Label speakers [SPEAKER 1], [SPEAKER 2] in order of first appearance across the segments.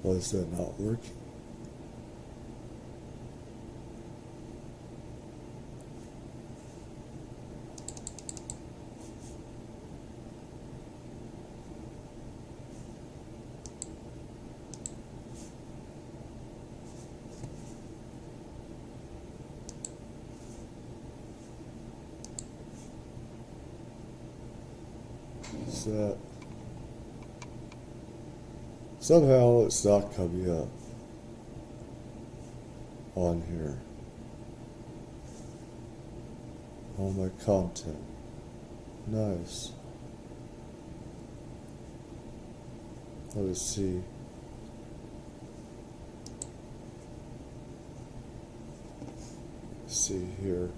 [SPEAKER 1] Why is that not working? Is that somehow it's not coming up on here on my content. Nice. Let's see. See here.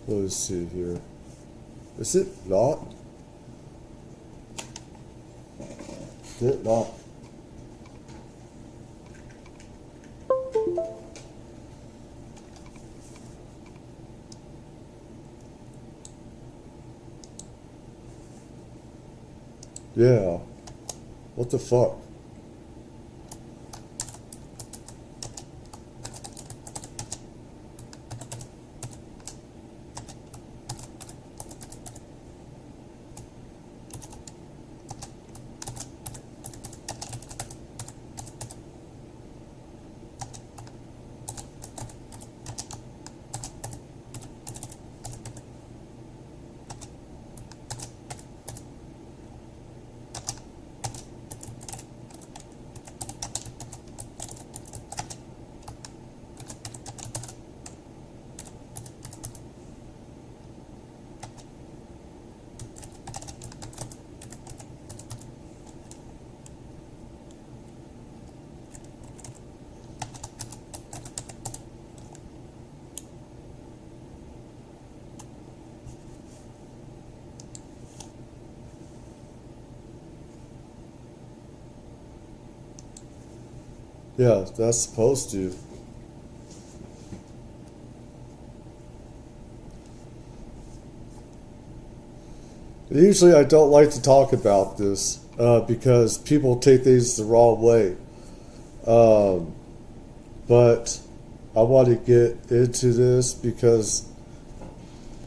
[SPEAKER 1] Let's see here. Is it not? Is it not? Yeah. What the fuck? Yeah, that's supposed to. Usually I don't like to talk about this because people take things the wrong way. But I want to get into this because,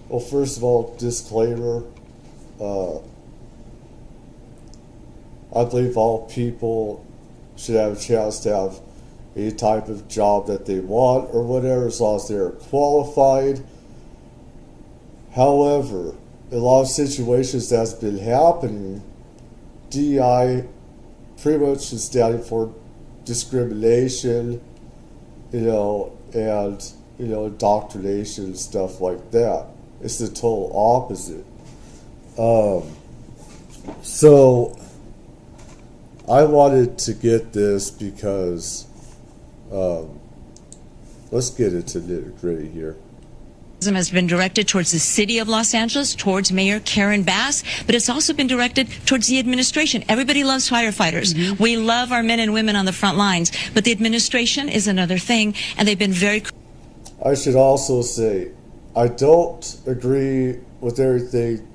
[SPEAKER 1] well, first of all, disclaimer. I believe all people should have a chance to have any type of job that they want or whatever, as long as they're qualified. However, a lot of situations that's been happening, DEI pretty much is standing for discrimination, and indoctrination and stuff like that. It's the total opposite. So I wanted to get this because let's get into nitty-gritty here.
[SPEAKER 2] Has been directed towards the city of Los Angeles, towards Mayor Karen Bass, but it's also been directed towards the administration. Everybody loves firefighters. Mm-hmm. We love our men and women on the front lines, but the administration is another thing, and they've been very...
[SPEAKER 1] I should also say, I don't agree with everything,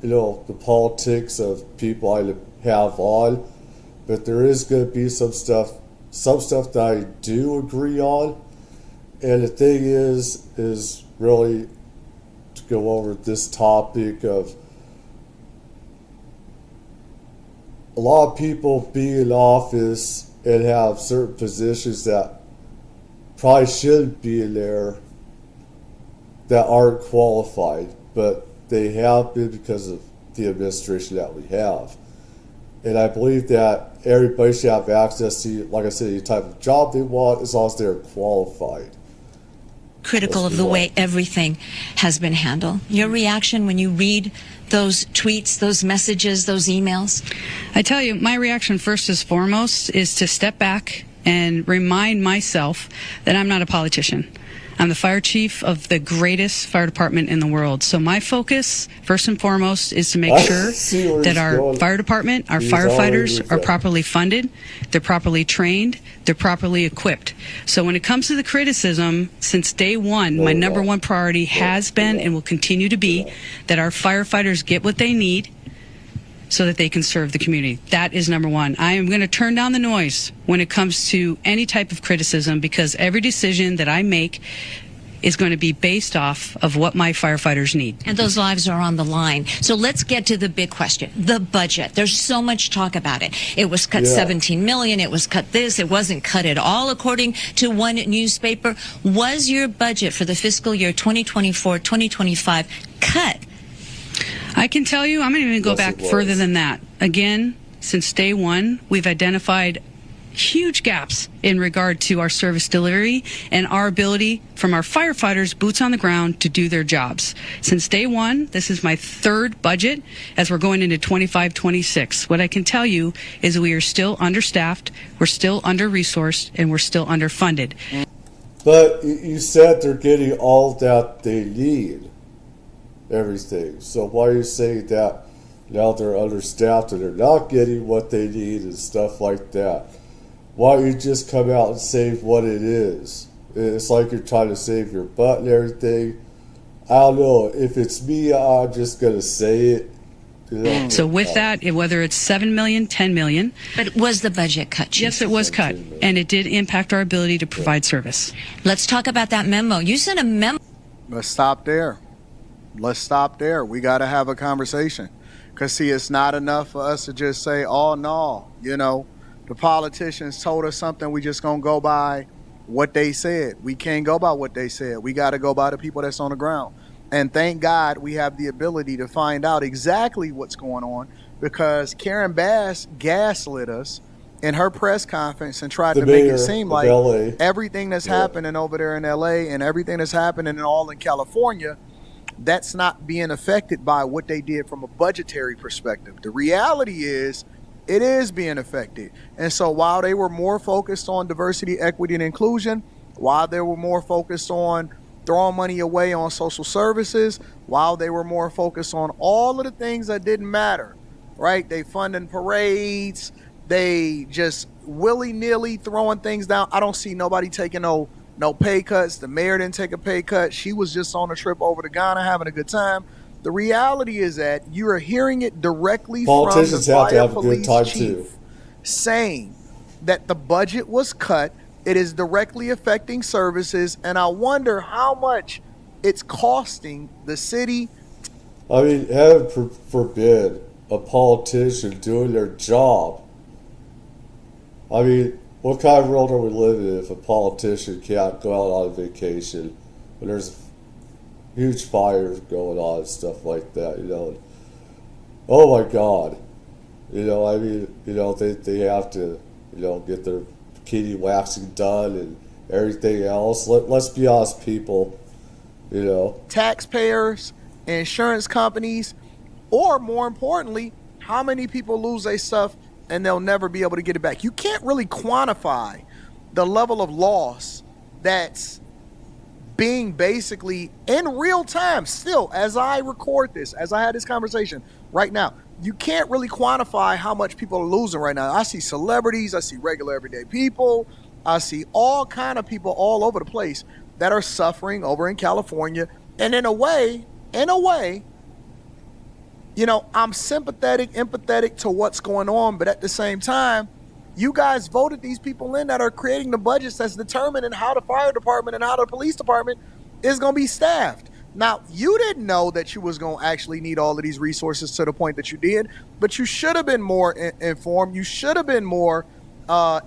[SPEAKER 1] the politics of people I have on, but there is going to be some stuff that I do agree on. And the thing is really to go over this topic of a lot of people being in office and have certain positions that probably shouldn't be in there that aren't qualified, but they have been because of the administration that we have. And I believe that everybody should have access to, like I said, any type of job they want as long as they're qualified.
[SPEAKER 2] Critical of the way everything has been handled. Your reaction when you read those tweets, those messages, those emails?
[SPEAKER 3] I tell you, my reaction first and foremost is to step back and remind myself that I'm not a politician. I'm the fire chief of the greatest fire department in the world. So my focus, first and foremost, is to make sure that our fire department, our firefighters are properly funded, they're properly trained, they're properly equipped. So when it comes to the criticism, since day one, my number one priority has been and will continue to be that our firefighters get what they need so that they can serve the community. That is number one. I am going to turn down the noise when it comes to any type of criticism, because every decision that I make is going to be based off of what my firefighters need.
[SPEAKER 2] And those lives are on the line. So let's get to the big question, the budget. There's so much talk about it. It was cut 17 million. It was cut this. It wasn't cut at all, according to one newspaper. Was your budget for the fiscal year 2024-2025 cut?
[SPEAKER 3] I can tell you, I'm going to even go back further than that. Again, since day one, we've identified huge gaps in regard to our service delivery and our ability from our firefighters, boots on the ground, to do their jobs. Since day one, this is my third budget as we're going into 25-26. What I can tell you is we are still understaffed, we're still under-resourced, and we're still underfunded.
[SPEAKER 1] But you said they're getting all that they need. Everything. So why are you saying that now they're understaffed and they're not getting what they need and stuff like that? Why don't you just come out and say what it is? It's like you're trying to save your butt and everything. I don't know. If it's me, I'm just going to say it.
[SPEAKER 3] So with that, whether it's 7 million, 10 million.
[SPEAKER 2] But was the budget cut, Chief?
[SPEAKER 3] Yes, it was cut. And it did impact our ability to provide service.
[SPEAKER 2] Let's talk about that memo. You sent a memo.
[SPEAKER 4] Let's stop there. We got to have a conversation. Because, see, it's not enough for us to just say, oh, no, the politicians told us something, we just going to go by what they said. We can't go by what they said. We got to go by the people that's on the ground. And thank God we have the ability to find out exactly what's going on, because Karen Bass gaslit us in her press conference and tried to make it seem like everything that's happening over there in L.A. and everything that's happening all in California, that's not being affected by what they did from a budgetary perspective. The reality is it is being affected. And so while they were more focused on diversity, equity, and inclusion, while they were more focused on throwing money away on social services, while they were more focused on all of the things that didn't matter, right? They funding parades, they just willy-nilly throwing things down. I don't see nobody taking no pay cuts. The mayor didn't take a pay cut. She was just on a trip over to Ghana having a good time. The reality is that you are hearing it directly from the fire police chief saying that the budget was cut. It is directly affecting services, and I wonder how much it's costing the city.
[SPEAKER 1] I mean, heaven forbid a politician doing their job. I mean, what kind of world are we living in if a politician can't go out on a vacation when there's huge fires going on and stuff like that, Oh my God. I mean, they have to, get their bikini waxing done and everything else. Let's be honest, people,
[SPEAKER 4] Taxpayers, insurance companies, or more importantly, how many people lose their stuff and they'll never be able to get it back? You can't really quantify the level of loss that's being basically in real time still as I record this, as I had this conversation right now. You can't really quantify how much people are losing right now. I see celebrities, I see regular everyday people, I see all kind of people all over the place that are suffering over in California. And in a way, I'm sympathetic, empathetic to what's going on, but at the same time, you guys voted these people in that are creating the budgets that's determining how the fire department and how the police department is going to be staffed. Now, you didn't know that you was going to actually need all of these resources to the point that you did, but you should have been more informed. You should have been more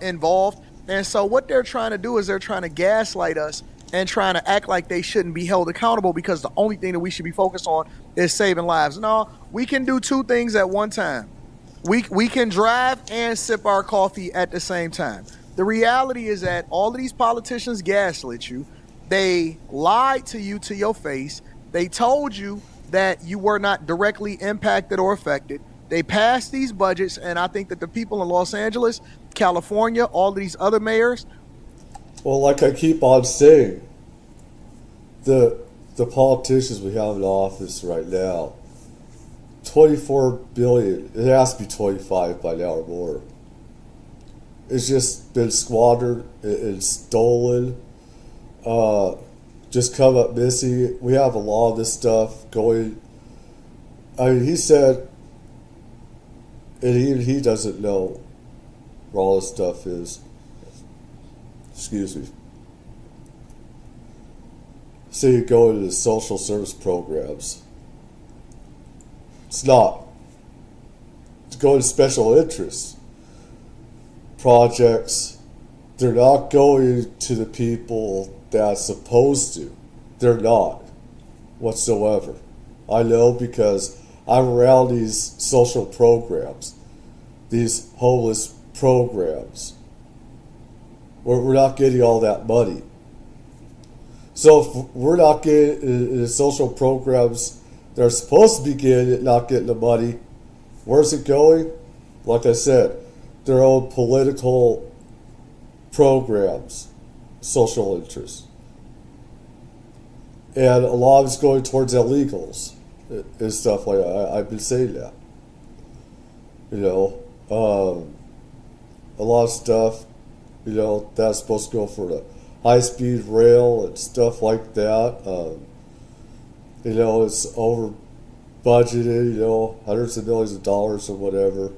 [SPEAKER 4] involved. And so what they're trying to do is they're trying to gaslight us and trying to act like they shouldn't be held accountable because the only thing that we should be focused on is saving lives. No, we can do two things at one time. We can drive and sip our coffee at the same time. The reality is that all of these politicians gaslit you. They lied to you to your face. They told you that you were not directly impacted or affected. They passed these budgets, and I think that the people in Los Angeles, California, all of these other mayors.
[SPEAKER 1] Well, like I keep on saying, the politicians we have in office right now, 24 billion, it has to be 25 by now or more. It's just been squandered and stolen. Just come up missing. We have a lot of this stuff going. I mean, he said, and even he doesn't know where all this stuff is. Excuse me. Say you go into the social service programs. It's not. To go into special interest projects, they're not going to the people that's supposed to. They're not whatsoever. I know because I'm around these social programs, these homeless programs. We're not getting all that money. So if we're not getting the social programs they're supposed to be getting it, not getting the money, where's it going? Like I said, their own political programs, social interests. And a lot of it's going towards illegals and stuff like that. I've been saying that. A lot of stuff, that's supposed to go for the high-speed rail and stuff like that. It's over budgeted, hundreds of millions of dollars or whatever.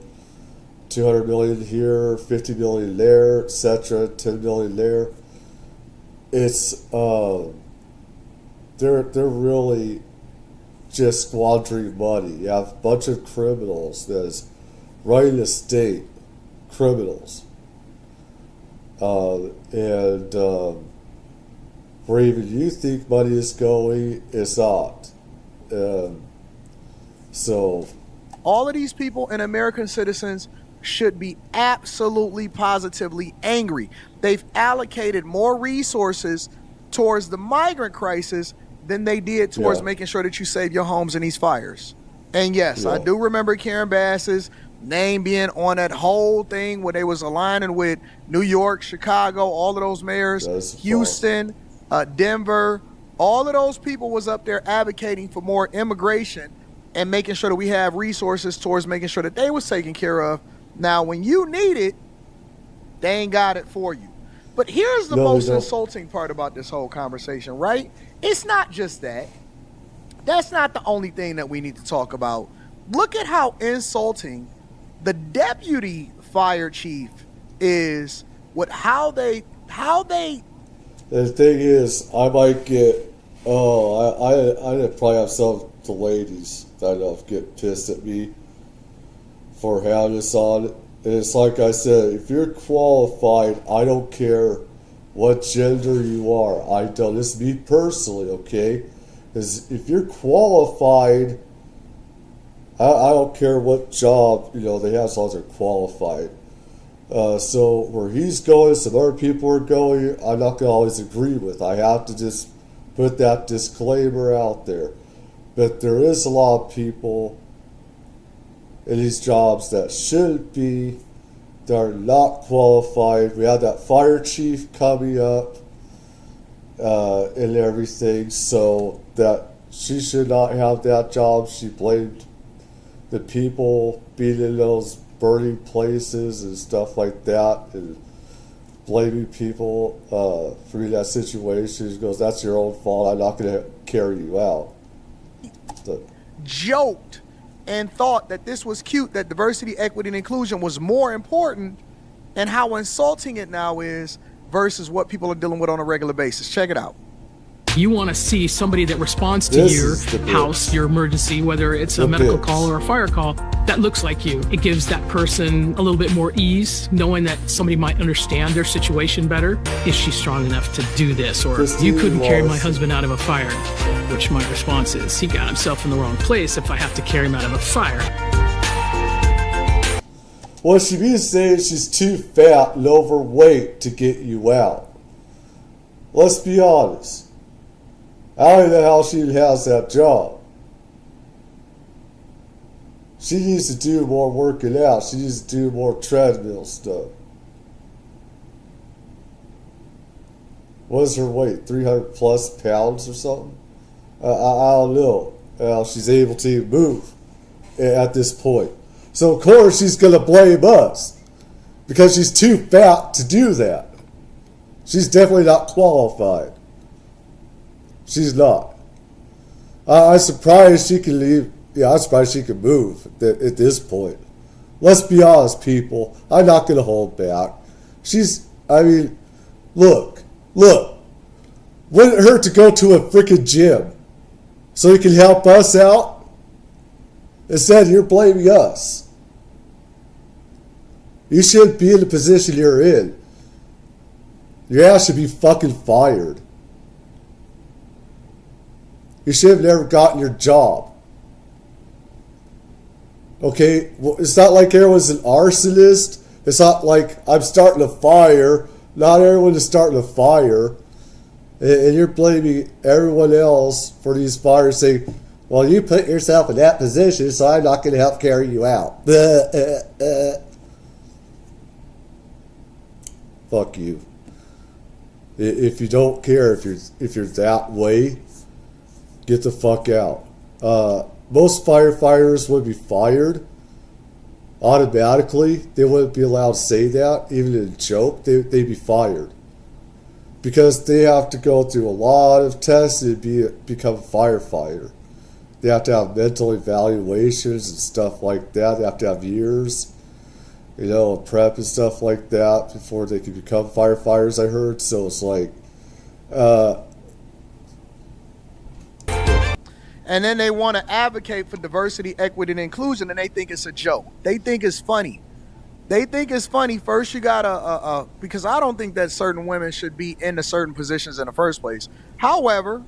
[SPEAKER 1] 200 million here, 50 million there, etc., 10 million there. It's they're really just squandering money. You have a bunch of criminals that's running the state, criminals. Where even you think money is going, it's not. So
[SPEAKER 4] all of these people and American citizens should be absolutely positively angry. They've allocated more resources towards the migrant crisis than they did towards making sure that you save your homes in these fires. And yes, I do remember Karen Bass's name being on that whole thing where they was aligning with New York, Chicago, all of those mayors, Houston, Denver, all of those people was up there advocating for more immigration and making sure that we have resources towards making sure that they was taken care of. Now, when you need it, they ain't got it for you. But here's the most insulting part about this whole conversation, right? It's not just that. That's not the only thing that we need to talk about. Look at how insulting the deputy fire chief is with how they.
[SPEAKER 1] The thing is, I might get. I probably have some of the ladies that I know get pissed at me for having this on. And it's like I said, if you're qualified, I don't care what gender you are. I don't. This is me personally, okay? is if you're qualified, I don't care what job, they have as long as they're qualified. So where he's going, some other people are going, I'm not going to always agree with. I have to just put that disclaimer out there. But there is a lot of people in these jobs that should be, that are not qualified. We have that fire chief coming up and everything, so that she should not have that job. She blamed the people being in those burning places and stuff like that, and blaming people for that situation. She goes, that's your own fault. I'm not going to carry you out. So,
[SPEAKER 4] joked and thought that this was cute, that diversity, equity, and inclusion was more important, and how insulting it now is versus what people are dealing with on a regular basis. Check it out.
[SPEAKER 5] You want to see somebody that responds to your house, your emergency, whether it's a medical call or a fire call, that looks like you. It gives that person a little bit more ease, knowing that somebody might understand their situation better. Is she strong enough to do this? Or you couldn't carry my husband out of a fire, which my response is, he got himself in the wrong place if I have to carry him out of a fire.
[SPEAKER 1] Well, she means saying she's too fat and overweight to get you out. Let's be honest. I don't know how she has that job. She needs to do more working out. She needs to do more treadmill stuff. What is her weight? 300 plus pounds or something? I don't know how she's able to move at this point. So, of course, she's going to blame us because she's too fat to do that. She's definitely not qualified. She's not. I'm surprised she can leave. Yeah, I'm surprised she can move at this point. Let's be honest, people. I'm not going to hold back. Look. Wouldn't it hurt to go to a freaking gym so you can help us out? Instead, you're blaming us. You shouldn't be in the position you're in. Your ass should be fucking fired. You should have never gotten your job. Okay? Well, it's not like everyone's an arsonist. It's not like I'm starting a fire. Not everyone is starting a fire. And you're blaming everyone else for these fires, saying, well, you put yourself in that position, so I'm not going to help carry you out. Fuck you. If you don't care, if you're that way, get the fuck out. Most firefighters would be fired automatically. They wouldn't be allowed to say that, even in a joke. They'd be fired because they have to go through a lot of tests to become a firefighter. They have to have mental evaluations and stuff like that. They have to have years, prep and stuff like that before they can become firefighters, I heard. So it's like,
[SPEAKER 4] and then they want to advocate for diversity, equity, and inclusion, and they think it's a joke. They think it's funny. First, you gotta, because I don't think that certain women should be in the certain positions in the first place. However,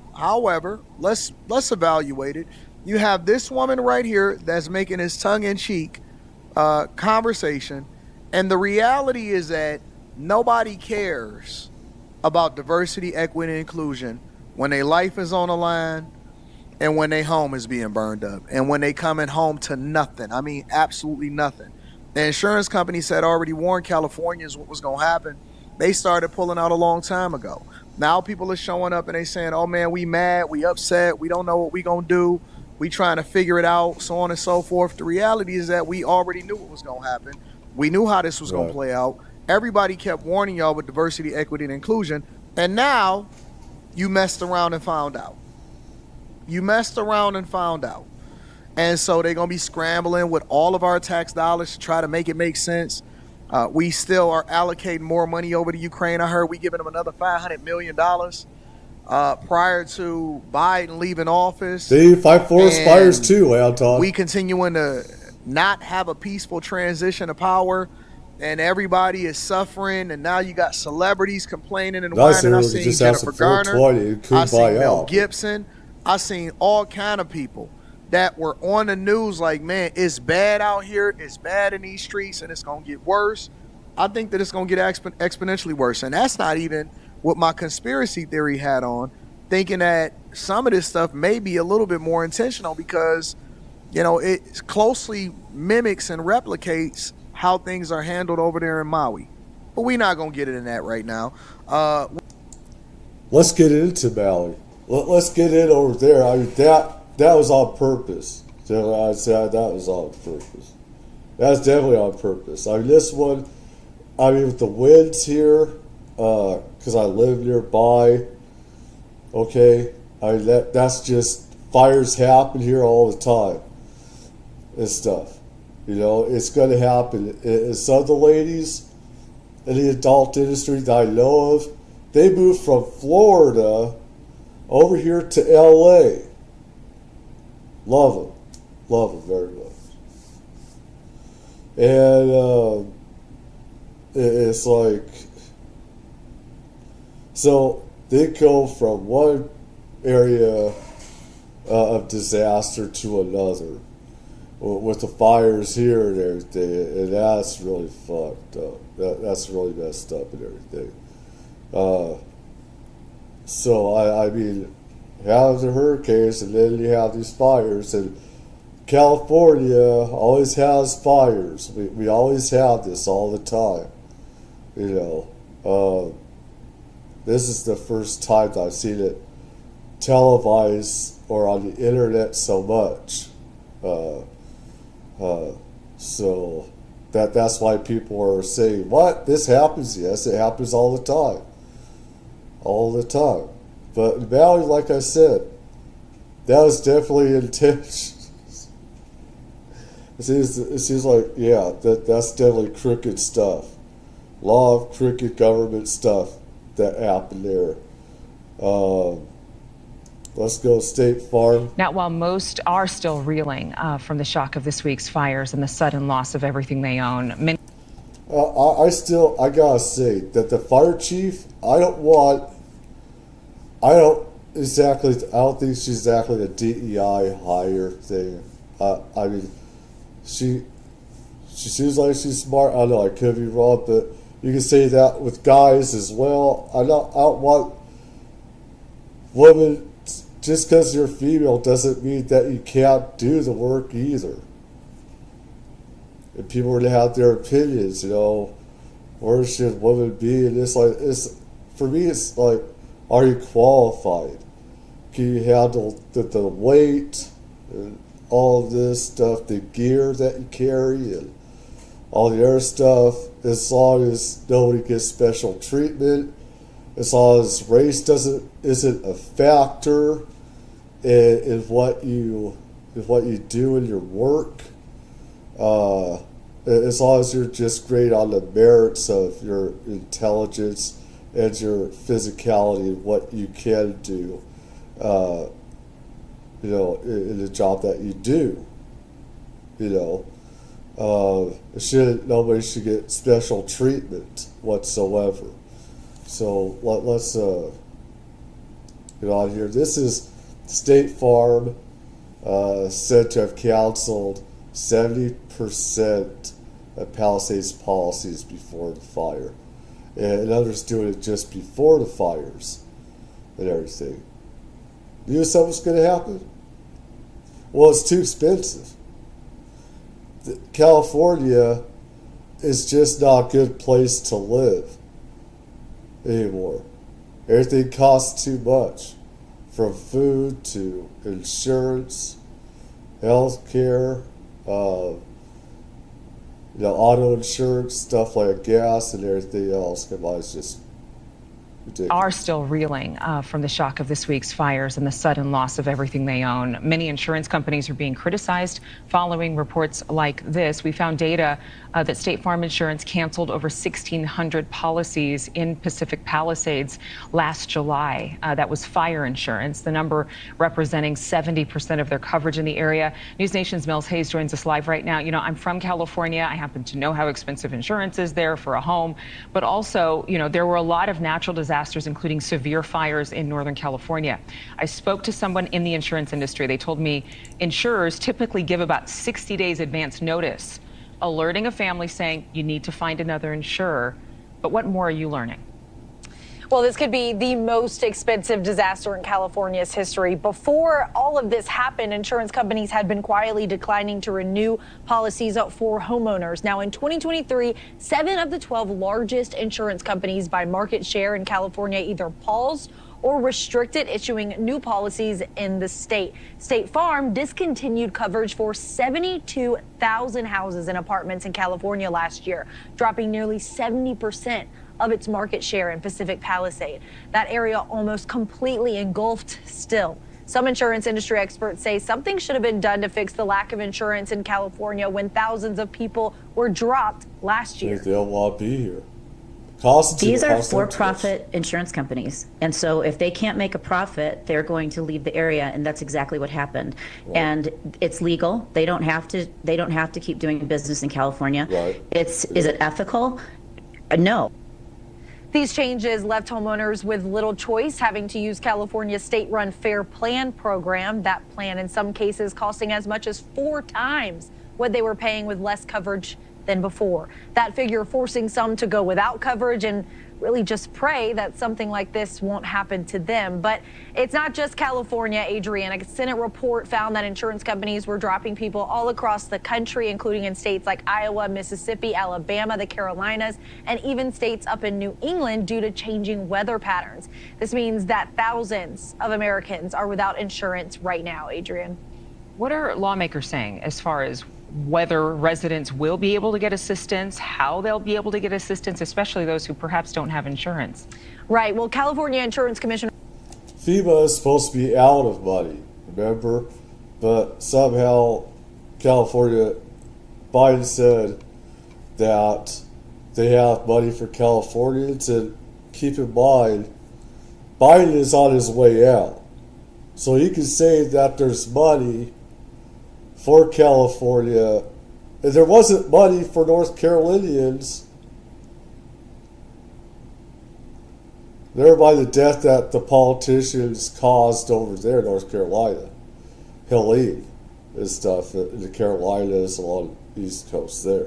[SPEAKER 4] let's evaluate it. You have this woman right here that's making this tongue-in-cheek conversation, and the reality is that nobody cares about diversity, equity, and inclusion when their life is on the line, and when their home is being burned up, and when they coming home to nothing. I mean, absolutely nothing. The insurance companies had already warned Californians what was going to happen. They started pulling out a long time ago. Now people are showing up and they saying, oh man, we mad, we upset, we don't know what we going to do, we trying to figure it out, so on and so forth. The reality is that we already knew what was going to happen. We knew how this was going to play out. Everybody kept warning y'all with diversity, equity, and inclusion, and now you messed around and found out. And so they're going to be scrambling with all of our tax dollars to try to make it make sense. We still are allocating more money over to Ukraine. I heard we giving them another $500 million prior to Biden leaving office.
[SPEAKER 1] They fight forest fires too, I'll talk.
[SPEAKER 4] We continuing to not have a peaceful transition of power, and everybody is suffering, and now you got celebrities complaining and whining. I seen Jennifer Garner, I seen Mel Gibson. I seen all kind of people that were on the news like, man, it's bad out here. It's bad in these streets and it's going to get worse. I think that it's going to get exponentially worse. And that's not even what my conspiracy theory had on, thinking that some of this stuff may be a little bit more intentional because, you know, it closely mimics and replicates how things are handled over there in Maui. But we're not going to get into that right now.
[SPEAKER 1] Let's get into Maui. Let's get in over there. I mean, that was on purpose. So I said that was on purpose. That's definitely on purpose. I mean, this one, I mean, with the winds here, because I live nearby, okay, I mean, that's just, fires happen here all the time and stuff. You know, it's going to happen. And some of the ladies in the adult industry that I know of, they moved from Florida over here to LA. Love them very much. And it's like, so they go from one area of disaster to another with the fires here and everything, and that's really fucked up. That's really messed up and everything. So I mean, you have the hurricanes and then you have these fires, and California always has fires. We always have this all the time. You know, this is the first time that I've seen it televised or on the internet so much. So that's why people are saying, what? This happens? Yes, it happens all the time. All the time. But Maui, like I said, that was definitely intentional. It seems like, yeah, that's definitely crooked stuff. A lot of crooked government stuff that happened there. Let's go State Farm.
[SPEAKER 6] Now, while most are still reeling from the shock of this week's fires and the sudden loss of everything they own, many...
[SPEAKER 1] I gotta say that the fire chief, I don't think she's exactly a DEI hire thing. I mean, she seems like she's smart. I know I could be wrong, but you can say that with guys as well. I don't want women, just because you're female doesn't mean that you can't do the work either. And people are to have their opinions, you know, where should women be? And for me, it's like, are you qualified? Can you handle the weight and all this stuff, the gear that you carry and all the other stuff, as long as nobody gets special treatment, as long as race isn't a factor in what you do in your work, as long as you're just great on the merits of your intelligence and your physicality and what you can do, you know, in the job that you do, you know, nobody should get special treatment whatsoever. So let's get on here. This is State Farm, said to have canceled 70% of Palisades policies before the fire. And others doing it just before the fires and everything. You knew something was going to happen? Well, it's too expensive. California is just not a good place to live anymore. Everything costs too much, from food to insurance, health care, you know, auto insurance, stuff like gas and everything else. It's just ridiculous.
[SPEAKER 6] Are still reeling from the shock of this week's fires and the sudden loss of everything they own. Many insurance companies are being criticized following reports like this. We found data that State Farm Insurance canceled over 1,600 policies in Pacific Palisades last July. That was fire insurance, the number representing 70% of their coverage in the area. News Nation's Mel's Hayes joins us live right now. You know, I'm from California. I happen to know how expensive insurance is there for a home, but also, you know, there were a lot of natural disasters disasters, including severe fires in Northern California. I spoke to someone in the insurance industry. They told me insurers typically give about 60 days advance notice, alerting a family saying you need to find another insurer. But what more are you learning?
[SPEAKER 7] Well, this could be the most expensive disaster in California's history. Before all of this happened, insurance companies had been quietly declining to renew policies for homeowners. Now, in 2023, 7 of the 12 largest insurance companies by market share in California either paused or restricted issuing new policies in the state. State Farm discontinued coverage for 72,000 houses and apartments in California last year, dropping nearly 70% of its market share in Pacific Palisade. That area almost completely engulfed still. Some insurance industry experts say something should have been done to fix the lack of insurance in California when thousands of people were dropped last year.
[SPEAKER 1] They don't want to be here.
[SPEAKER 8] These are for-profit insurance companies, and so if they can't make a profit, they're going to leave the area, and that's exactly what happened. Right. And it's legal. They don't have to. They don't have to keep doing business in California.
[SPEAKER 1] Right.
[SPEAKER 8] Is it ethical? No.
[SPEAKER 7] These changes left homeowners with little choice, having to use California's state-run Fair Plan program. That plan, in some cases, costing as much as 4 times what they were paying with less coverage than before. That figure forcing some to go without coverage and really just pray that something like this won't happen to them. But it's not just California, Adrian. A Senate report found that insurance companies were dropping people all across the country, including in states like Iowa, Mississippi, Alabama, the Carolinas, and even states up in New England due to changing weather patterns. This means that thousands of Americans are without insurance right now, Adrian.
[SPEAKER 6] What are lawmakers saying as far as whether residents will be able to get assistance, how they'll be able to get assistance, especially those who perhaps don't have insurance?
[SPEAKER 7] Right. Well, California Insurance Commissioner
[SPEAKER 1] FEMA is supposed to be out of money, remember? But somehow California, Biden said that they have money for Californians, and keep in mind, Biden is on his way out. So he can say that there's money for California, and there wasn't money for North Carolinians. They're by the death that the politicians caused over there in North Carolina, Helene and stuff, in the Carolinas along the East Coast there.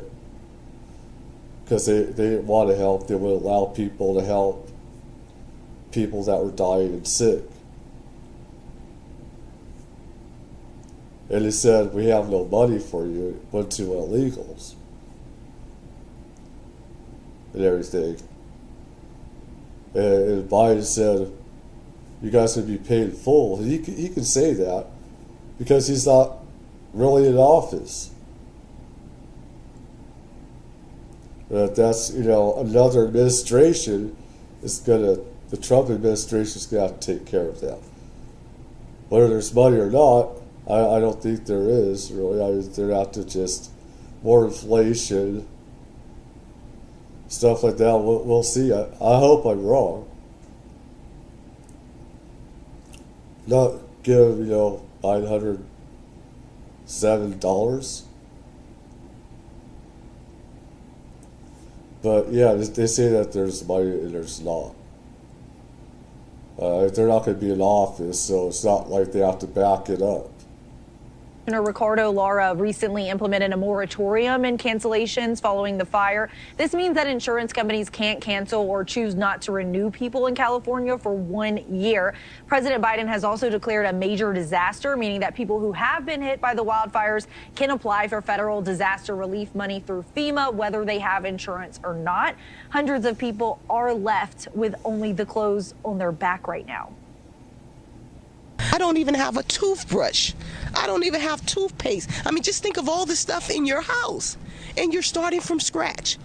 [SPEAKER 1] Because they didn't want to help, they would allow people to help people that were dying and sick. And he said, we have no money for you. It went to illegals and everything. And Biden said, you guys would be paid full. He can say that because he's not really in office. But that's, another administration is the Trump administration is going to have to take care of that. Whether there's money or not, I don't think there is, really. They're out to just more inflation, stuff like that. We'll see. I hope I'm wrong. Not give, $907. But yeah, they say that there's money and there's not. They're not going to be in office, so it's not like they have to back it up.
[SPEAKER 7] Ricardo Lara recently implemented a moratorium in cancellations following the fire. This means that insurance companies can't cancel or choose not to renew people in California for 1 year. President Biden has also declared a major disaster, meaning that people who have been hit by the wildfires can apply for federal disaster relief money through FEMA, whether they have insurance or not. Hundreds of people are left with only the clothes on their back right now.
[SPEAKER 9] I don't even have a toothbrush. I don't even have toothpaste. I mean, just think of all the stuff in your house, and you're starting from scratch.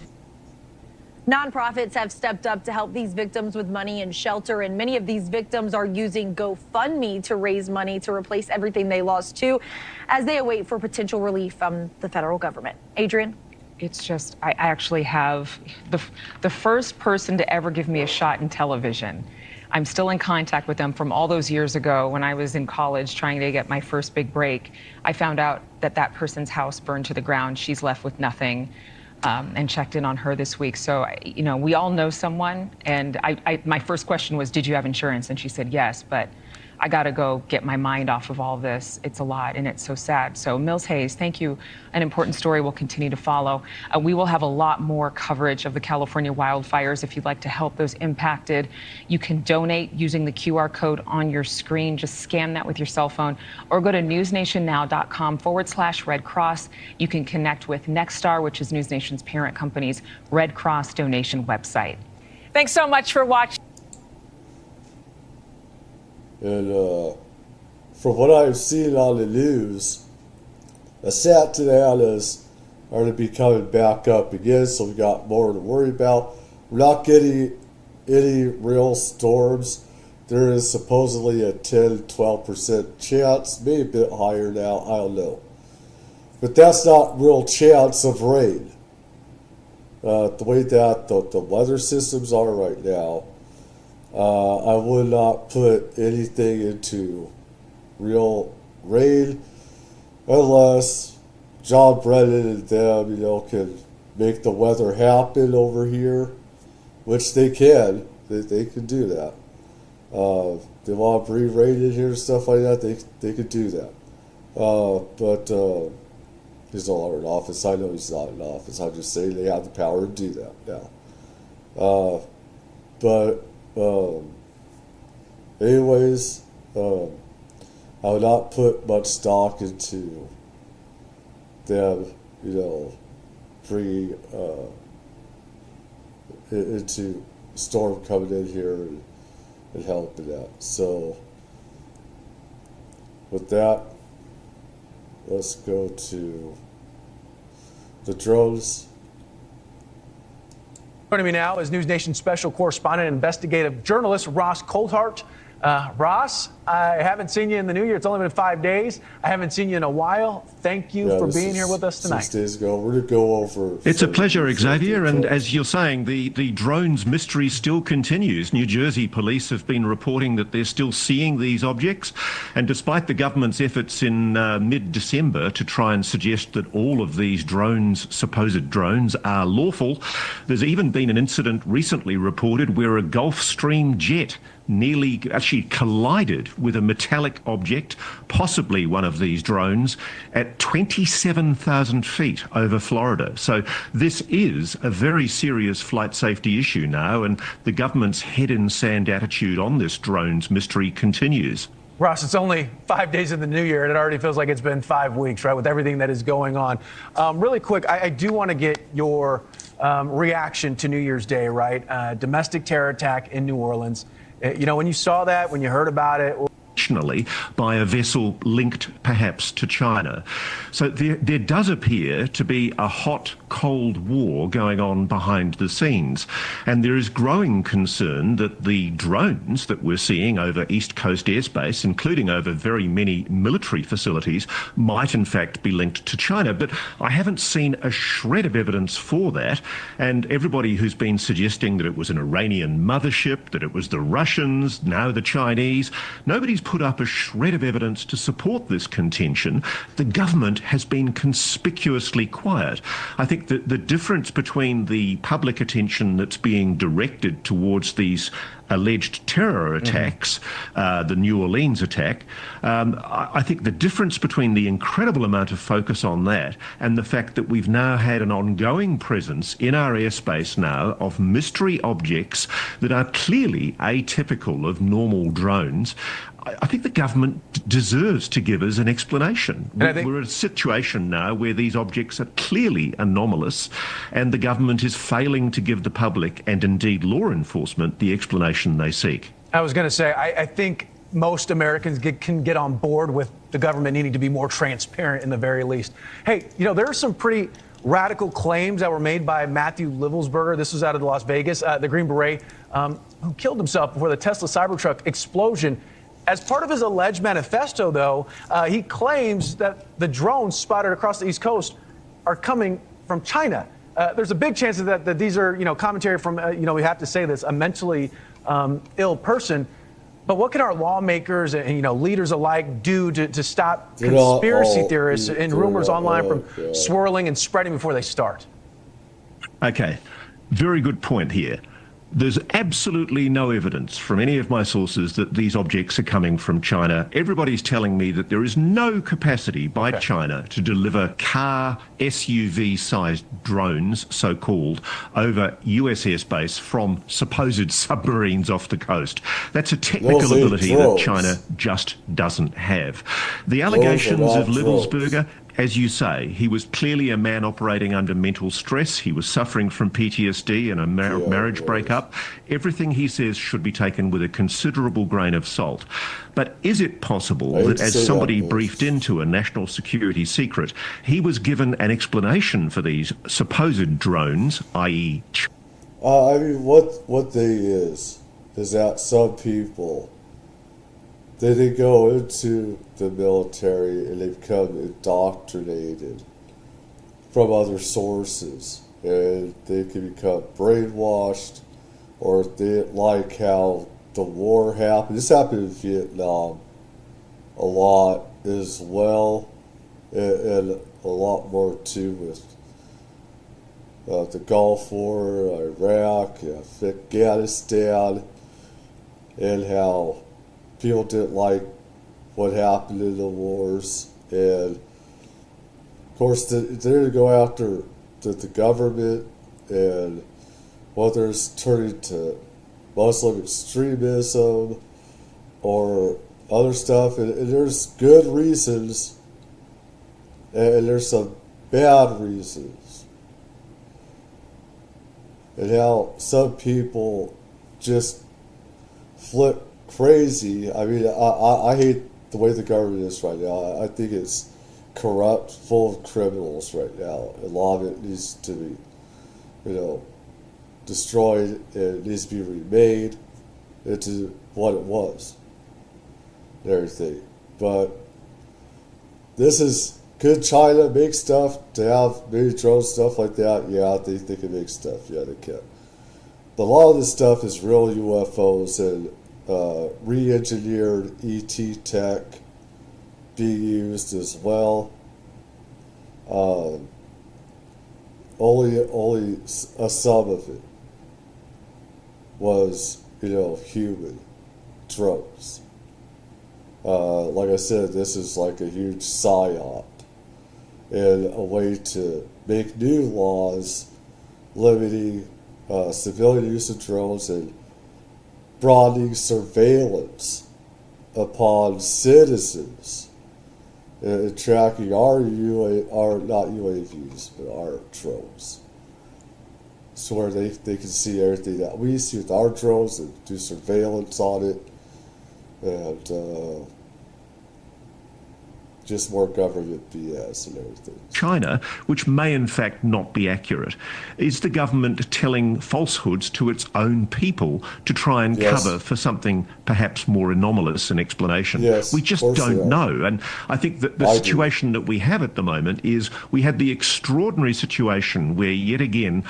[SPEAKER 7] Nonprofits have stepped up to help these victims with money and shelter, and many of these victims are using GoFundMe to raise money to replace everything they lost too, as they await for potential relief from the federal government. Adrian?
[SPEAKER 6] It's just, I actually have the first person to ever give me a shot in television. I'm still in contact with them from all those years ago when I was in college trying to get my first big break. I found out that that person's house burned to the ground. She's left with nothing. and checked in on her this week. So, you know, we all know someone. And my first question was, did you have insurance? And she said yes, but I got to go get my mind off of all this. It's a lot, and it's so sad. So Mills Hayes, thank you. An important story will continue to follow. We will have a lot more coverage of the California wildfires. If you'd like to help those impacted, you can donate using the QR code on your screen. Just scan that with your cell phone or go to newsnationnow.com/Red Cross. You can connect with Nexstar, which is News Nation's parent company's Red Cross donation website.
[SPEAKER 7] Thanks so much for watching.
[SPEAKER 1] And from what I've seen on the news, the Santa Anas are to be coming back up again, so we got more to worry about. We're not getting any real storms. There is supposedly a 10-12% chance, maybe a bit higher now, I don't know. But that's not real chance of rain. The way that the weather systems are right now, I would not put anything into real rain unless John Brennan and them, can make the weather happen over here, which they can. They can do that. They want to bring rain in here and stuff like that. They could do that. But he's no longer in office. I know he's not in office. I'm just saying they have the power to do that now. Anyways, I would not put much stock into them, bringing into storm coming in here and helping that. So, with that, let's go to the drones.
[SPEAKER 10] Joining me now is News Nation special correspondent and investigative journalist Ross Coulthart. Ross, I haven't seen you in the new year. It's only been 5 days. I haven't seen you in a while. Thank you for being here with us tonight.
[SPEAKER 1] 6 days ago, we're going to go over...
[SPEAKER 11] It's a pleasure, Xavier. And as you're saying, the drones mystery still continues. New Jersey police have been reporting that they're still seeing these objects. And despite the government's efforts in mid-December to try and suggest that all of these supposed drones, are lawful, there's even been an incident recently reported where a Gulfstream jet nearly actually collided with a metallic object, possibly one of these drones, at 27,000 feet over Florida. So this is a very serious flight safety issue now, and the government's head in sand attitude on this drones mystery continues.
[SPEAKER 10] Ross, it's only 5 days in the new year, and it already feels like it's been 5 weeks, right, with everything that is going on. Really quick, I do want to get your reaction to New Year's Day, right? Domestic terror attack in New Orleans. When you saw that, when you heard about it... by a vessel linked perhaps to China. So there does appear to be a hot, cold war going on behind the scenes. And there is growing concern that the drones that we're seeing over East Coast airspace, including over very many military facilities, might in fact be linked to China. But I haven't seen a shred of evidence for that. And everybody who's been suggesting that it was an Iranian mothership, that it was the Russians, now the Chinese, nobody's put up a shred of evidence to support this contention. The government has been conspicuously quiet. I think that the difference between the public attention that's being directed towards these alleged terror attacks, the New Orleans attack, I think the difference between the incredible amount of focus on that and the fact that we've now had an ongoing presence in our airspace now of mystery objects that are clearly atypical of normal drones, I think the government deserves to give us an explanation. We're in a situation now where these objects are clearly anomalous, and the government is failing to give the public and indeed law enforcement the explanation they seek. I was going to say, I think most Americans can get on board with the government needing to be more transparent in the very least. Hey, there are some pretty radical claims that were made by Matthew Livelsberger. This was out of Las Vegas, the Green Beret, who killed himself before the Tesla Cybertruck explosion. As part of his alleged manifesto, though, he claims that the drones spotted across the East Coast are coming from China. There's a big chance that these are, commentary from, we have to say this, a mentally ill person. But what can our lawmakers and, leaders alike do to stop conspiracy theorists and rumors online from swirling and spreading before they start?
[SPEAKER 11] Okay, very good point here. There's absolutely no evidence from any of my sources that these objects are coming from China. Everybody's telling me that there is no capacity by China to deliver car SUV-sized drones, so-called, over US airspace from supposed submarines off the coast. That's a technical ability that China just doesn't have. The allegations of Livelsberger, as you say, he was clearly a man operating under mental stress. He was suffering from PTSD and a marriage breakup. Everything he says should be taken with a considerable grain of salt. But is it possible that as somebody briefed into a national security secret, he was given an explanation for these supposed drones, i.e.
[SPEAKER 1] I mean, what they is that some people, they go into the military and they become indoctrinated from other sources, and they can become brainwashed, or they didn't like how the war happened. This happened in Vietnam a lot as well, and a lot more too with the Gulf War, Iraq, Afghanistan, and how people didn't like what happened in the wars. And of course they're going to go after the government, and whether it's turning to Muslim extremism or other stuff, and there's good reasons and there's some bad reasons, and how some people just flip crazy. I mean, I hate the way the government is right now. I think it's corrupt, full of criminals right now. A lot of it needs to be, destroyed, and it needs to be remade into what it was and everything. But this is, could China make stuff to have many drones, stuff like that? Yeah, they can make stuff. Yeah, they can. But a lot of this stuff is real UFOs and re-engineered ET tech being used as well. Only some of it was, human drones. Like I said, this is like a huge psyop and a way to make new laws limiting civilian use of drones and broadening surveillance upon citizens and tracking our not UAVs, but our drones. So where they can see everything that we see with our drones and do surveillance on it, and just more government BS and everything.
[SPEAKER 11] China, which may in fact not be accurate, is the government telling falsehoods to its own people to try and cover for something perhaps more anomalous in explanation? We just don't know. And I think that the situation that we have at the moment is we had the extraordinary situation where yet again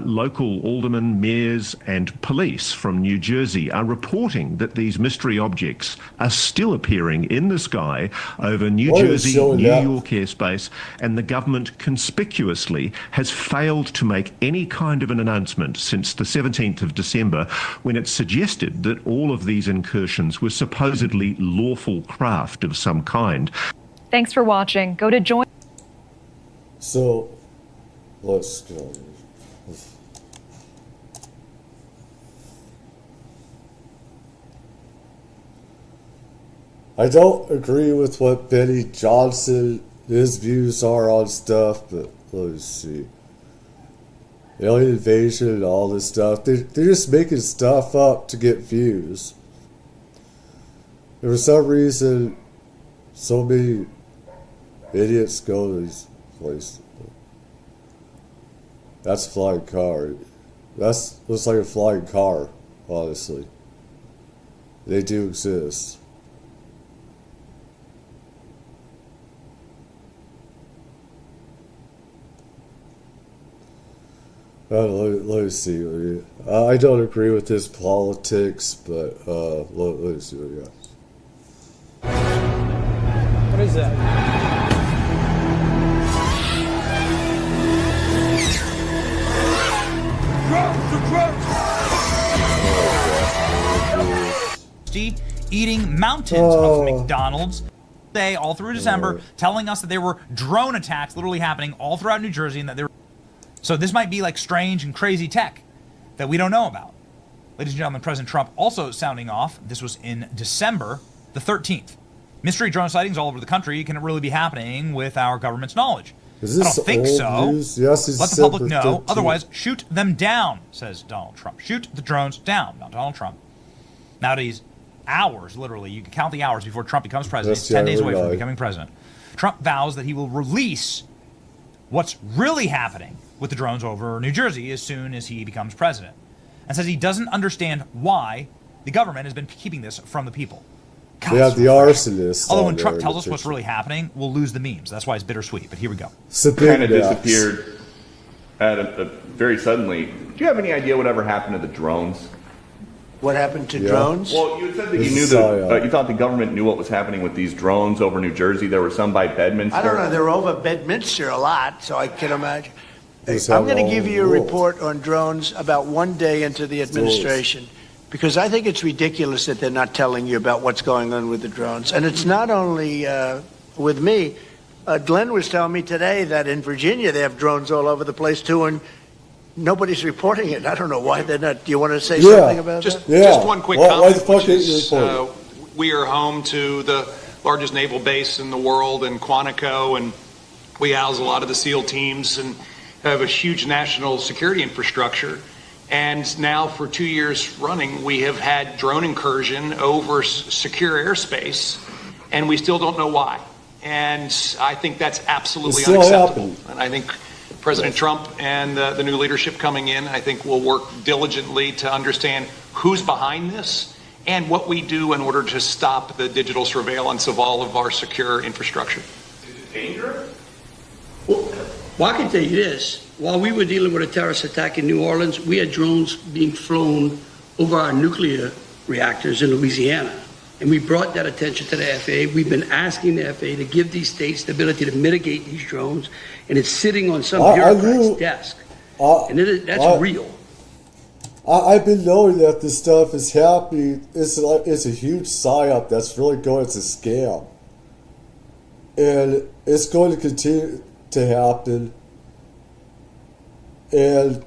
[SPEAKER 11] local aldermen, mayors and police from New Jersey are reporting that these mystery objects are still appearing in the sky over New Jersey, New York airspace, and the government conspicuously has failed to make any kind of an announcement since the 17th of December, when it suggested that all of these incursions were supposedly lawful craft of some kind.
[SPEAKER 12] Thanks for watching. Go to join.
[SPEAKER 1] So, let's go. I don't agree with what Benny Johnson, his views are on stuff, but let's see. Alien invasion and all this stuff, they're just making stuff up to get views. And for some reason, so many idiots go to these places. That's a flying car. That looks like a flying car, honestly. They do exist. Let me see. I don't agree with his politics, but let me see what he got.
[SPEAKER 13] What is that? Tuesday, eating mountains of McDonald's day all through December, telling us that there were drone attacks literally happening all throughout New Jersey, and that there. So this might be like strange and crazy tech that we don't know about. Ladies and gentlemen, President Trump also sounding off. This was in December the 13th. Mystery drone sightings all over the country. Can it really be happening with our government's knowledge? I don't think so.
[SPEAKER 1] Yes,
[SPEAKER 13] let the public know. Otherwise, shoot them down, says Donald Trump. Shoot the drones down, not Donald Trump. Nowadays, hours, literally, you can count the hours before Trump becomes president. It's 10 days away from becoming president. Trump vows that he will release what's really happening with the drones over New Jersey as soon as he becomes president, and says he doesn't understand why the government has been keeping this from the people. God,
[SPEAKER 1] they have the arsonists.
[SPEAKER 13] Although when Trump tells us what's really happening, we'll lose the memes. That's why it's bittersweet. But here we go.
[SPEAKER 14] Kind of disappeared very suddenly. Do you have any idea whatever happened to the drones?
[SPEAKER 15] What happened to drones?
[SPEAKER 14] Well, you said that you knew that you thought the government knew what was happening with these drones over New Jersey. There were some by Bedminster.
[SPEAKER 15] I don't know. They were over Bedminster a lot, so I can imagine. I'm going to give you a report on drones about one day into the administration, because I think it's ridiculous that they're not telling you about what's going on with the drones. And it's not only with me. Glenn was telling me today that in Virginia they have drones all over the place too, and nobody's reporting it. I don't know why they're not. Do you want to say something about that?
[SPEAKER 16] Just one quick comment, which is we are home to the largest naval base in the world in Quantico, and we house a lot of the SEAL teams and have a huge national security infrastructure. And now for 2 years running, we have had drone incursion over secure airspace, and we still don't know why. And I think that's absolutely unacceptable. And I think President Trump and the new leadership coming in, I think will work diligently to understand who's behind this and what we do in order to stop the digital surveillance of all of our secure infrastructure.
[SPEAKER 14] Is it dangerous?
[SPEAKER 17] Well, I can tell you this. While we were dealing with a terrorist attack in New Orleans, we had drones being flown over our nuclear reactors in Louisiana. And we brought that attention to the FAA. We've been asking the FAA to give these states the ability to mitigate these drones. And it's sitting on some bureaucrat's desk. And that's real.
[SPEAKER 1] I've been knowing that this stuff is happening. It's a huge psyop that's really going. It's a scam. And it's going to continue to happen. And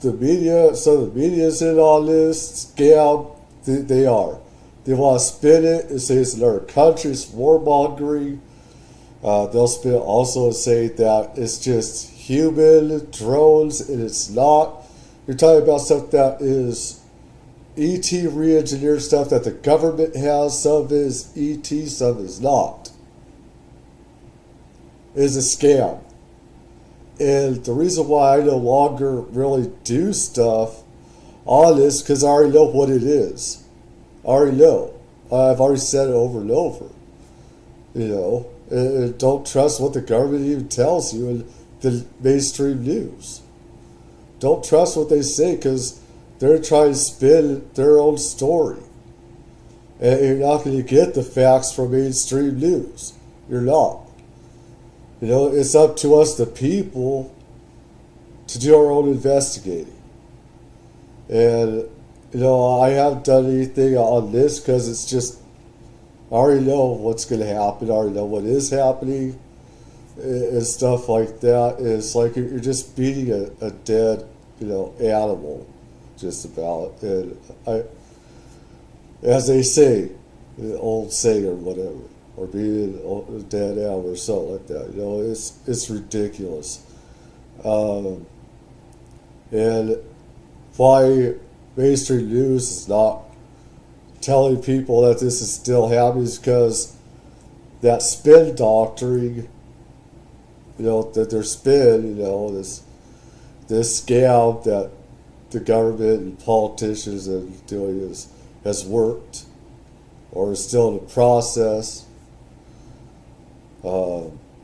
[SPEAKER 1] the media, some of the media's in on this scam. They are. They want to spin it and say it's another country, it's warmongering. They'll spin it also and say that it's just human drones, and it's not. You're talking about stuff that is ET re-engineered stuff that the government has. Some is ET, some is not. It's a scam. And the reason why I no longer really do stuff on this, because I already know what it is. I already know. I've already said it over and over. You know, and don't trust what the government even tells you in the mainstream news. Don't trust what they say, because they're trying to spin their own story. And you're not going to get the facts from mainstream news. You're not. You know, it's up to us, the people, to do our own investigating. And, you know, I haven't done anything on this because it's just, I already know what's going to happen. I already know what is happening and stuff like that. It's like you're just beating a dead, you know, animal, just about. And as they say, the old saying or whatever, or being a dead animal or something like that. You know, it's ridiculous. And why mainstream news is not telling people that this is still happening is because that spin doctoring, you know, that they're spin, you know, this scam that the government and politicians are doing has worked or is still in the process.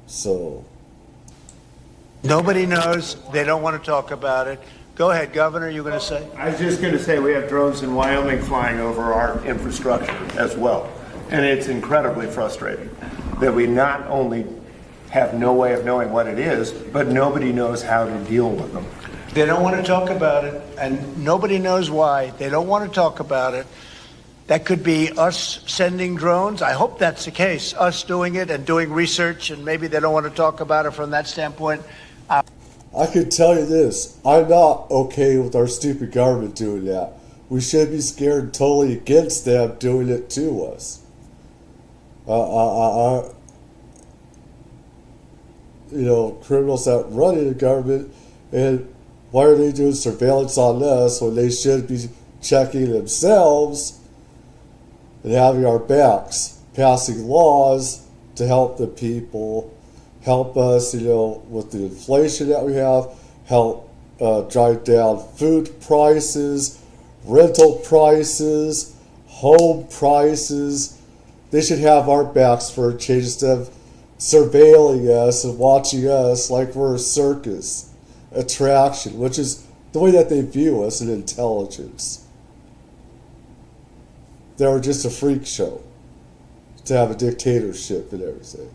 [SPEAKER 1] So
[SPEAKER 15] nobody knows. They don't want to talk about it. Go ahead, Governor. You going to say?
[SPEAKER 18] I was just going to say we have drones in Wyoming flying over our infrastructure as well, and it's incredibly frustrating that we not only have no way of knowing what it is, but nobody knows how to deal with them.
[SPEAKER 15] They don't want to talk about it, and nobody knows why. They don't want to talk about it. That could be us sending drones. I hope that's the case, us doing it and doing research, and maybe they don't want to talk about it from that standpoint.
[SPEAKER 1] I can tell you this, I'm not okay with our stupid government doing that. We should be scared totally against them doing it to us. You know, criminals that run in the government, and why are they doing surveillance on us when they should be checking themselves and having our backs, passing laws to help the people, help us, you know, with the inflation that we have, help drive down food prices, rental prices, home prices. They should have our backs for a change instead of surveilling us and watching us like we're a circus attraction, which is the way that they view us in intelligence. They were just a freak show to have a dictatorship and everything.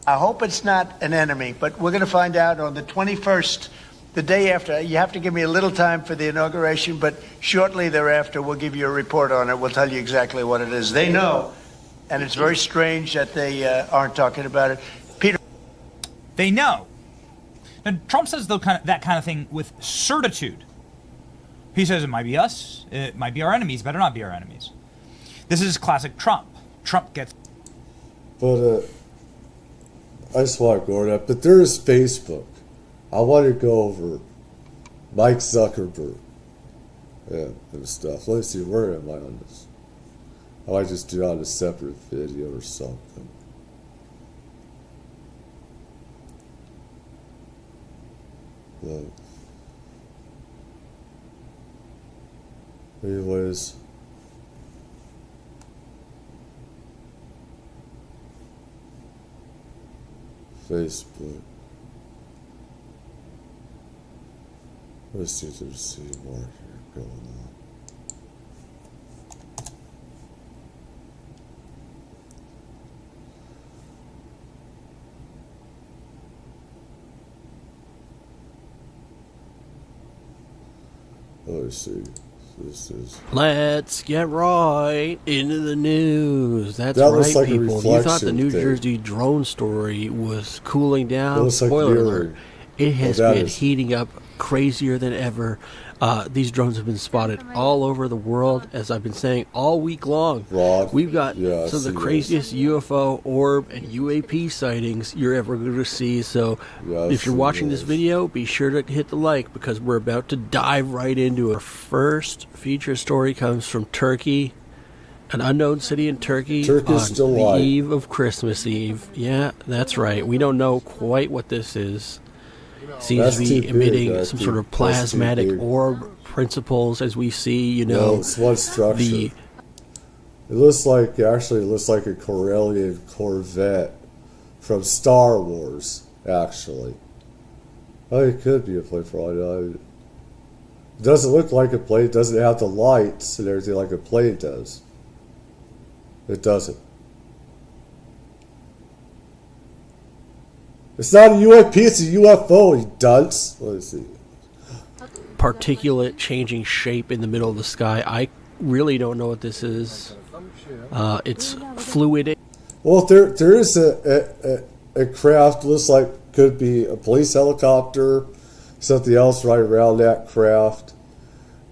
[SPEAKER 15] I hope it's not an enemy, but we're going to find out on the 21st, the day after. You have to give me a little time for the inauguration, but shortly thereafter, we'll give you a report on it. We'll tell you exactly what it is. They know, and it's very strange that they aren't talking about it. Peter.
[SPEAKER 13] They know. And Trump says that kind of thing with certitude. He says it might be us, it might be our enemies, better not be our enemies. This is classic Trump. Trump gets...
[SPEAKER 1] But, I just want to go over that. But there is Facebook. I want to go over Mike Zuckerberg and stuff. Let's see, where am I on this? I might just do it on a separate video or something. But anyways, Facebook. Let's see if there's more here going on. Let's see. This is.
[SPEAKER 19] Let's get right into the news. That's right,
[SPEAKER 1] like
[SPEAKER 19] people. You thought the New Jersey drone story was cooling down. Spoiler alert. It has been heating up crazier than ever. These drones have been spotted all over the world, as I've been saying all week long. We've got some of the craziest UFO, orb, and UAP sightings you're ever going to see. So if you're watching this video, be sure to hit the like, because we're about to dive right into it. Our first feature story comes from Turkey. An unknown city in Turkey on the eve of Christmas Eve. Yeah, that's right. We don't know quite what this is. Seems to be emitting some sort of plasmatic orb principles, as we see, you know.
[SPEAKER 1] No, it's one structure. It looks like a Corellian Corvette from Star Wars, actually. Oh, it could be a plane for all I know. It doesn't look like a plane. It doesn't have the lights and everything like a plane does. It doesn't. It's not a UAP, it's a UFO, you dunce. Let's see.
[SPEAKER 19] Particulate changing shape in the middle of the sky. I really don't know what this is. It's fluid.
[SPEAKER 1] Well, there is a craft, looks like could be a police helicopter, something else right around that craft.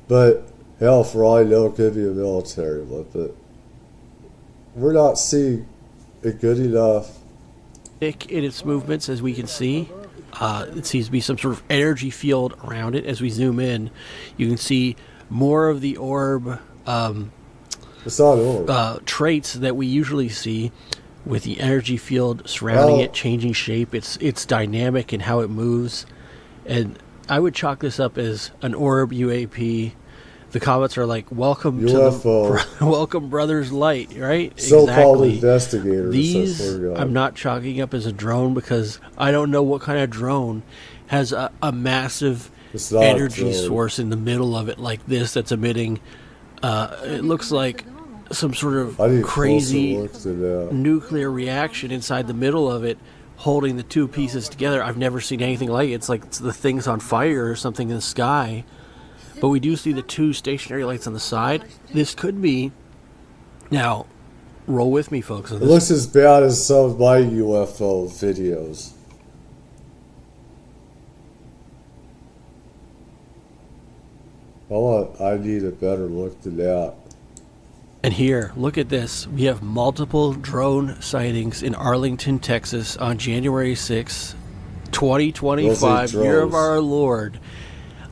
[SPEAKER 1] But hell, for all I know, it could be a military one. But we're not seeing it good enough.
[SPEAKER 19] In its movements, as we can see. It seems to be some sort of energy field around it. As we zoom in, you can see more of the orb, traits that we usually see, with the energy field surrounding it, changing shape. It's dynamic in how it moves, and I would chalk this up as an orb UAP. The comments are like, "Welcome
[SPEAKER 1] UFO.
[SPEAKER 19] to the welcome, brothers light." Right?
[SPEAKER 1] So-called investigators.
[SPEAKER 19] These I'm not chalking up as a drone, because I don't know what kind of drone has a massive energy source in the middle of it like this that's emitting. It looks like some sort of crazy nuclear reaction inside the middle of it, holding the two pieces together. I've never seen anything like it. It's like the thing's on fire or something in the sky. but we do see the 2 stationary lights on the side. This could be, now, roll with me, folks.
[SPEAKER 1] It looks as bad as some of my UFO videos. I need a better look than that.
[SPEAKER 19] And here, look at this. We have multiple drone sightings in Arlington, Texas on January 6th, 2025, year of our Lord.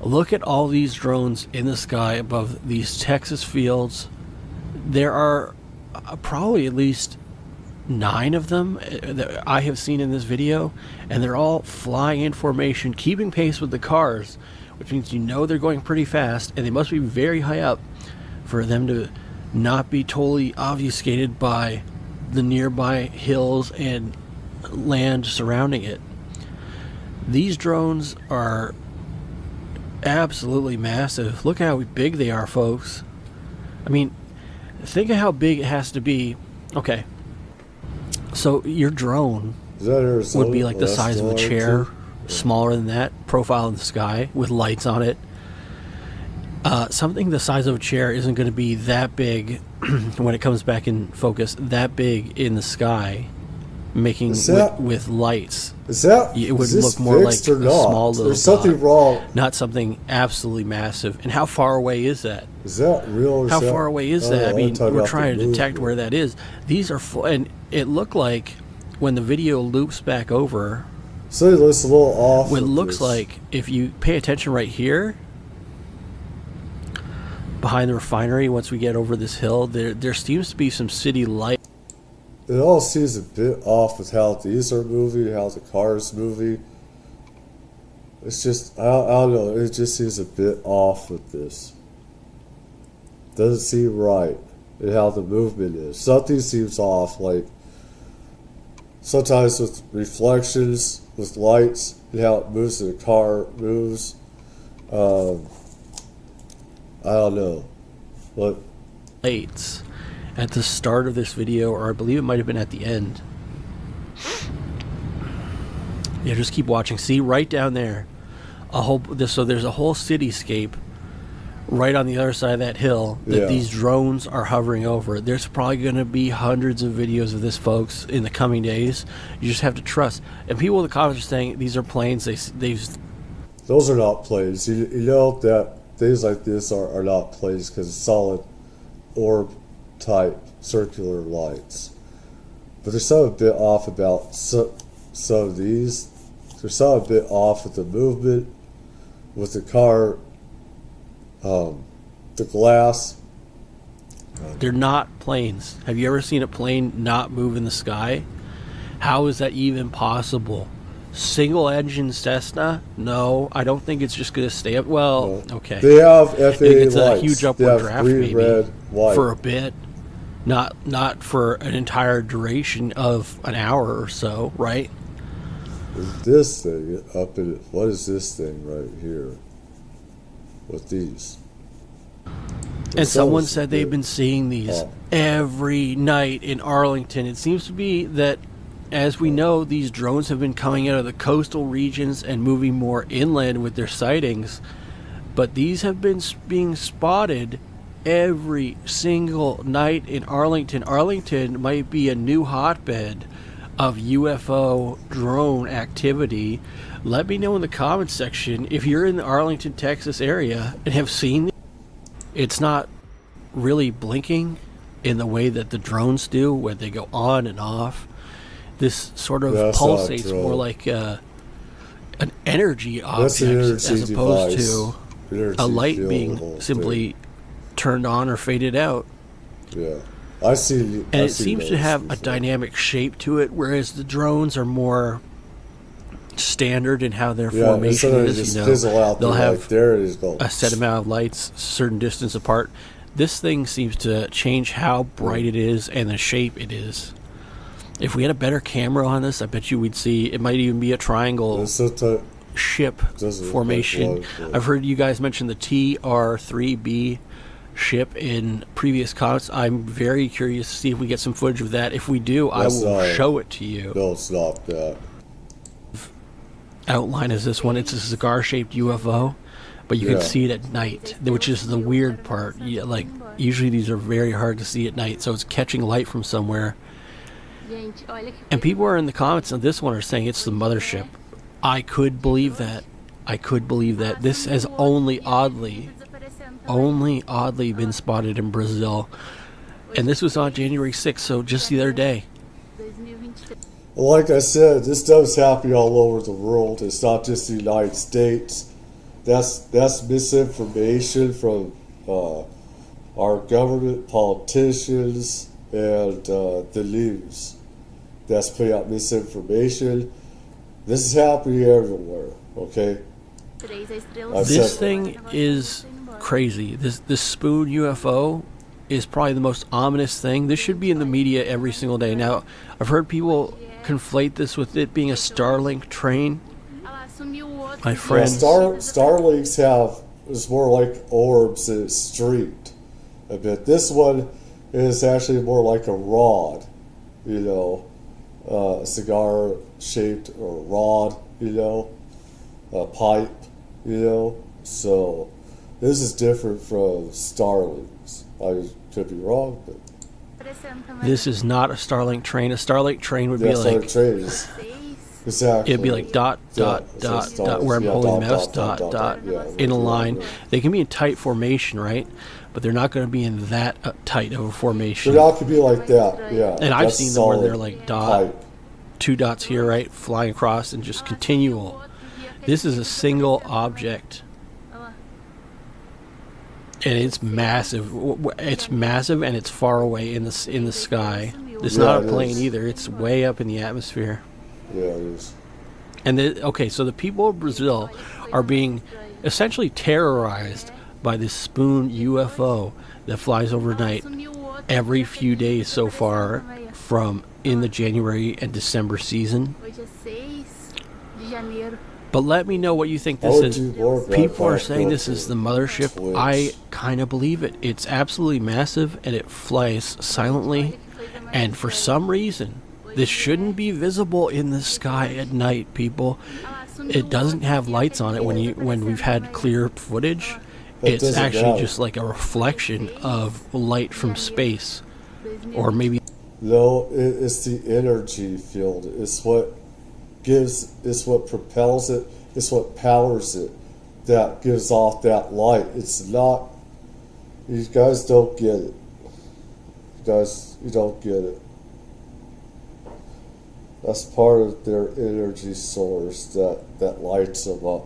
[SPEAKER 19] Look at all these drones in the sky above these Texas fields. There are probably at least 9 of them that I have seen in this video, and they're all flying in formation, keeping pace with the cars, which means you know they're going pretty fast, and they must be very high up for them to not be totally obfuscated by the nearby hills and land surrounding it. These drones are absolutely massive. Look how big they are, folks. I mean, think of how big it has to be. Okay, so your drone would be like the size of a chair, smaller than that, profile in the sky with lights on it. Something the size of a chair isn't going to be that big when it comes back in focus, that big in the sky, making with lights. It would look more like a small little
[SPEAKER 1] There's something wrong.
[SPEAKER 19] Not something absolutely massive. And how far away is that?
[SPEAKER 1] Is that real?
[SPEAKER 19] How far away is that? I mean, we're trying to detect where that is. These are and it looked like when the video loops back over.
[SPEAKER 1] So it looks a little off.
[SPEAKER 19] It looks like if you pay attention right here, behind the refinery, once we get over this hill, there seems to be some city light.
[SPEAKER 1] It all seems a bit off with how these are moving, how the cars moving. It's just, I don't know, it just seems a bit off with this. Doesn't seem right in how the movement is. Something seems off, like sometimes with reflections, with lights, and how it moves and the car moves. I don't know. But
[SPEAKER 19] lights at the start of this video, or I believe it might have been at the end. Yeah, just keep watching. See right down there, so there's a whole cityscape right on the other side of that hill that these drones are hovering over. There's probably going to be hundreds of videos of this, folks, in the coming days. You just have to trust. And people in the comments are saying these are planes.
[SPEAKER 1] Those are not planes. You know that things like this are not planes because it's solid orb type circular lights. But there's something a bit off about some of these. There's something a bit off with the movement, with the car, the glass.
[SPEAKER 19] They're not planes. Have you ever seen a plane not move in the sky? How is that even possible? Single engine Cessna? No, I don't think it's just going to stay up. Well, okay.
[SPEAKER 1] They have FAA
[SPEAKER 19] it's
[SPEAKER 1] lights.
[SPEAKER 19] A huge upward draft, maybe, for a bit. Not for an entire duration of an hour or so, right?
[SPEAKER 1] This thing up in it. What is this thing right here? With these.
[SPEAKER 19] And someone said they've been seeing these every night in Arlington. It seems to be that, as we know, these drones have been coming out of the coastal regions and moving more inland with their sightings. But these have been being spotted every single night in Arlington. Arlington might be a new hotbed of UFO drone activity. Let me know in the comments section if you're in the Arlington, Texas area and have seen it. It's not really blinking in the way that the drones do, where they go on and off. This sort of pulsates more like an energy object as opposed to a light being simply turned on or faded out.
[SPEAKER 1] Yeah, I see.
[SPEAKER 19] And it seems to have a dynamic shape to it, whereas the drones are more standard in how their formation is. They'll have a set amount of lights, a certain distance apart. This thing seems to change how bright it is and the shape it is. If we had a better camera on this, I bet you we'd see it might even be a triangle ship formation. I've heard you guys mention the TR-3B ship in previous comments. I'm very curious to see if we get some footage of that. If we do, I will show it to you.
[SPEAKER 1] No, it's not that.
[SPEAKER 19] Outline is this one. It's a cigar-shaped UFO, but you can see it at night, which is the weird part. Yeah, like usually these are very hard to see at night, so it's catching light from somewhere. And people are in the comments on this one are saying it's the mothership. I could believe that. This has only oddly been spotted in Brazil. And this was on January 6th, so just the other day.
[SPEAKER 1] Like I said, this stuff's happening all over the world. It's not just the United States. That's misinformation from our government, politicians, and the news. That's putting out misinformation. This is happening everywhere, okay?
[SPEAKER 19] This thing is crazy. This spoon UFO is probably the most ominous thing. This should be in the media every single day. Now, I've heard people conflate this with it being a Starlink train. My friends,
[SPEAKER 1] Starlinks is more like orbs and it's streaked a bit. This one is actually more like a rod, you know, cigar shaped or rod, you know, a pipe, you know. So this is different from Starlinks. I could be wrong, but
[SPEAKER 19] this is not a Starlink train. A Starlink train would be like
[SPEAKER 1] exactly.
[SPEAKER 19] It'd be like dot where I'm holding the mouse in a line. They can be in tight formation, right? But they're not going to be in that tight of a formation.
[SPEAKER 1] They're not going to be like that, yeah.
[SPEAKER 19] And I've seen them where they're like two dots here, right, flying across and just continual. This is a single object. And it's massive. It's massive, and it's far away in the sky. It's not a plane either. It's way up in the atmosphere.
[SPEAKER 1] Yeah, it is.
[SPEAKER 19] And so the people of Brazil are being essentially terrorized by this spoon UFO that flies overnight every few days so far from in the January and December season. But let me know what you think this is. People are saying this is the mothership. I kind of believe it. It's absolutely massive, and it flies silently. And for some reason, this shouldn't be visible in the sky at night, people. It doesn't have lights on it when we've had clear footage. It's actually just like a reflection of light from space. Or maybe...
[SPEAKER 1] No, it's the energy field. It's what propels it, it's what powers it, that gives off that light. It's not, you guys don't get it. You don't get it. That's part of their energy source that lights them up.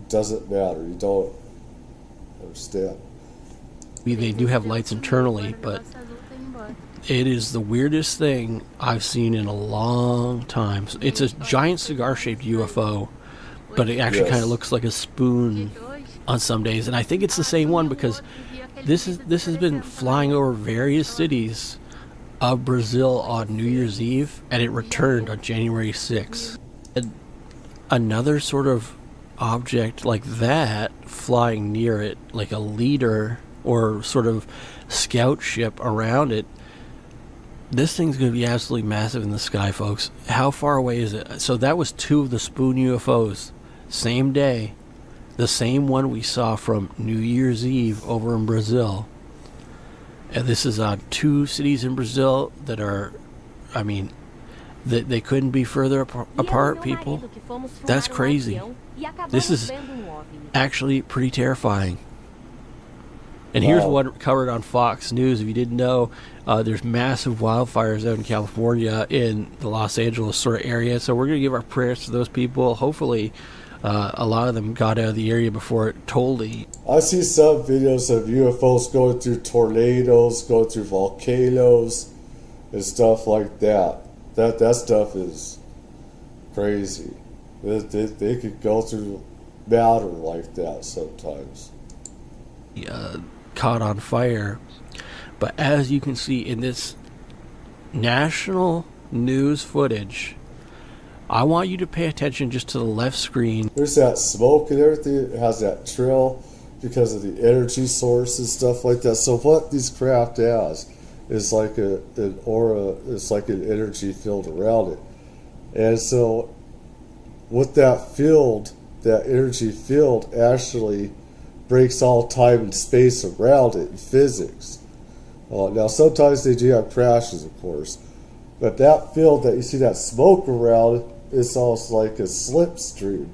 [SPEAKER 1] It doesn't matter, you don't understand.
[SPEAKER 19] They do have lights internally, but it is the weirdest thing I've seen in a long time. It's a giant cigar-shaped UFO, but it actually kind of looks like a spoon on some days. And I think it's the same one because this has been flying over various cities of Brazil on New Year's Eve, and it returned on January 6th. And another sort of object like that flying near it, like a leader or sort of scout ship around it. This thing's going to be absolutely massive in the sky, folks. How far away is it? So that was 2 of the spoon UFOs. Same day. The same one we saw from New Year's Eve over in Brazil. And this is 2 cities in Brazil that are, I mean, they couldn't be further apart, people. That's crazy. This is actually pretty terrifying. And here's what covered on Fox News. If you didn't know, there's massive wildfires out in California in the Los Angeles sort of area. So we're going to give our prayers to those people. Hopefully, a lot of them got out of the area before it totally...
[SPEAKER 1] I see some videos of UFOs going through tornadoes, going through volcanoes, and stuff like that. That stuff is crazy. They could go through matter like that sometimes.
[SPEAKER 19] Caught on fire. But as you can see in this national news footage, I want you to pay attention just to the left screen.
[SPEAKER 1] There's that smoke and everything. It has that trail because of the energy source and stuff like that. So what these craft has is like an aura, it's like an energy field around it. And so with that field, that energy field actually breaks all time and space around it in physics. Now, sometimes they do have crashes, of course, but that field that you see that smoke around, it's almost like a slipstream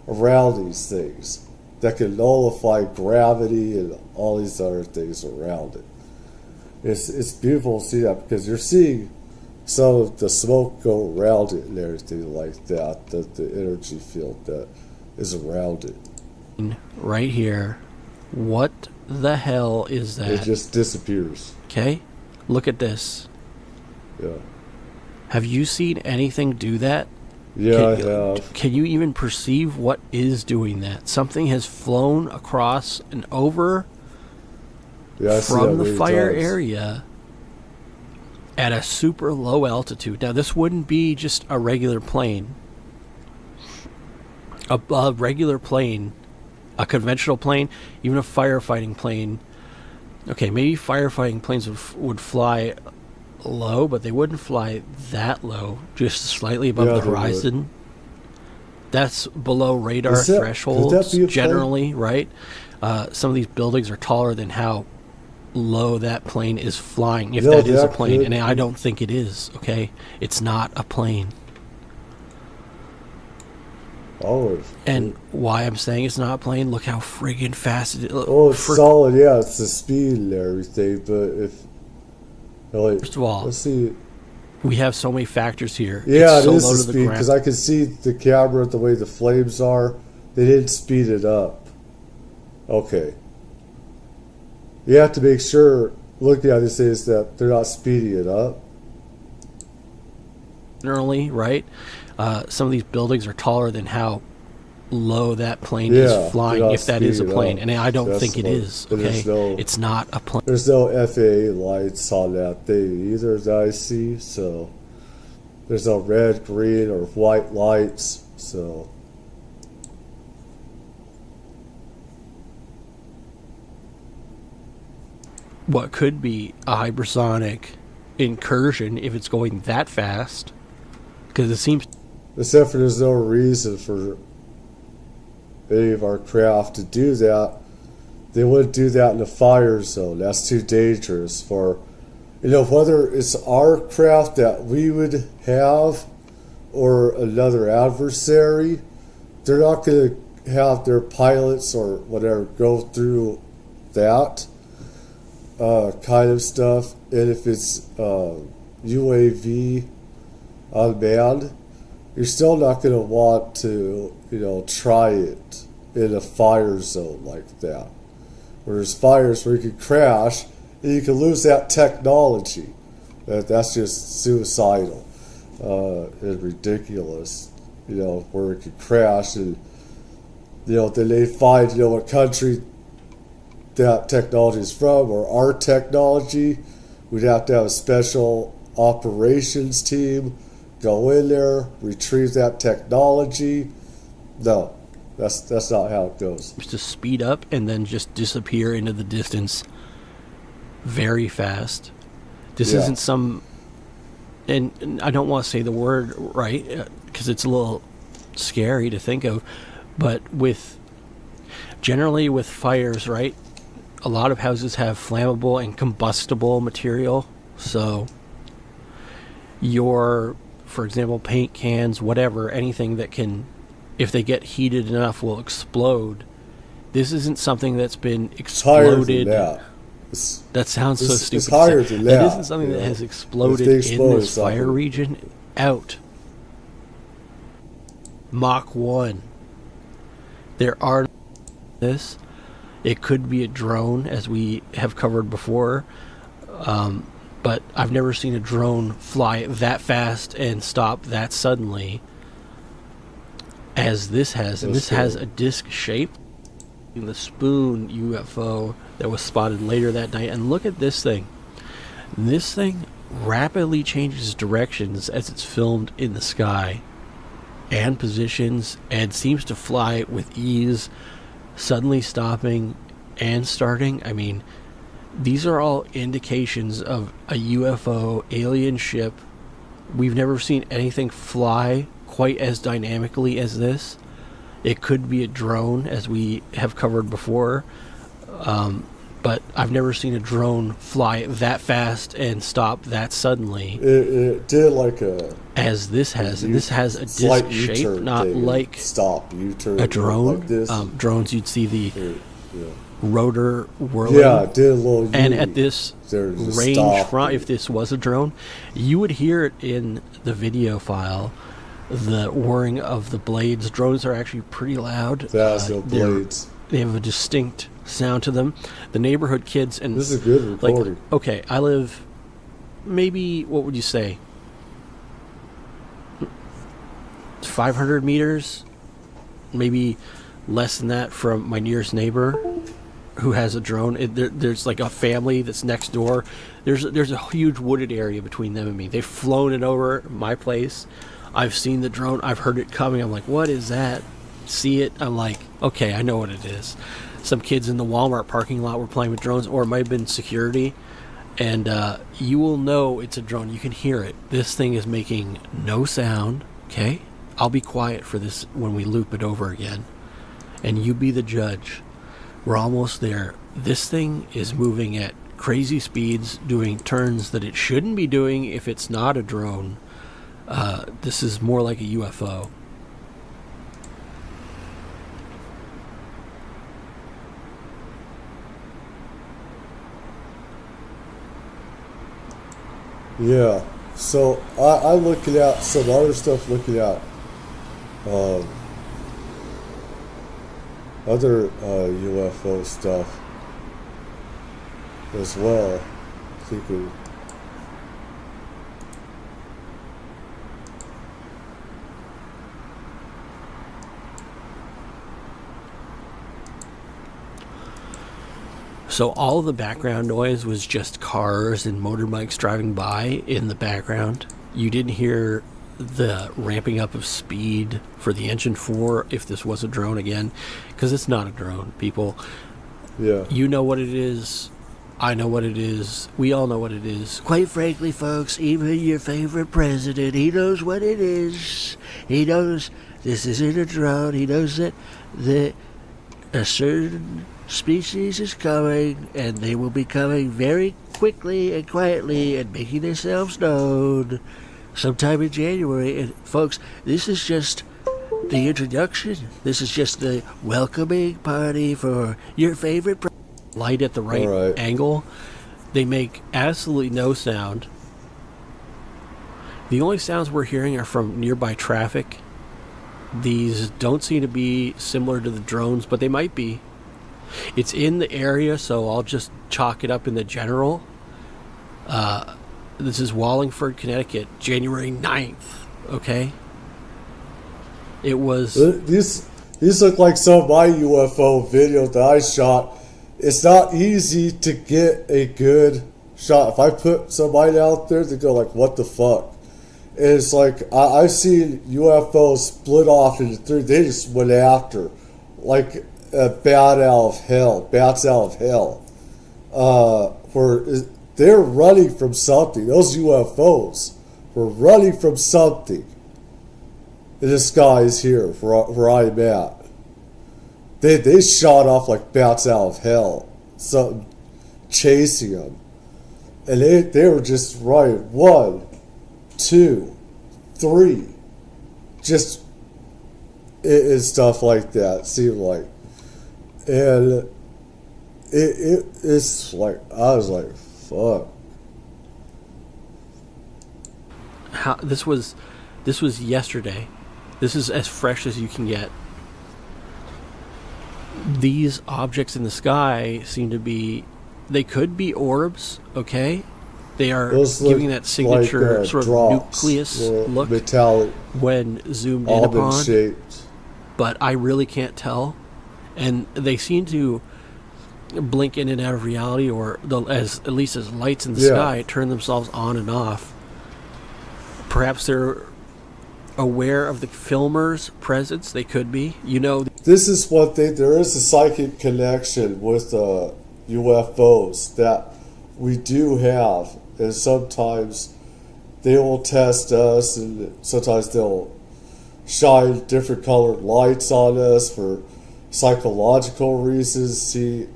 [SPEAKER 1] around these things that can nullify gravity and all these other things around it. It's beautiful to see that because you're seeing some of the smoke go around it and everything like that, the energy field that is around it.
[SPEAKER 19] Right here. What the hell is that?
[SPEAKER 1] It just disappears.
[SPEAKER 19] Okay, look at this.
[SPEAKER 1] Yeah.
[SPEAKER 19] Have you seen anything do that?
[SPEAKER 1] Yeah, I have.
[SPEAKER 19] Can you even perceive what is doing that? Something has flown across and over from the fire area at a super low altitude. Now, this wouldn't be just a regular plane. A regular plane, a conventional plane, even a firefighting plane. Okay, maybe firefighting planes would fly low, but they wouldn't fly that low, just slightly above the horizon. That's below radar thresholds generally, right? Some of these buildings are taller than how low that plane is flying, if that is a plane, and I don't think it is. Okay, it's not a plane. And why I'm saying it's not a plane, look how friggin' fast it is.
[SPEAKER 1] It's solid, yeah, it's the speed and everything, but
[SPEAKER 19] first of all,
[SPEAKER 1] let's see.
[SPEAKER 19] We have so many factors here.
[SPEAKER 1] Yeah, it is the speed, because I can see the camera, the way the flames are. They didn't speed it up. Okay. You have to make sure, looking at this, is that they're not speeding it up.
[SPEAKER 19] Generally, right? Some of these buildings are taller than how low that plane is flying, if that is a plane. And I don't think it is. Okay, it's not a plane.
[SPEAKER 1] There's no FAA lights on that thing either that I see. So there's no red, green, or white lights. So
[SPEAKER 19] what could be a hypersonic incursion if it's going that fast? Because it seems,
[SPEAKER 1] except for there's no reason for any of our craft to do that. They wouldn't do that in a fire zone. That's too dangerous for, whether it's our craft that we would have or another adversary. They're not going to have their pilots or whatever go through that kind of stuff. And if it's UAV unmanned, you're still not going to want to, try it in a fire zone like that. Where there's fires where you could crash and you can lose that technology. That's just suicidal and ridiculous, where it could crash and, then they find, what country that technology is from, or our technology. We'd have to have a special operations team go in there, retrieve that technology. No, that's not how it goes.
[SPEAKER 19] Just to speed up and then just disappear into the distance very fast. This isn't some, and I don't want to say the word right because it's a little scary to think of, but generally with fires, right? A lot of houses have flammable and combustible material, so for example, paint cans, whatever, anything that can, if they get heated enough, will explode. This isn't something that's been exploded. That sounds so stupid.
[SPEAKER 1] It's higher than that.
[SPEAKER 19] It isn't something that has exploded in this fire region out. Mach 1. There are this. It could be a drone, as we have covered before. But I've never seen a drone fly that fast and stop that suddenly as this has. And this has a disc shape. The spoon UFO that was spotted later that night. And look at this thing. This thing rapidly changes directions as it's filmed in the sky and positions and seems to fly with ease, suddenly stopping and starting. I mean, these are all indications of a UFO alien ship. We've never seen anything fly quite as dynamically as this. It could be a drone, as we have covered before. But I've never seen a drone fly that fast and stop that suddenly.
[SPEAKER 1] It did like a...
[SPEAKER 19] As this has. And this has a disc shape, not like a drone.
[SPEAKER 1] Like this.
[SPEAKER 19] Drones, you'd see the rotor whirling.
[SPEAKER 1] Yeah, it did a little...
[SPEAKER 19] And at this range, if this was a drone, you would hear it in the video file, the whirring of the blades. Drones are actually pretty loud.
[SPEAKER 1] That's no blades.
[SPEAKER 19] They have a distinct sound to them. The neighborhood kids, and
[SPEAKER 1] this is a good recording.
[SPEAKER 19] Like, okay, I live maybe, what would you say, 500 meters, maybe less than that, from my nearest neighbor who has a drone. There's like a family that's next door. There's a huge wooded area between them and me. They've flown it over my place. I've seen the drone. I've heard it coming. I'm like, what is that? See it. I'm like, okay, I know what it is. Some kids in the Walmart parking lot were playing with drones, or it might have been security. And you will know it's a drone. You can hear it. This thing is making no sound. Okay? I'll be quiet for this when we loop it over again. And you be the judge. We're almost there. This thing is moving at crazy speeds, doing turns that it shouldn't be doing if it's not a drone. This is more like a UFO.
[SPEAKER 1] Yeah, so I looking at some other stuff, looking at other UFO stuff as well. Thinking,
[SPEAKER 19] so all of the background noise was just cars and motorbikes driving by in the background. You didn't hear the ramping up of speed for the engine 4 if this was a drone again, because it's not a drone, people.
[SPEAKER 1] Yeah.
[SPEAKER 19] You know what it is. I know what it is. We all know what it is. Quite frankly, folks, even your favorite president, he knows what it is. He knows this isn't a drone. He knows that a certain species is coming, and they will be coming very quickly and quietly and making themselves known sometime in January. And folks, this is just the introduction. This is just the welcoming party for your favorite light at the right angle. They make absolutely no sound. The only sounds we're hearing are from nearby traffic. These don't seem to be similar to the drones, but they might be. It's in the area, so I'll just chalk it up in the general. This is Wallingford, Connecticut, January 9th, okay? It was...
[SPEAKER 1] These look like some of my UFO videos that I shot. It's not easy to get a good shot. If I put somebody out there, they go like, what the fuck? And it's like, I've seen UFOs split off into three. They just went after, like a bats out of hell. Where they're running from something. Those UFOs were running from something. And this guy is here where I'm at. They shot off like bats out of hell. Something chasing them. And they were just running 1, 2, 3. Just and stuff like that, seemed like. And it's like, I was like, fuck.
[SPEAKER 19] This was yesterday. This is as fresh as you can get. These objects in the sky seem to be, they could be orbs, okay? They are giving that signature
[SPEAKER 1] like,
[SPEAKER 19] sort of
[SPEAKER 1] drops,
[SPEAKER 19] nucleus look
[SPEAKER 1] metallic,
[SPEAKER 19] when zoomed in upon.
[SPEAKER 1] Shaped.
[SPEAKER 19] But I really can't tell. And they seem to blink in and out of reality, or at least as lights in the sky turn themselves on and off. Perhaps they're aware of the filmer's presence. They could be. You know,
[SPEAKER 1] this is one thing. There is a psychic connection with UFOs that we do have, and sometimes they will test us, and sometimes they'll shine different colored lights on us for psychological reasons. See,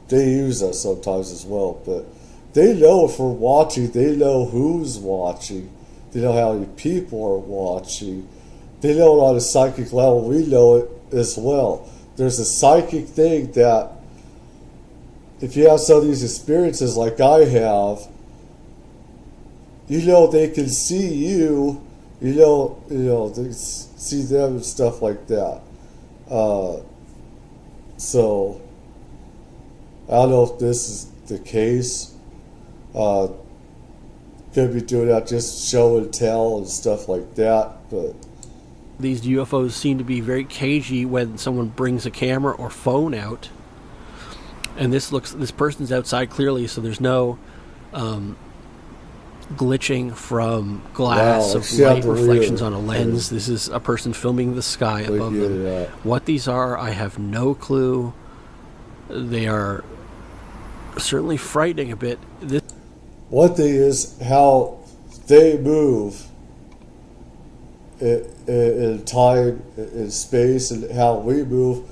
[SPEAKER 1] they use us sometimes as well, but they know if we're watching, they know who's watching, they know how many people are watching, they know it on a psychic level, we know it as well. There's a psychic thing that if you have some of these experiences like I have, you know they can see you, you know they see them and stuff like that. So I don't know if this is the case. Could be doing that just show and tell and stuff like that, but
[SPEAKER 19] these UFOs seem to be very cagey when someone brings a camera or phone out. And this person's outside clearly, so there's no glitching from glass of light reflections on a lens. This is a person filming the sky above them. What these are, I have no clue. They are certainly frightening a bit.
[SPEAKER 1] One thing is how they move in time, in space, and how we move.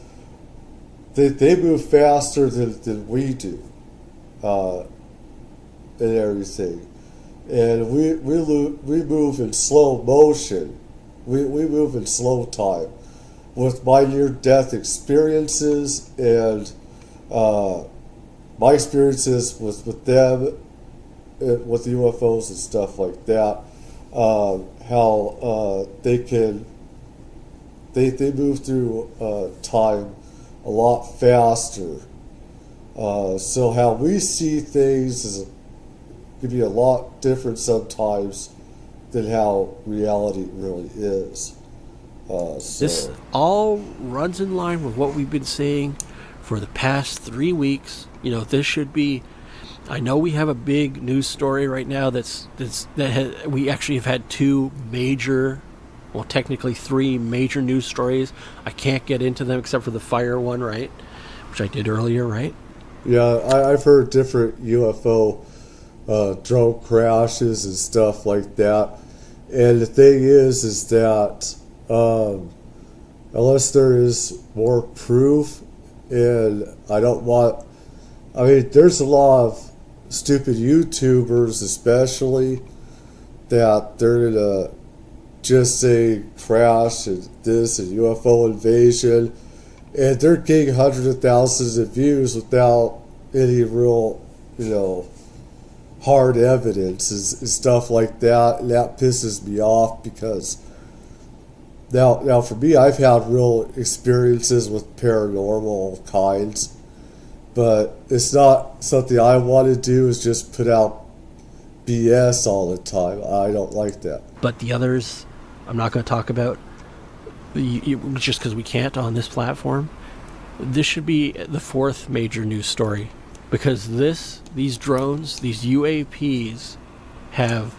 [SPEAKER 1] They move faster than we do, and everything. And we move in slow motion. We move in slow time. With my near-death experiences and my experiences with them, with UFOs and stuff like that, how they move through time a lot faster. So how we see things can be a lot different sometimes than how reality really is.
[SPEAKER 19] This all runs in line with what we've been saying for the past 3 weeks. You know, this should be. I know we have a big news story right now we actually have had two major, well, technically 3 major news stories. I can't get into them except for the fire one, right? Which I did earlier, right? Yeah,
[SPEAKER 1] I've heard different UFO drone crashes and stuff like that. And the thing is that unless there is more proof, and there's a lot of stupid YouTubers especially that they're gonna just say crash and this and UFO invasion, and they're getting hundreds of thousands of views without any real, hard evidence and stuff like that. And that pisses me off because now for me, I've had real experiences with paranormal kinds, but it's not something I want to do, is just put out BS all the time. I don't like that.
[SPEAKER 19] But the others, I'm not going to talk about just because we can't on this platform. This should be the 4th major news story, because these drones, these UAPs, have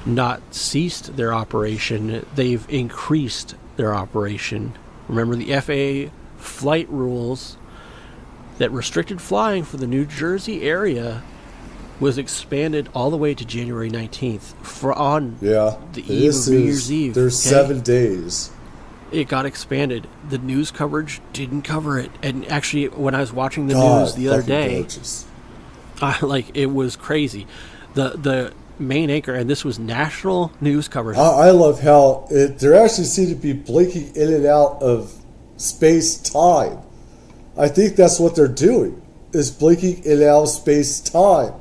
[SPEAKER 19] not ceased their operation. They've increased their operation. Remember, the FAA flight rules that restricted flying for the New Jersey area was expanded all the way to January 19th on the eve of New Year's Eve.
[SPEAKER 1] There's 7 days.
[SPEAKER 19] It got expanded. The news coverage didn't cover it. And actually, when I was watching the news the other day, it was crazy. The main anchor, and this was national news coverage.
[SPEAKER 1] I love how there actually seem to be blinking in and out of space-time. I think that's what they're doing, is blinking in and out of space-time.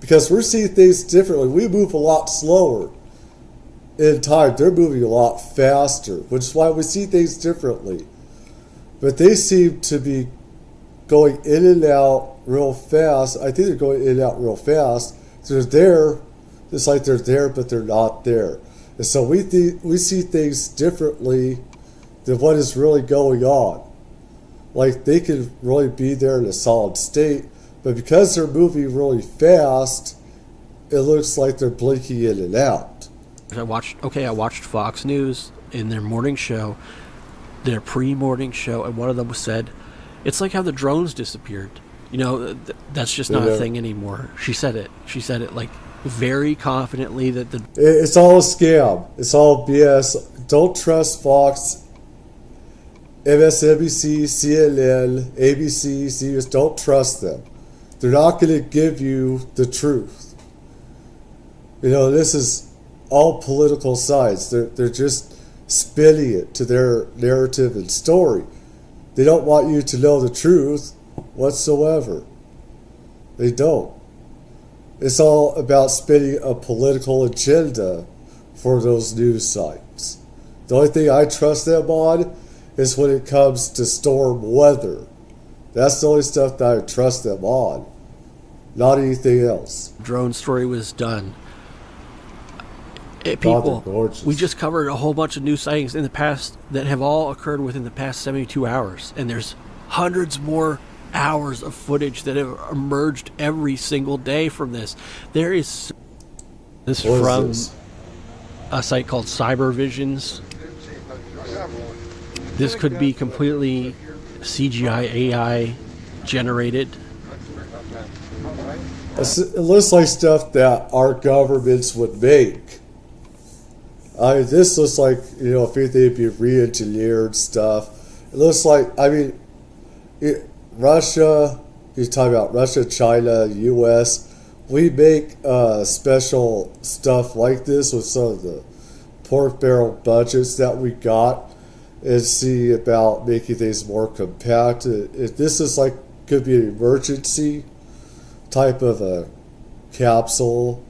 [SPEAKER 1] Because we're seeing things differently. We move a lot slower in time. They're moving a lot faster, which is why we see things differently. But they seem to be going in and out real fast. I think they're going in and out real fast. They're there, it's like they're there, but they're not there. And so we see things differently than what is really going on. Like, they could really be there in a solid state, but because they're moving really fast, it looks like they're blinking in and out.
[SPEAKER 19] I watched Fox News in their morning show, their pre-morning show, and one of them said, it's like how the drones disappeared. That's just not a thing anymore. She said it like very confidently that
[SPEAKER 1] it's all a scam. It's all BS. Don't trust Fox, MSNBC, CNN, ABC, CBS. Don't trust them. They're not going to give you the truth. This is all political sides. They're just spinning it to their narrative and story. They don't want you to know the truth whatsoever. They don't. It's all about spinning a political agenda for those news sites. The only thing I trust them on is when it comes to storm weather. That's the only stuff that I trust them on, not anything else.
[SPEAKER 19] Drone story was done. People, we just covered a whole bunch of new sightings in the past that have all occurred within the past 72 hours, and there's hundreds more hours of footage that have emerged every single day from this. There is this from a site called Cyber Visions. This could be completely CGI AI generated.
[SPEAKER 1] It looks like stuff that our governments would make. This looks like, if anything, it'd be re-engineered stuff. It looks like, Russia, you're talking about Russia, China, US, we make special stuff like this with some of the pork barrel budgets that we got and see about making things more compact. If this is could be an emergency type of a capsule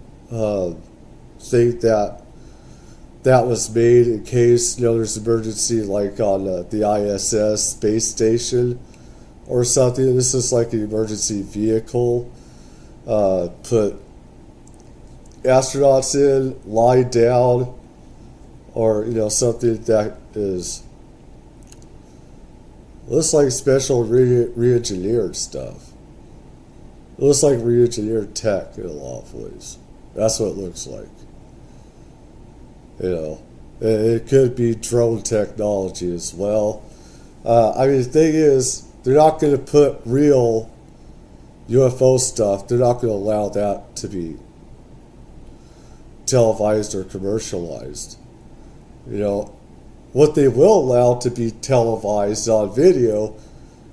[SPEAKER 1] thing that was made in case there's an emergency on the ISS space station or something. This is like an emergency vehicle. Put astronauts in, lie down, or something that looks like special re-engineered stuff. It looks like re-engineered tech in a lot of ways. That's what it looks like. It could be drone technology as well. The thing is, they're not going to put real UFO stuff. They're not going to allow that to be televised or commercialized. What they will allow to be televised on video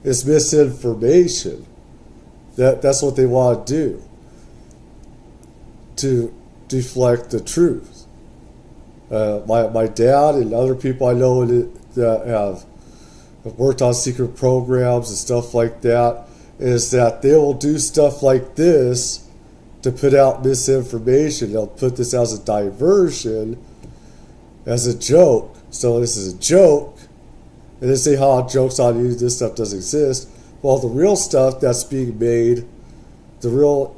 [SPEAKER 1] is misinformation. That's what they want to do, to deflect the truth. My dad and other people I know that have worked on secret programs and stuff like that is that they will do stuff like this to put out misinformation. They'll put this as a diversion, as a joke. So this is a joke, and they say, joke's on you, this stuff doesn't exist. Well, the real stuff that's being made, the real,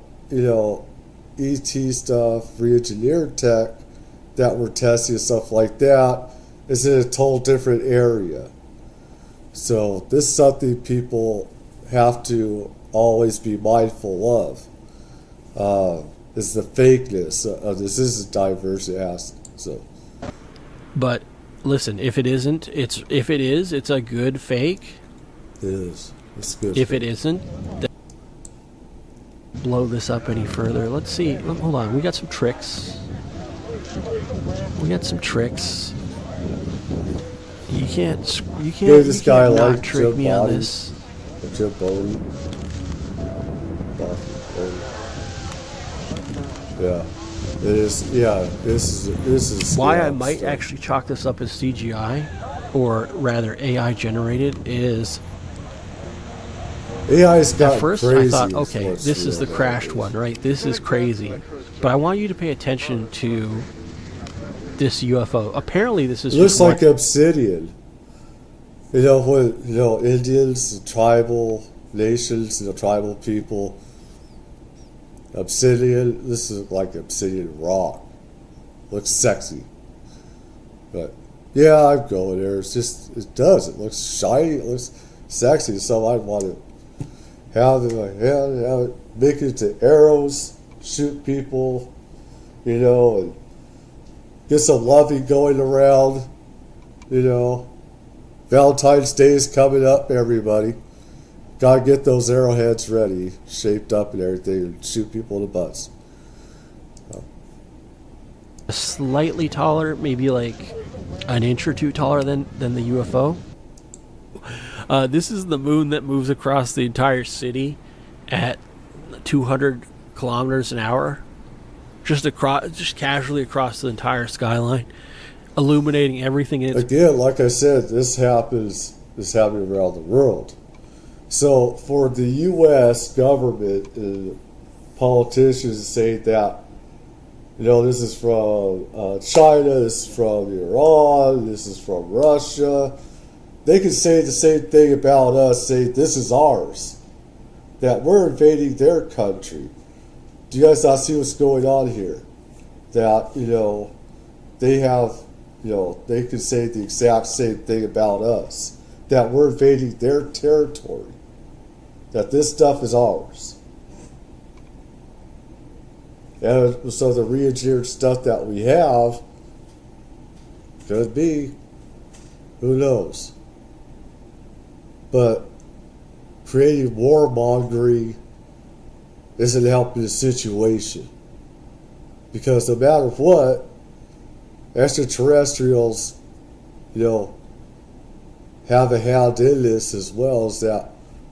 [SPEAKER 1] ET stuff, re-engineered tech that we're testing and stuff like that is in a total different area. So this is something people have to always be mindful of. Is the fakeness of this. This is a diverse ask. So,
[SPEAKER 19] but listen, if it isn't, it's a good fake.
[SPEAKER 1] It is. It's good.
[SPEAKER 19] If it isn't, blow this up any further. Let's see. Hold on. We got some tricks. You can't
[SPEAKER 1] this guy
[SPEAKER 19] not trick me on this.
[SPEAKER 1] Jim Bodie. Yeah. It is. Yeah. This is
[SPEAKER 19] why I might actually chalk this up as CGI, or rather AI generated, is
[SPEAKER 1] AI's got
[SPEAKER 19] at first
[SPEAKER 1] crazy.
[SPEAKER 19] I thought, okay, this is the crashed one, right? This is crazy. But I want you to pay attention to this UFO. Apparently, this is.
[SPEAKER 1] It looks like obsidian. When Indians, tribal nations, tribal people, obsidian. This is like obsidian rock. Looks sexy, but yeah, I'm going there. It does. It looks shiny. It looks sexy. So I want to have it in my hand, have it make it to arrows, shoot people, and get some loving going around, Valentine's Day is coming up, everybody. Gotta get those arrowheads ready, shaped up and everything, and shoot people in the butts.
[SPEAKER 19] slightly taller, maybe like an inch or two taller than the UFO. This is the moon that moves across the entire city at 200 kilometers an hour, just casually across the entire skyline, illuminating everything.
[SPEAKER 1] Again, like I said, this happens around the world. So for the U.S. government and politicians to say that, this is from China, this is from Iran, this is from Russia, they can say the same thing about us, say this is ours, that we're invading their country. Do you guys not see what's going on here? That, they have, they can say the exact same thing about us, that we're invading their territory, that this stuff is ours. And so the re-engineered stuff that we have could be, who knows? But creating warmongering isn't helping the situation. Because no matter what, extraterrestrials, have a hand in this as well, as that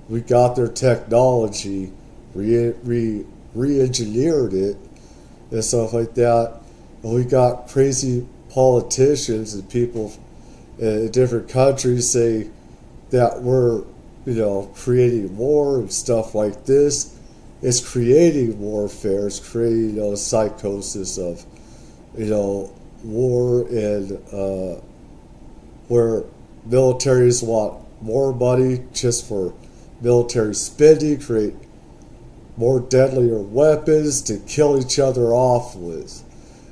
[SPEAKER 1] we got their technology, re-engineered it, and stuff like that. And we got crazy politicians and people in different countries say that we're, creating war and stuff like this. It's creating warfare. It's creating, a psychosis of, war, and where militaries want more money just for military spending, create more deadlier weapons to kill each other off with.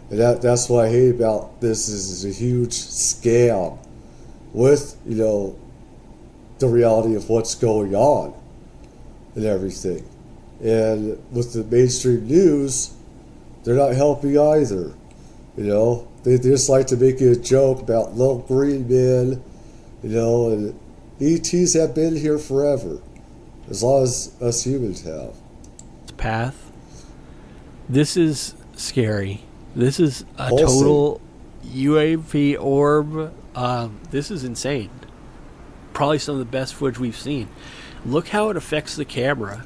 [SPEAKER 1] And that's what I hate about this, is a huge scam with, the reality of what's going on and everything. And with the mainstream news, they're not helping either. They just like to make a joke about little green men, and ETs have been here forever, as long as us humans have.
[SPEAKER 19] Path. This is scary. This is a total UAP orb. This is insane. Probably some of the best footage we've seen. Look how it affects the camera.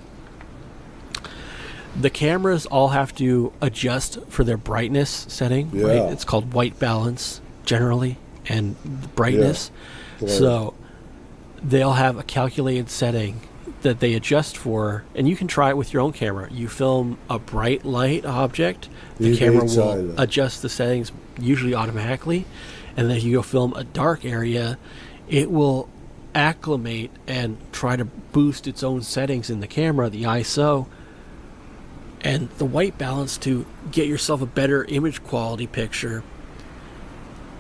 [SPEAKER 19] The cameras all have to adjust for their brightness setting, right? It's called white balance generally, and brightness. Yeah. So they'll have a calculated setting that they adjust for, and you can try it with your own camera. You film a bright light object, the camera will adjust the settings usually automatically, and then if you go film a dark area, it will acclimate and try to boost its own settings in the camera, the ISO, and the white balance to get yourself a better image quality picture.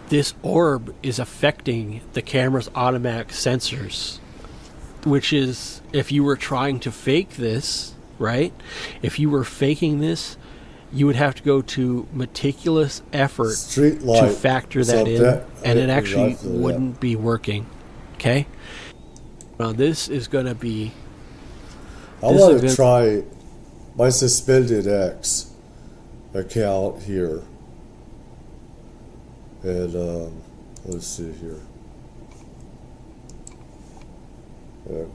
[SPEAKER 19] This orb is affecting the camera's automatic sensors, which is, if you were trying to fake this, right? If you were faking this, you would have to go to meticulous effort to factor that in, and it actually wouldn't be working. Okay? Now this is going to be...
[SPEAKER 1] I want to try my Suspended X account here. And let's see here. Yeah.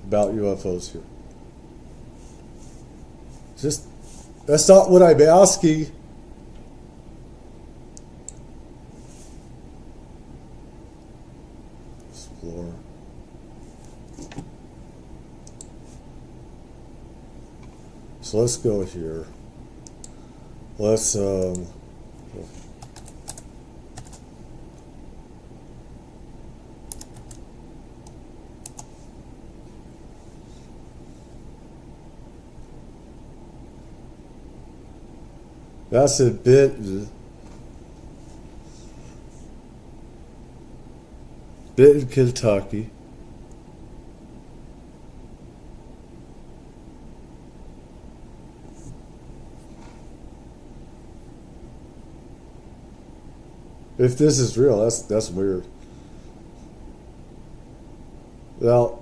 [SPEAKER 1] About UFOs here. That's not what I'm asking. Explore. So let's go here. Let's that's a bit in Kentucky. If this is real, that's weird. Now,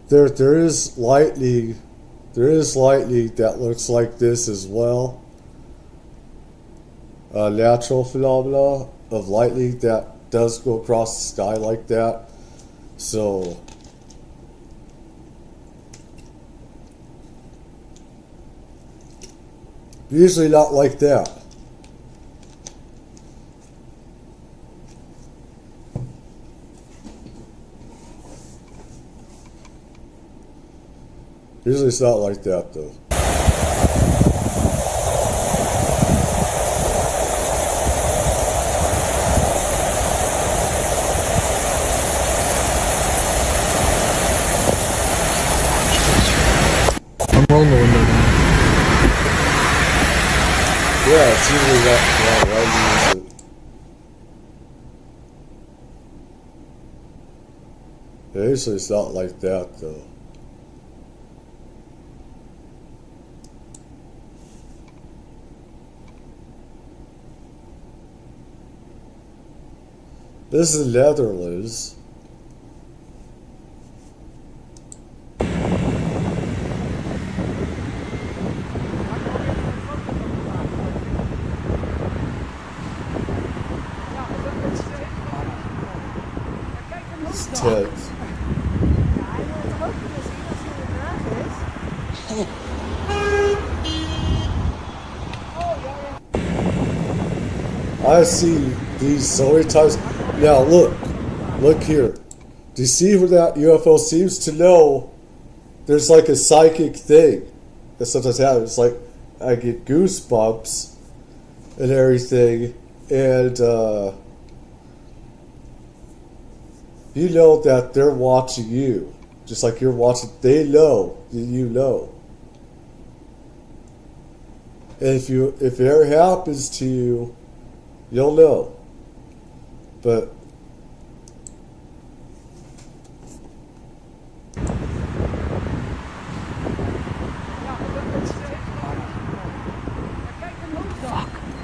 [SPEAKER 1] there is lightning that looks like this as well. Natural phenomena of lightning that does go across the sky like that. So usually not like that. Usually it's not like that though.
[SPEAKER 20] I'm rolling the window down.
[SPEAKER 1] Yeah, it's usually not. Yeah, why do you use it? Yeah, usually it's not like that though. This is the Netherlands. It's tense. I've seen these so many times. Now look here. Do you see where that UFO seems to know there's like a psychic thing that sometimes happens? It's like I get goosebumps and everything, and you know that they're watching you, just like you're watching. They know that you know, and if it ever happens to you, you'll know. But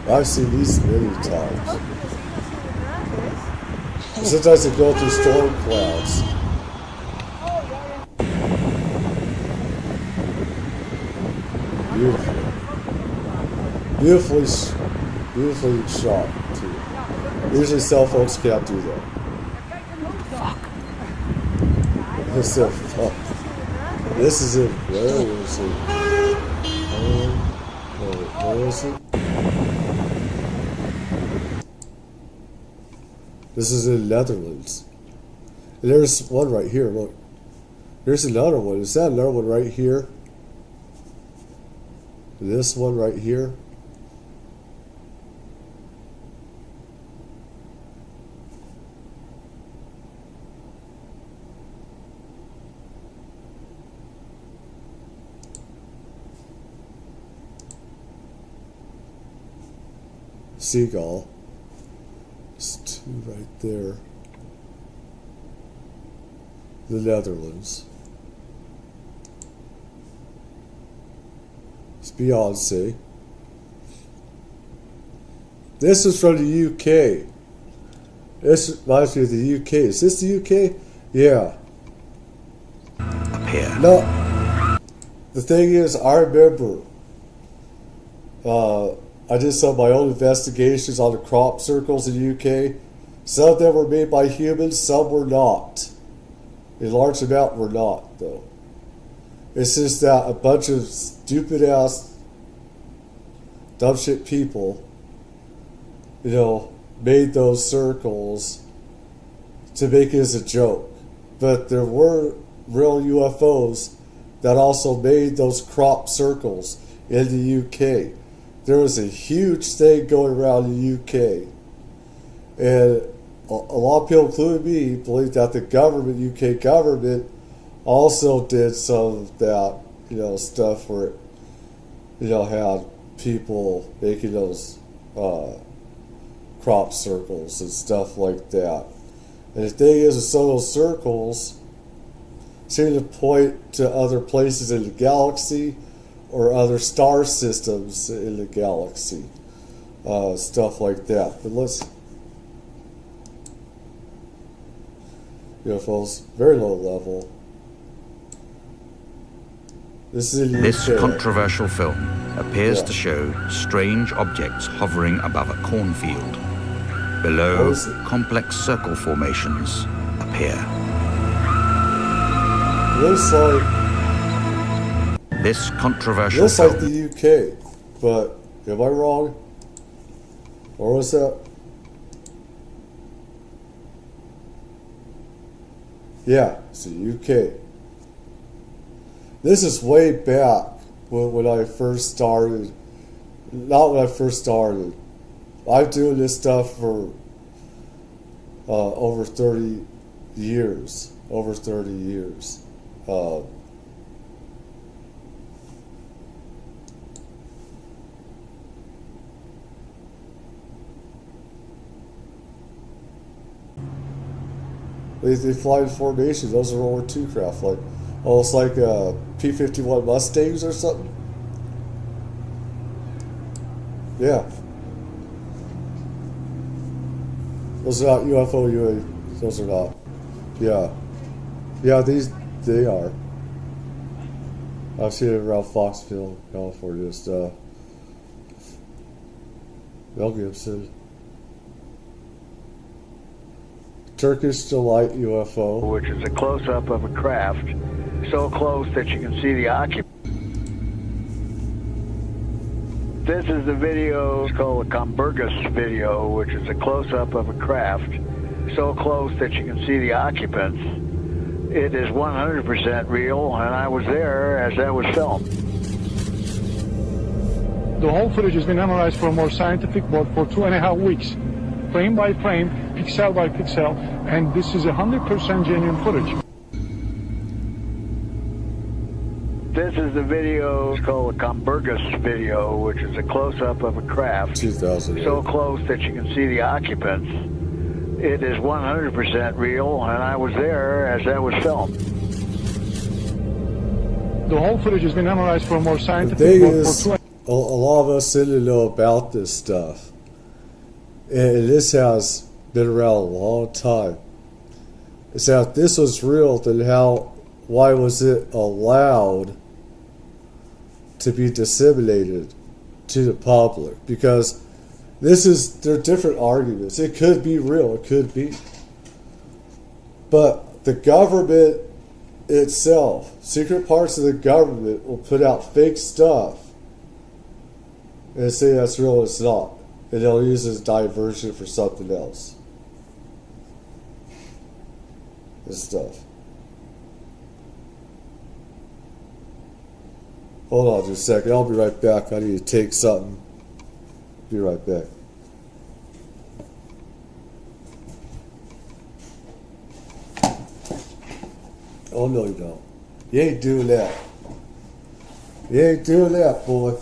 [SPEAKER 1] I've seen these many times. Sometimes they go through storm clouds. Beautifully shot too. Usually cell phones can't do that. This is fuck. This is it. Where is it? Where is it? This is in the Netherlands. And there's one right here. Look. There's another one. Is that another one right here? This one right here. Seagull. There's two right there. The Netherlands. It's Beyonce. This is from the UK. This reminds me of the UK. Is this the UK? Yeah.
[SPEAKER 20] Up here.
[SPEAKER 1] No. The thing is, I remember I did some of my own investigations on the crop circles in the UK. Some of them were made by humans, some were not. A large amount were not, though. It's just that a bunch of stupid ass, dumb shit people, made those circles to make it as a joke. But there were real UFOs that also made those crop circles in the UK. There was a huge thing going around in the UK. And a lot of people, including me, believe that the government, UK government, also did some of that, stuff where it, had people making those crop circles and stuff like that. And the thing is, with some of those circles seem to point to other places in the galaxy or other star systems in the galaxy, stuff like that. But UFOs, very low level. This is
[SPEAKER 21] This controversial film appears to show strange objects hovering above a cornfield. Below, complex circle formations appear.
[SPEAKER 1] Looks like
[SPEAKER 21] this controversial
[SPEAKER 1] looks like the UK, but am I wrong? Or was that? Yeah, it's the UK. This is way back when I first started. Not when I first started. I've been doing this stuff for over 30 years. Over 30 years. They fly in formation. Those are World War II craft. Like, almost like P-51 Mustangs or something. Yeah. Those are not UFO UAV. Those are not. Yeah. Yeah, they are. I've seen it around Foxville, California and stuff. Mel Gibson. Turkish Delight UFO.
[SPEAKER 22] Which is a close-up of a craft, so close that you can see the occupant. This is the video, it's called a Comburgus video, which is a close-up of a craft, so close that you can see the occupants. It is 100% real, and I was there as that was filmed.
[SPEAKER 23] The whole footage has been analyzed from our scientific board for 2.5 weeks. Frame by frame, pixel by pixel, and this is 100% genuine footage.
[SPEAKER 22] This is the video, it's called a Comburgus video, which is a close-up of a craft, so close that you can see the occupants. It is 100% real, and I was there as that was filmed.
[SPEAKER 23] The whole footage has been analyzed from our scientific board for
[SPEAKER 1] a lot of us didn't know about this stuff. And this has been around a long time. It's that if this was real, then why was it allowed to be disseminated to the public? Because there are different arguments. It could be real, it could be. But the government itself, secret parts of the government will put out fake stuff and say that's real, it's not. And they'll use it as diversion for something else. This stuff. Hold on just a second. I'll be right back. I need to take something. Be right back. Oh, no, you don't. You ain't doing that. You ain't doing that, boy.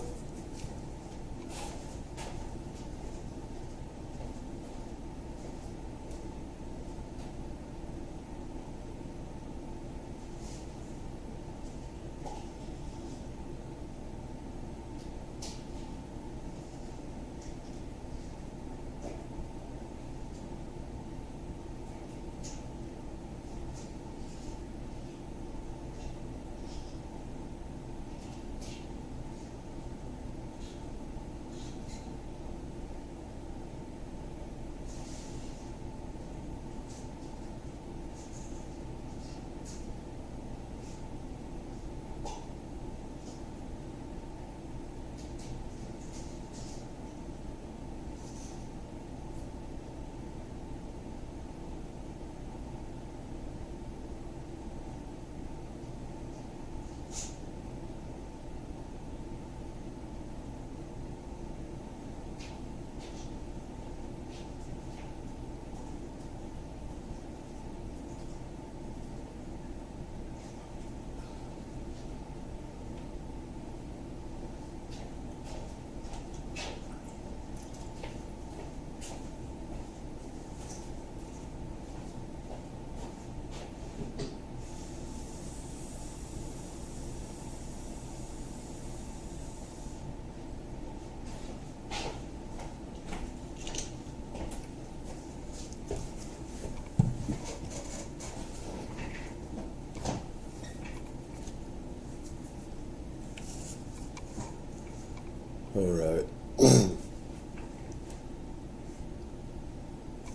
[SPEAKER 1] All right.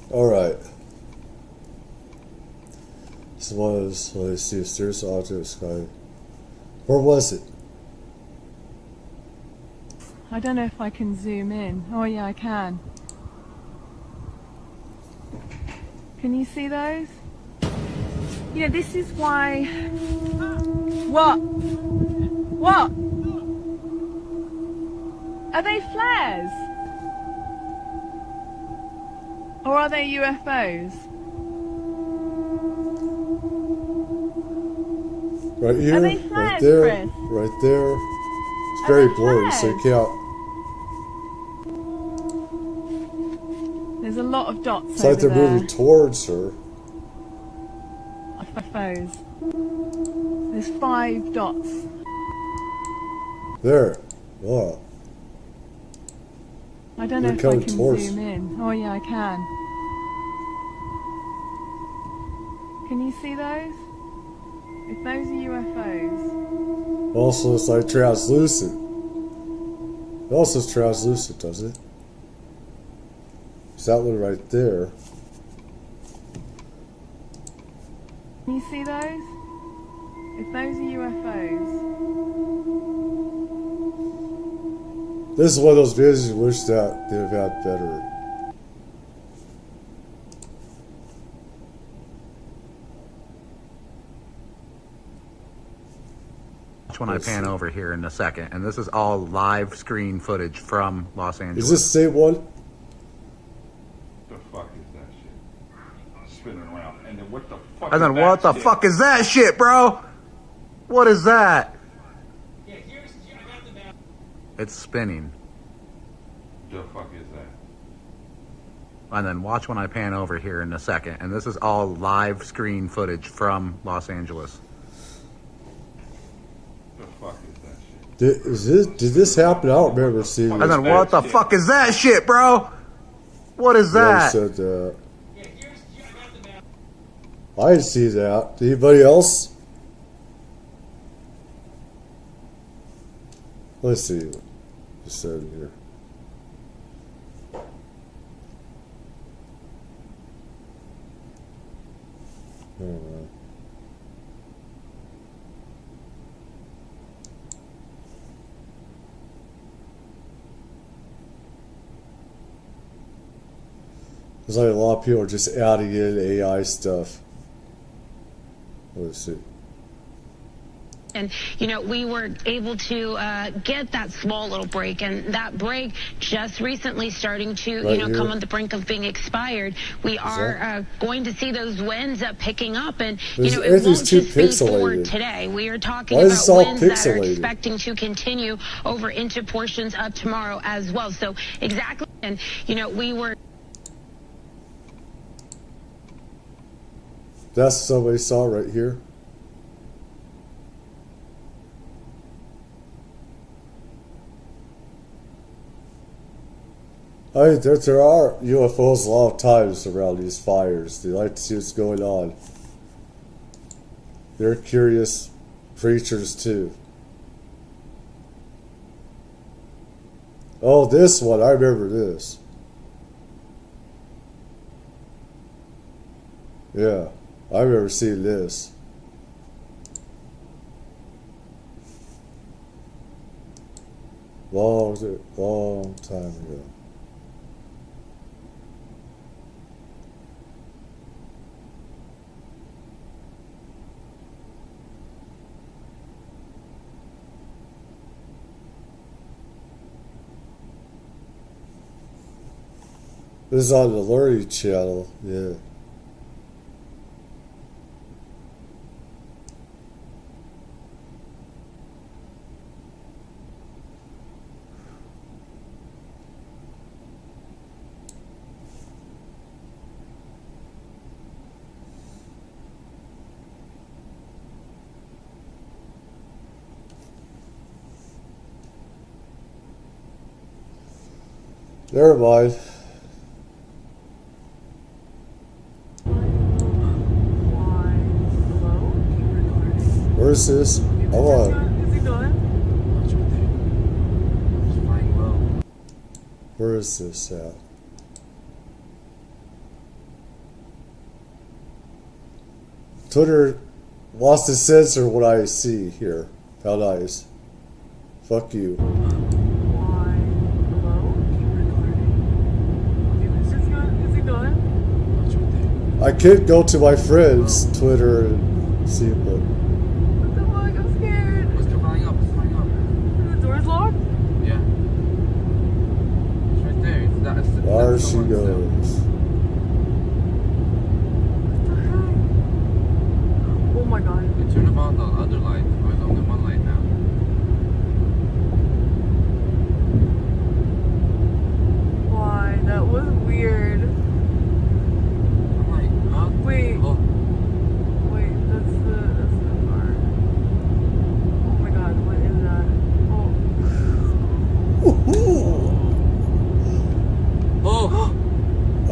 [SPEAKER 1] All right. This was, let's see, a serious object in the sky. Where was it?
[SPEAKER 2] I don't know if I can zoom in. Oh yeah, I can. Can you see those? You know, this is why... What? What? Are they flares? Or are they UFOs?
[SPEAKER 1] Right here,
[SPEAKER 2] Are they flares,
[SPEAKER 1] right there,
[SPEAKER 2] Chris?
[SPEAKER 1] right there. It's very blurry, so you can't.
[SPEAKER 2] There's a lot of dots
[SPEAKER 1] It's like
[SPEAKER 2] over
[SPEAKER 1] they're moving towards her.
[SPEAKER 2] UFOs. There's 5 dots.
[SPEAKER 1] There. Wow.
[SPEAKER 2] I don't know
[SPEAKER 1] They're
[SPEAKER 2] if I
[SPEAKER 1] coming
[SPEAKER 2] can
[SPEAKER 1] towards.
[SPEAKER 2] zoom in. Oh yeah, I can. Can you see those? If those are UFOs.
[SPEAKER 1] Also, it's like translucent. It also is translucent, doesn't it? It's that one right there.
[SPEAKER 2] Can you see those? If those are UFOs.
[SPEAKER 1] This is one of those videos you wish that they'd have had better.
[SPEAKER 21] When I pan over here in a second, and this is all live screen footage from Los Angeles.
[SPEAKER 1] Is this the same one?
[SPEAKER 3] The fuck is that shit? Spinning around. And then what the fuck
[SPEAKER 21] And then what the fuck is that shit, bro? What is that? It's spinning.
[SPEAKER 3] The fuck is that?
[SPEAKER 21] And then watch when I pan over here in a second, and this is all live screen footage from Los Angeles.
[SPEAKER 3] The fuck is that shit?
[SPEAKER 1] Did this happen? I don't remember seeing this.
[SPEAKER 21] And then what the fuck is that shit, bro? What is
[SPEAKER 1] Yeah, I
[SPEAKER 21] that?
[SPEAKER 1] said that. I didn't see that. Did anybody else? Let's see. Just said it here. I don't know. There's like a lot of people are just adding in AI stuff. Let's see.
[SPEAKER 5] And, you know, we were able to get that small little break, and that break just recently starting to,
[SPEAKER 24] Right
[SPEAKER 5] you know,
[SPEAKER 24] here.
[SPEAKER 5] come on the brink of being expired. We are going to see those winds picking up, and, you know, it
[SPEAKER 1] Everything's
[SPEAKER 5] won't
[SPEAKER 1] too
[SPEAKER 5] just be for
[SPEAKER 1] pixelated.
[SPEAKER 5] today. We are talking
[SPEAKER 1] Why is
[SPEAKER 5] about
[SPEAKER 1] this all
[SPEAKER 5] winds that are
[SPEAKER 1] pixelated?
[SPEAKER 5] expecting to continue over into portions of tomorrow as well. So exactly, and, you know, we were...
[SPEAKER 1] That's somebody saw right here. I mean, there are UFOs a lot of times around these fires. They like to see what's going on. They're curious creatures too. Oh, this one, I remember this. Yeah, I remember seeing this. Long time ago. This is on the Learning Channel, yeah. Never mind. Where's this? I want. Where is this at? Twitter wants to censor what I see here. How nice. Fuck you.
[SPEAKER 2] Why? Hello? Is it going?
[SPEAKER 1] I could go to my friend's Twitter and see it, but...
[SPEAKER 2] What the fuck? I'm scared.
[SPEAKER 4] It's flying up. It's flying up.
[SPEAKER 2] The door's locked?
[SPEAKER 4] Yeah. It's right there.
[SPEAKER 1] There she goes.
[SPEAKER 2] Oh my god.
[SPEAKER 4] You turn about the other light. There's only one light now.
[SPEAKER 2] Why? That was weird.
[SPEAKER 4] I'm like, huh?
[SPEAKER 2] Wait.
[SPEAKER 4] Oh.
[SPEAKER 2] Wait, that's the car. Oh my god, what is that?
[SPEAKER 4] Oh.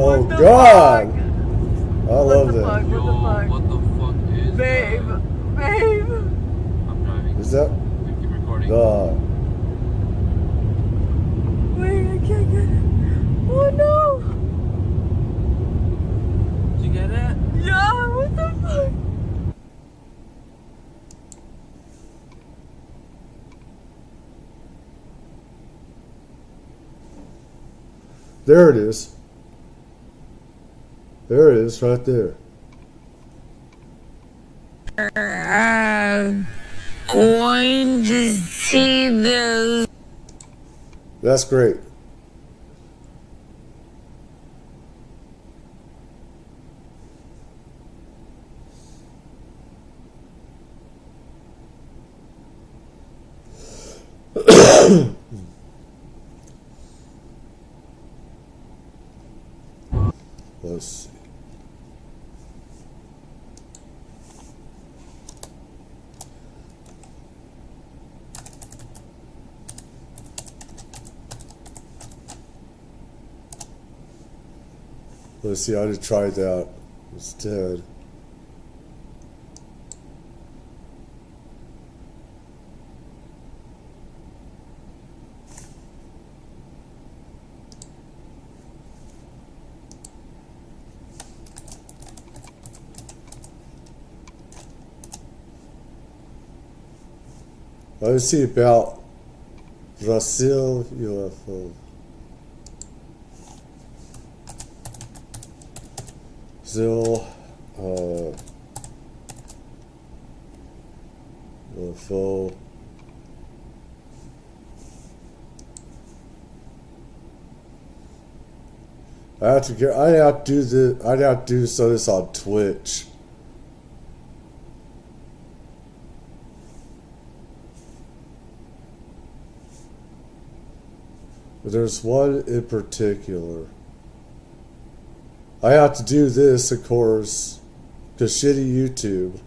[SPEAKER 1] Oh god! I love that.
[SPEAKER 2] What the fuck?
[SPEAKER 4] What the fuck is
[SPEAKER 2] Babe.
[SPEAKER 4] that?
[SPEAKER 2] Babe.
[SPEAKER 4] I'm driving.
[SPEAKER 1] Is that?
[SPEAKER 4] Keep recording.
[SPEAKER 2] Wait, I can't get it. Oh no!
[SPEAKER 4] Did you get it?
[SPEAKER 2] Yeah, what the fuck?
[SPEAKER 1] There it is. There it is, right there.
[SPEAKER 8] Going to see this.
[SPEAKER 1] That's great. Let's see. Let's see, I just tried that instead. Let's see about Brazil UFO. Brazil UFO. I'd have to do this on Twitch. But there's one in particular. I have to do this, of course, because shitty YouTube.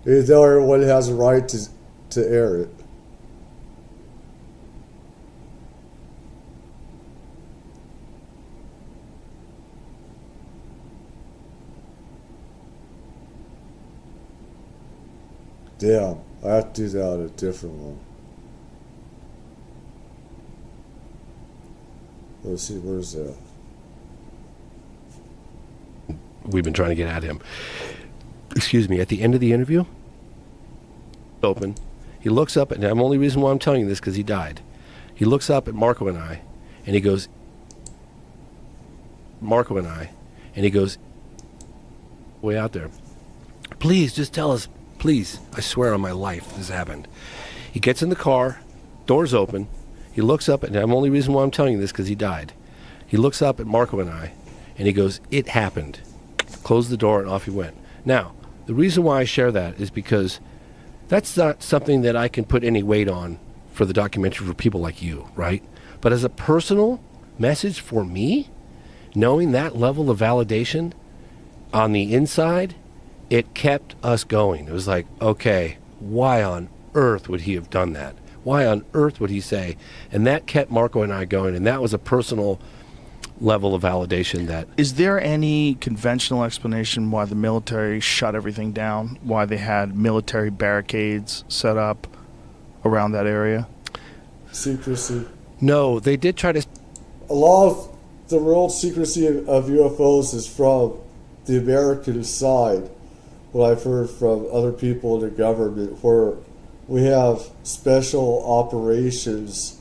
[SPEAKER 1] Even though everyone has a right to air it. Damn, I have to do that on a different one. Let's see, where's that?
[SPEAKER 9] We've been trying to get at him. Excuse me, at the end of the interview, open, he looks up, and the only reason why I'm telling you this because he died. He looks up at Marco and I, and he goes, way out there, please, just tell us, please, I swear on my life this happened. He gets in the car, doors open, he looks up, and the only reason why I'm telling you this because he died. He looks up at Marco and I, and he goes, it happened. Closed the door, and off he went. Now, the reason why I share that is because that's not something that I can put any weight on for the documentary for people like you, right? But as a personal message for me, knowing that level of validation on the inside, it kept us going. It was like, okay, why on earth would he have done that? Why on earth would he say? And that kept Marco and I going, and that was a personal level of validation. That
[SPEAKER 24] is there any conventional explanation why the military shut everything down, why they had military barricades set up around that area?
[SPEAKER 1] Secrecy.
[SPEAKER 9] No, they did try to.
[SPEAKER 1] A lot of the real secrecy of UFOs is from the American side. What I've heard from other people in the government, where we have special operations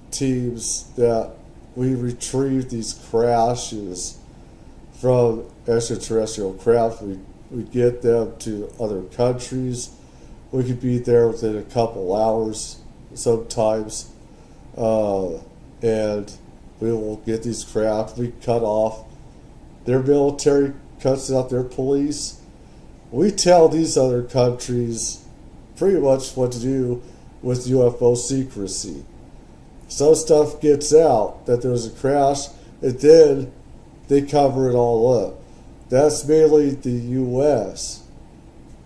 [SPEAKER 1] teams that we retrieve these crashes from extraterrestrial craft. We get them to other countries. We could be there within a couple hours sometimes. And we will get these craft. We cut off their military, cuts out their police. We tell these other countries pretty much what to do with UFO secrecy. Some stuff gets out that there was a crash, and then they cover it all up. That's mainly the U.S.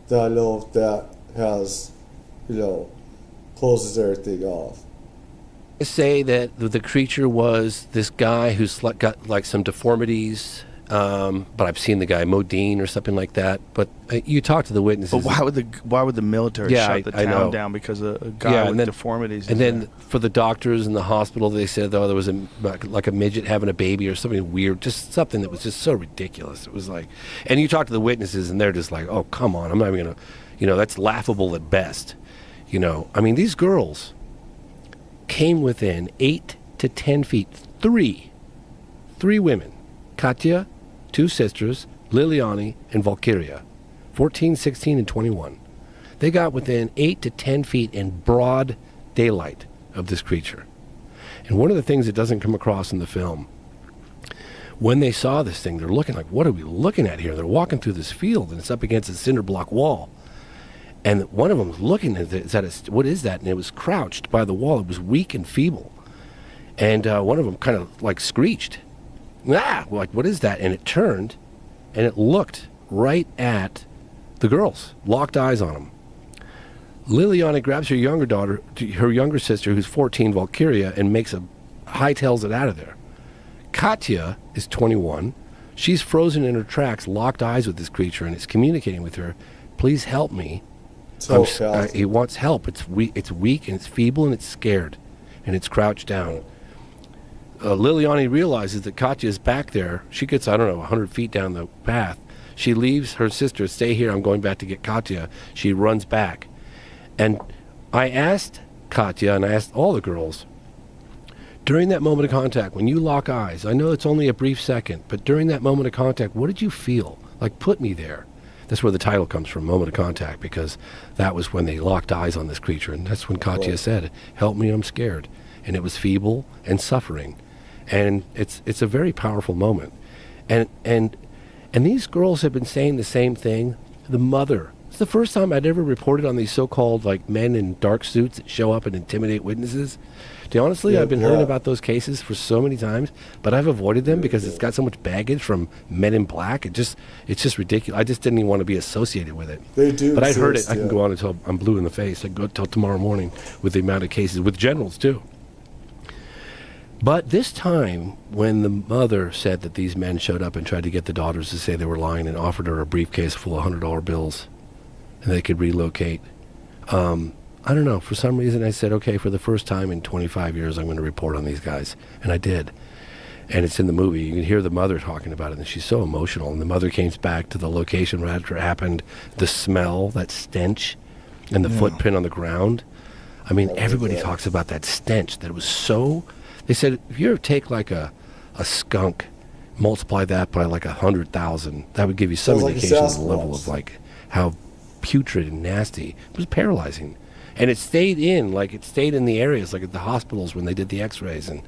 [SPEAKER 1] that I know that has, closes everything off.
[SPEAKER 9] I say that the creature was this guy who's got like some deformities, but I've seen the guy Modine or something like that. But you talk to the witnesses.
[SPEAKER 24] But why would the military shut the town down because of a guy with deformities?
[SPEAKER 9] And then for the doctors in the hospital, they said there was like a midget having a baby or something weird, just something that was just so ridiculous. It was like, and you talk to the witnesses, and they're just like, "Oh, come on, I'm not even gonna, that's laughable at best." I mean, these girls came within 8 to 10 feet. Three women, Katya, 2 sisters, Liliani, and Valkyria, 14, 16, and 21. They got within 8 to 10 feet in broad daylight of this creature. And one of the things that doesn't come across in the film, when they saw this thing, they're looking like, what are we looking at here? They're walking through this field, and it's up against a cinder block wall. And one of them was looking at it, what is that? And it was crouched by the wall. It was weak and feeble. And one of them kind of like screeched. Like, what is that? And it turned, and it looked right at the girls, locked eyes on them. Liliana grabs her younger sister, who's 14, Valkyria, and hightails it out of there. Katya is 21. She's frozen in her tracks, locked eyes with this creature, and it's communicating with her. Please help me. He wants help. It's weak, and it's feeble, and it's scared, and it's crouched down. Liliani realizes that Katya is back there. She gets, 100 feet down the path. She leaves her sister, stay here, I'm going back to get Katya. She runs back. And I asked Katya, and I asked all the girls, during that moment of contact, when you lock eyes, I know it's only a brief second, but during that moment of contact, what did you feel? Like, put me there. That's where the title comes from, Moment of Contact, because that was when they locked eyes on this creature. And that's when Katya said, help me, I'm scared. And it was feeble and suffering. And it's a very powerful moment. And these girls have been saying the same thing. The mother, it's the first time I'd ever reported on these so-called like men in dark suits that show up and intimidate witnesses. Honestly, I've been hearing about those cases for so many times, but I've avoided them because it's got so much baggage from men in black. It's just ridiculous. I just didn't even want to be associated with it.
[SPEAKER 1] They do.
[SPEAKER 9] But I'd heard it. I can go on until I'm blue in the face. I can go till tomorrow morning with the amount of cases, with generals too. But this time, when the mother said that these men showed up and tried to get the daughters to say they were lying and offered her a briefcase full of $100 bills and they could relocate, I don't know, for some reason I said, okay, for the first time in 25 years, I'm going to report on these guys. And I did. And it's in the movie. You can hear the mother talking about it, and she's so emotional. And the mother came back to the location right after it happened. The smell, that stench, and the footprint on the ground. I mean, everybody talks about that stench, that it was so... They said, if you ever take like a skunk, multiply that by like 100,000, that would give you some indication of the level of like how putrid and nasty. It was paralyzing. And it stayed in the areas, like at the hospitals when they did the x-rays, and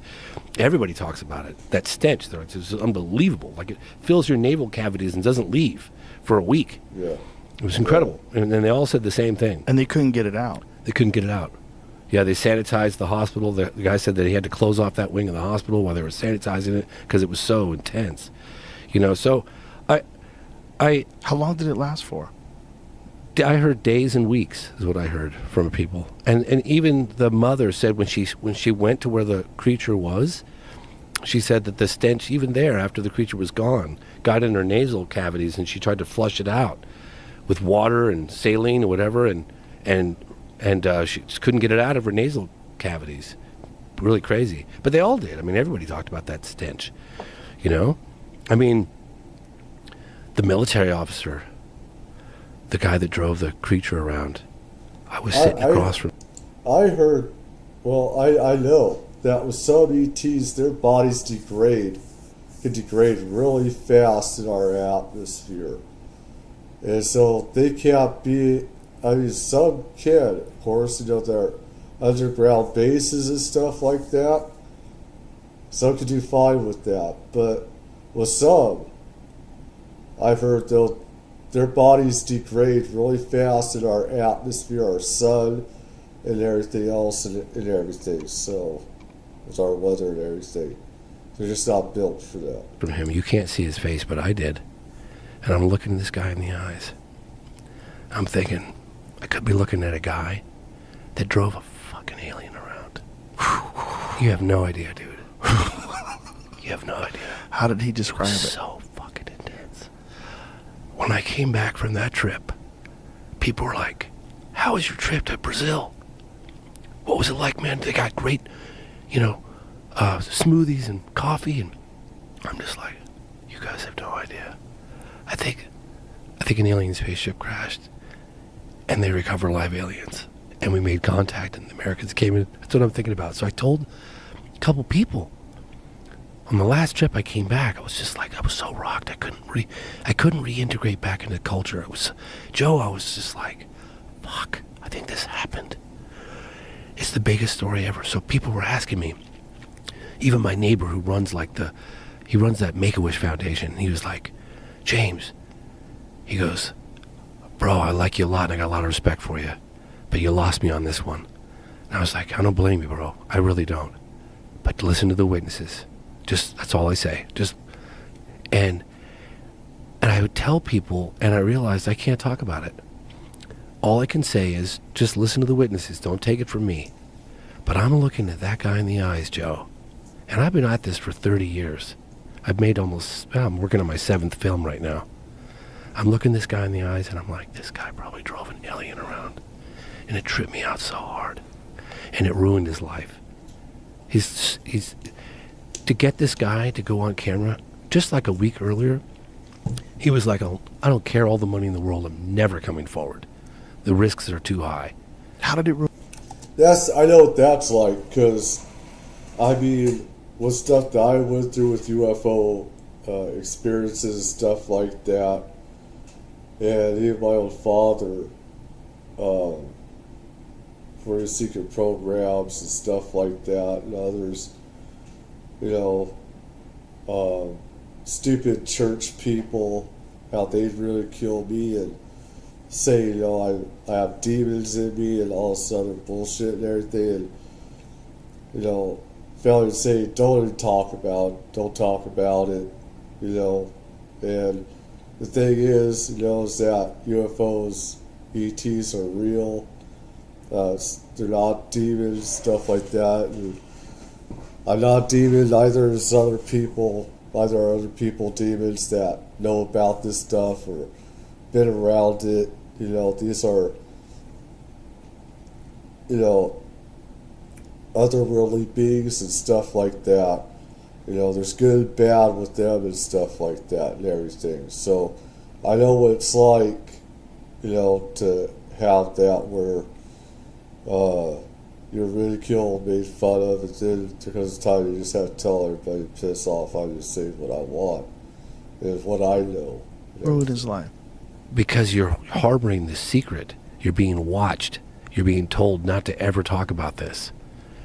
[SPEAKER 9] everybody talks about it. That stench, it's just unbelievable. Like it fills your navel cavities and doesn't leave for a week.
[SPEAKER 1] Yeah.
[SPEAKER 9] It was incredible. And they all said the same thing.
[SPEAKER 24] And they couldn't get it out.
[SPEAKER 9] They couldn't get it out. Yeah, they sanitized the hospital. The guy said that he had to close off that wing of the hospital while they were sanitizing it because it was so intense. So
[SPEAKER 24] How long did it last for?
[SPEAKER 9] I heard days and weeks is what I heard from people, and even the mother said when she went to where the creature was, she said that the stench even there after the creature was gone got in her nasal cavities, and she tried to flush it out with water and saline or whatever, and she just couldn't get it out of her nasal cavities. Really crazy. But they all did. I mean, everybody talked about that stench. You know? I mean, the military officer, the guy that drove the creature around, I was sitting across from...
[SPEAKER 1] I heard, well, I know that with some ETs, their bodies can degrade really fast in our atmosphere. And so they can't be, I mean, some can, of course, you know, their underground bases and stuff like that. Some can do fine with that. But with some, I've heard their bodies degrade really fast in our atmosphere, our sun, and everything else, and everything. So, with our weather and everything. They're just not built for that.
[SPEAKER 9] From him, you can't see his face, but I did. And I'm looking this guy in the eyes. I'm thinking, I could be looking at a guy that drove a fucking alien around. You have no idea, dude. You have no idea.
[SPEAKER 24] How did he describe it?
[SPEAKER 9] So fucking intense. When I came back from that trip, people were like, how was your trip to Brazil? What was it like, man? They got great, you know, smoothies and coffee, and I'm just like, you guys have no idea. I think an alien spaceship crashed, and they recover live aliens, and we made contact, and the Americans came in. That's what I'm thinking about. So I told a couple people. On the last trip I came back, I was just like, I was so rocked. I couldn't reintegrate back into culture. I was just like, fuck, I think this happened. It's the biggest story ever. So people were asking me. Even my neighbor who runs that Make-A-Wish Foundation, he was like, James, he goes, bro, I like you a lot and I got a lot of respect for you, but you lost me on this one. And I was like, I don't blame you, bro. I really don't. But listen to the witnesses. Just, that's all I say. Just, and I would tell people, and I realized I can't talk about it. All I can say is just listen to the witnesses. Don't take it from me. But I'm looking at that guy in the eyes, Joe. And I've been at this for 30 years. I'm working on my 7th film right now. I'm looking this guy in the eyes and I'm like, this guy probably drove an alien around. And it tripped me out so hard. And it ruined his life. He's to get this guy to go on camera, just like a week earlier, he was like, I don't care all the money in the world, I'm never coming forward. The risks are too high.
[SPEAKER 24] How did it ruin?
[SPEAKER 1] I know what that's like, because, I mean, with stuff that I went through with UFO experiences and stuff like that, and even my own father, for his secret programs and stuff like that, and others, you know, stupid church people, how they'd really kill me and say, you know, I have demons in me and all this other bullshit and everything, and, you know, failure to say, don't talk about it, you know, and the thing is, you know, is that UFOs, ETs are real, they're not demons, stuff like that, and I'm not a demon, neither is other people demons that know about this stuff or been around it, you know, these are, you know, otherworldly beings and stuff like that. You know, there's good and bad with them and stuff like that and everything. So I know what it's like, you know, to have that where you're ridiculed, made fun of, and then because of time you just have to tell everybody, piss off, I just say what I want. Is what I know.
[SPEAKER 24] Ruined his life.
[SPEAKER 9] Because you're harboring this secret. You're being watched. You're being told not to ever talk about this.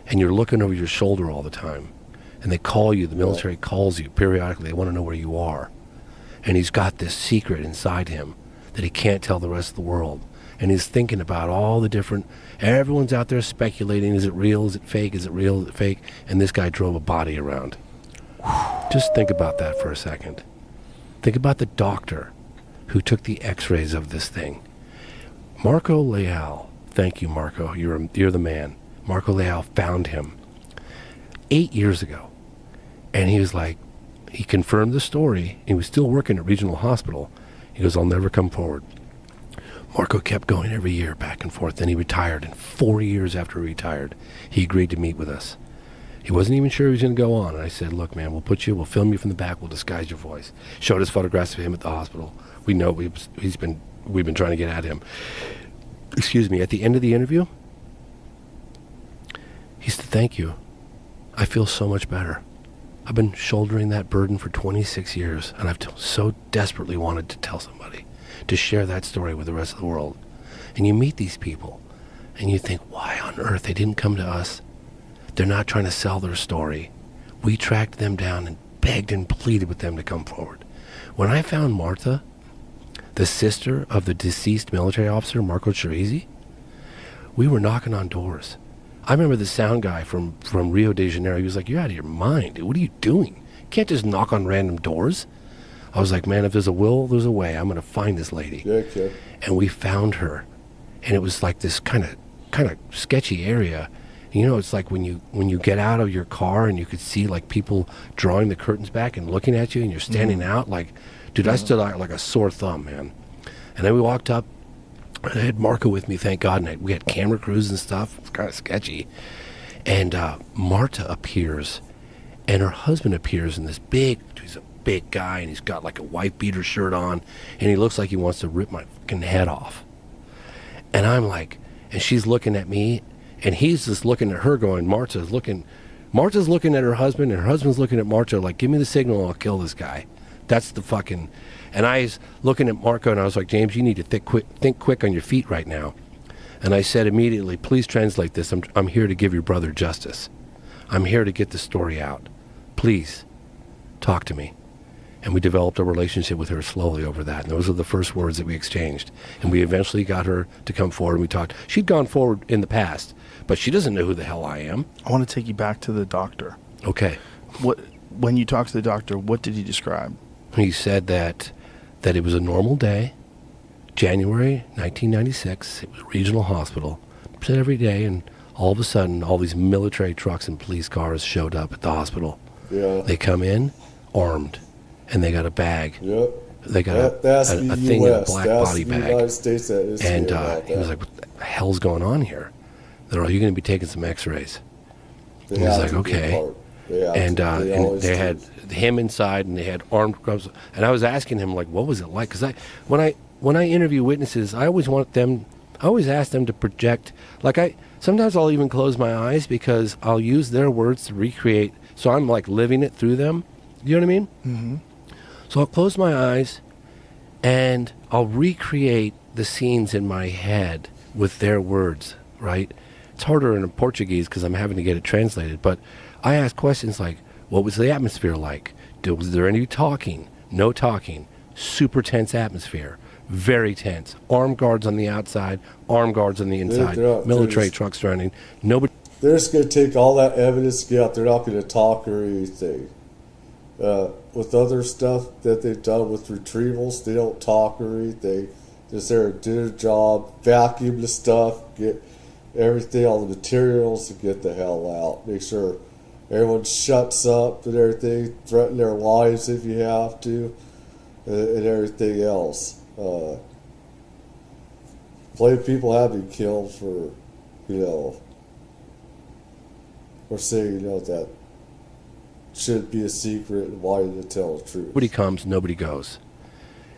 [SPEAKER 9] And you're looking over your shoulder all the time. And they call you, the military calls you periodically. They want to know where you are. And he's got this secret inside him that he can't tell the rest of the world. And he's thinking about all the different, everyone's out there speculating, is it real, is it fake, is it real, is it fake? And this guy drove a body around. Just think about that for a second. Think about the doctor who took the x-rays of this thing. Marco Leal, thank you, Marco, you're the man. Marco Leal found him 8 years ago. And he was like, he confirmed the story. He was still working at Regional Hospital. He goes, I'll never come forward. Marco kept going every year back and forth. Then he retired, and 4 years after he retired, he agreed to meet with us. He wasn't even sure he was going to go on. And I said, look, man, we'll film you from the back. We'll disguise your voice. Showed us photographs of him at the hospital. We know we've been trying to get at him. Excuse me. At the end of the interview, he said, thank you. I feel so much better. I've been shouldering that burden for 26 years, and I've so desperately wanted to tell somebody, to share that story with the rest of the world. And you meet these people, and you think, why on earth they didn't come to us? They're not trying to sell their story. We tracked them down and begged and pleaded with them to come forward. When I found Martha, the sister of the deceased military officer, Marco Chirizi, we were knocking on doors. I remember the sound guy from Rio de Janeiro. He was like, you're out of your mind, dude. What are you doing? You can't just knock on random doors. I was like, man, if there's a will, there's a way. I'm going to find this lady.
[SPEAKER 1] Yeah, okay.
[SPEAKER 9] And we found her. And it was like this kind of sketchy area. You know, it's like when you get out of your car and you could see like people drawing the curtains back and looking at you, and you're standing out like, dude, I stood out like a sore thumb, man. And then we walked up. I had Marco with me, thank God, and we had camera crews and stuff. It's kind of sketchy. And Marta appears, and her husband appears in this he's a big guy, and he's got like a white beater shirt on, and he looks like he wants to rip my fucking head off. And I'm like, and she's looking at me, and he's just looking at her going, Marta's looking at her husband, and her husband's looking at Marta like, give me the signal, I'll kill this guy. That's the fucking... And I was looking at Marco, and I was like, James, you need to think quick on your feet right now. And I said immediately, please translate this. I'm here to give your brother justice. I'm here to get the story out. Please, talk to me. And we developed a relationship with her slowly over that. And those are the first words that we exchanged. And we eventually got her to come forward, and we talked. She'd gone forward in the past, but she doesn't know who the hell I am.
[SPEAKER 24] I want to take you back to the doctor.
[SPEAKER 9] Okay.
[SPEAKER 24] When you talked to the doctor, what did he describe?
[SPEAKER 9] He said that it was a normal day, January 1996. It was a regional hospital. He said every day, and all of a sudden, all these military trucks and police cars showed up at the hospital.
[SPEAKER 1] Yeah.
[SPEAKER 9] They come in armed, and they got a bag.
[SPEAKER 1] Yep.
[SPEAKER 9] They got a thing in a black body bag.
[SPEAKER 1] United States that is
[SPEAKER 9] and he was like, what the hell's going on here? They're all, you're going to be taking some x-rays. And he was like, okay. And they had him inside, and they had armed guards. And I was asking him, like, what was it like? Because when I interview witnesses, I always ask them to project. Like sometimes I'll even close my eyes because I'll use their words to recreate. So I'm like living it through them. You know what I mean?
[SPEAKER 24] Mm-hmm.
[SPEAKER 9] So I'll close my eyes, and I'll recreate the scenes in my head with their words. Right? It's harder in Portuguese because I'm having to get it translated, but I ask questions like, what was the atmosphere like? Was there any talking? No talking. Super tense atmosphere. Very tense. Armed guards on the outside, armed guards on the inside. Military trucks running. Nobody.
[SPEAKER 1] They're just going to take all that evidence to get out. They're not going to talk or anything. With other stuff that they've done with retrievals, they don't talk or anything. Just there to do their job, vacuum the stuff, get everything, all the materials, and get the hell out. Make sure everyone shuts up and everything, threaten their lives if you have to, and everything else. Plenty of people have been killed for, for saying, that should be a secret and wanting to tell the truth.
[SPEAKER 9] Nobody comes, nobody goes.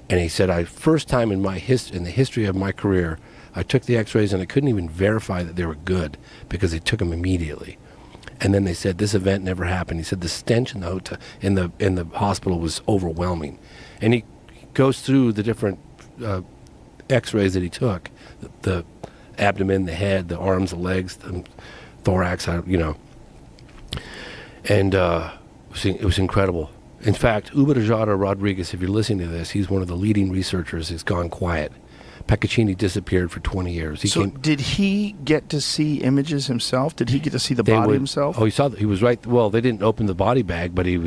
[SPEAKER 9] And he said, first time in the history of my career, I took the x-rays and I couldn't even verify that they were good because they took them immediately. And then they said this event never happened. He said the stench in the hotel, in the hospital was overwhelming. And he goes through the different x-rays that he took, the abdomen, the head, the arms, the legs, the thorax, And it was incredible. In fact, Uberajada Rodriguez, if you're listening to this, he's one of the leading researchers. He's gone quiet. Peccaccini disappeared for 20 years.
[SPEAKER 24] Did he get to see images himself? Did he get to see the body himself?
[SPEAKER 9] Oh, he was right. Well, they didn't open the body bag, but he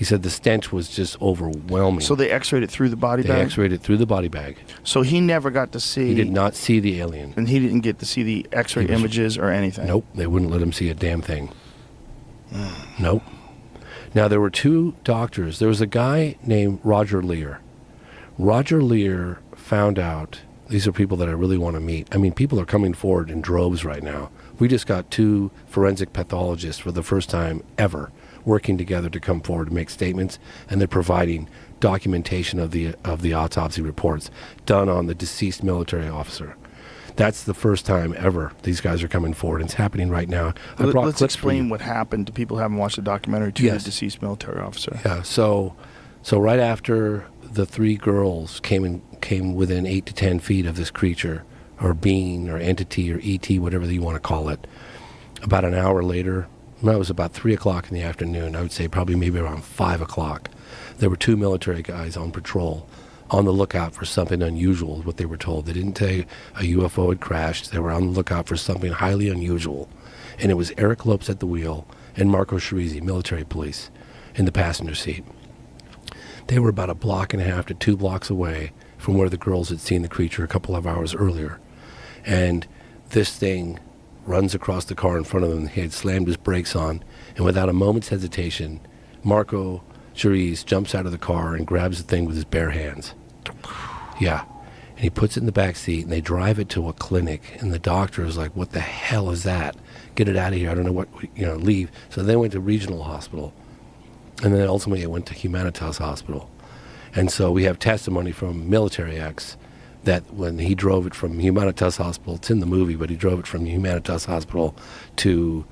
[SPEAKER 9] said the stench was just overwhelming.
[SPEAKER 24] So they x-rayed it through the body bag?
[SPEAKER 9] They x-rayed it through the body bag.
[SPEAKER 24] So he never got to see...
[SPEAKER 9] He did not see the alien.
[SPEAKER 24] And he didn't get to see the x-ray images or anything?
[SPEAKER 9] Nope. They wouldn't let him see a damn thing. Nope. Now, there were two doctors. There was a guy named Roger Lear. Roger Lear found out These are people that I really want to meet. I mean, people are coming forward in droves right now. We just got 2 forensic pathologists for the first time ever working together to come forward and make statements, and they're providing documentation of the autopsy reports done on the deceased military officer. That's the first time ever these guys are coming forward. It's happening right now.
[SPEAKER 24] Let's explain what happened to people who haven't watched the documentary to the deceased military officer.
[SPEAKER 9] Yeah, so right after the 3 girls came within 8 to 10 feet of this creature or being or entity or ET, whatever you want to call it, about an hour later, it was about 3 o'clock in the afternoon, I would say probably maybe around 5 o'clock, there were 2 military guys on patrol on the lookout for something unusual, what they were told. They didn't say a UFO had crashed. They were on the lookout for something highly unusual. And it was Eric Lopes at the wheel and Marco Chirizi, military police, in the passenger seat. They were about 1.5 blocks to 2 blocks away from where the girls had seen the creature a couple of hours earlier. And this thing runs across the car in front of them. He had slammed his brakes on, and without a moment's hesitation, Marco Chirizi jumps out of the car and grabs the thing with his bare hands. Yeah. And he puts it in the back seat, and they drive it to a clinic, and the doctor is like, what the hell is that? Get it out of here. I don't know what, leave. So they went to regional hospital, and then ultimately it went to Humanitas Hospital. And so we have testimony from Military X that when he drove it from Humanitas Hospital, it's in the movie, but he drove it from Humanitas Hospital to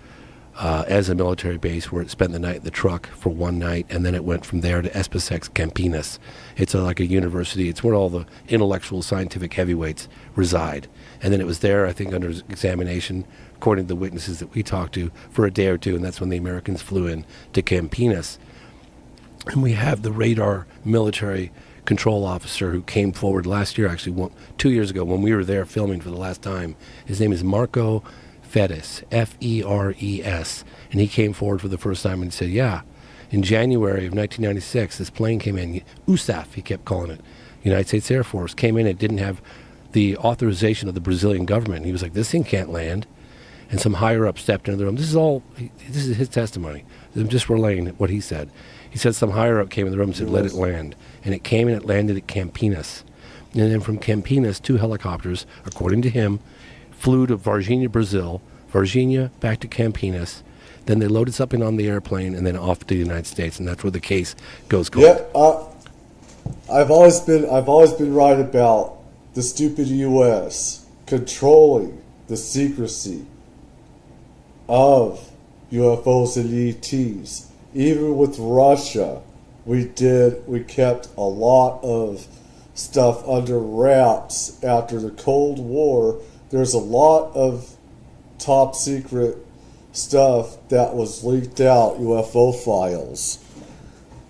[SPEAKER 9] as a military base where it spent the night in the truck for 1 night, and then it went from there to Espesex Campinas. It's like a university. It's where all the intellectual scientific heavyweights reside. And then it was there, I think, under examination, according to the witnesses that we talked to, for a day or 2, and that's when the Americans flew in to Campinas. And we have the radar military control officer who came forward last year, actually 2 years ago when we were there filming for the last time. His name is Marco Feres, F-E-R-E-S, and he came forward for the first time and said, yeah, in January of 1996, this plane came in, USAF, he kept calling it, United States Air Force, came in, it didn't have the authorization of the Brazilian government. He was like, this thing can't land. And some higher up stepped into the room. This is his testimony. I'm just relaying what he said. He said some higher up came in the room and said, let it land. And it came and it landed at Campinas. And then from Campinas, 2 helicopters, according to him, flew to Varginha, Brazil, Varginha back to Campinas. Then they loaded something on the airplane and then off to the United States, and that's where the case goes cold.
[SPEAKER 1] Yeah, I've always been right about the stupid U.S. controlling the secrecy of UFOs and ETs. Even with Russia, we kept a lot of stuff under wraps after the Cold War. There's a lot of top secret stuff that was leaked out, UFO files,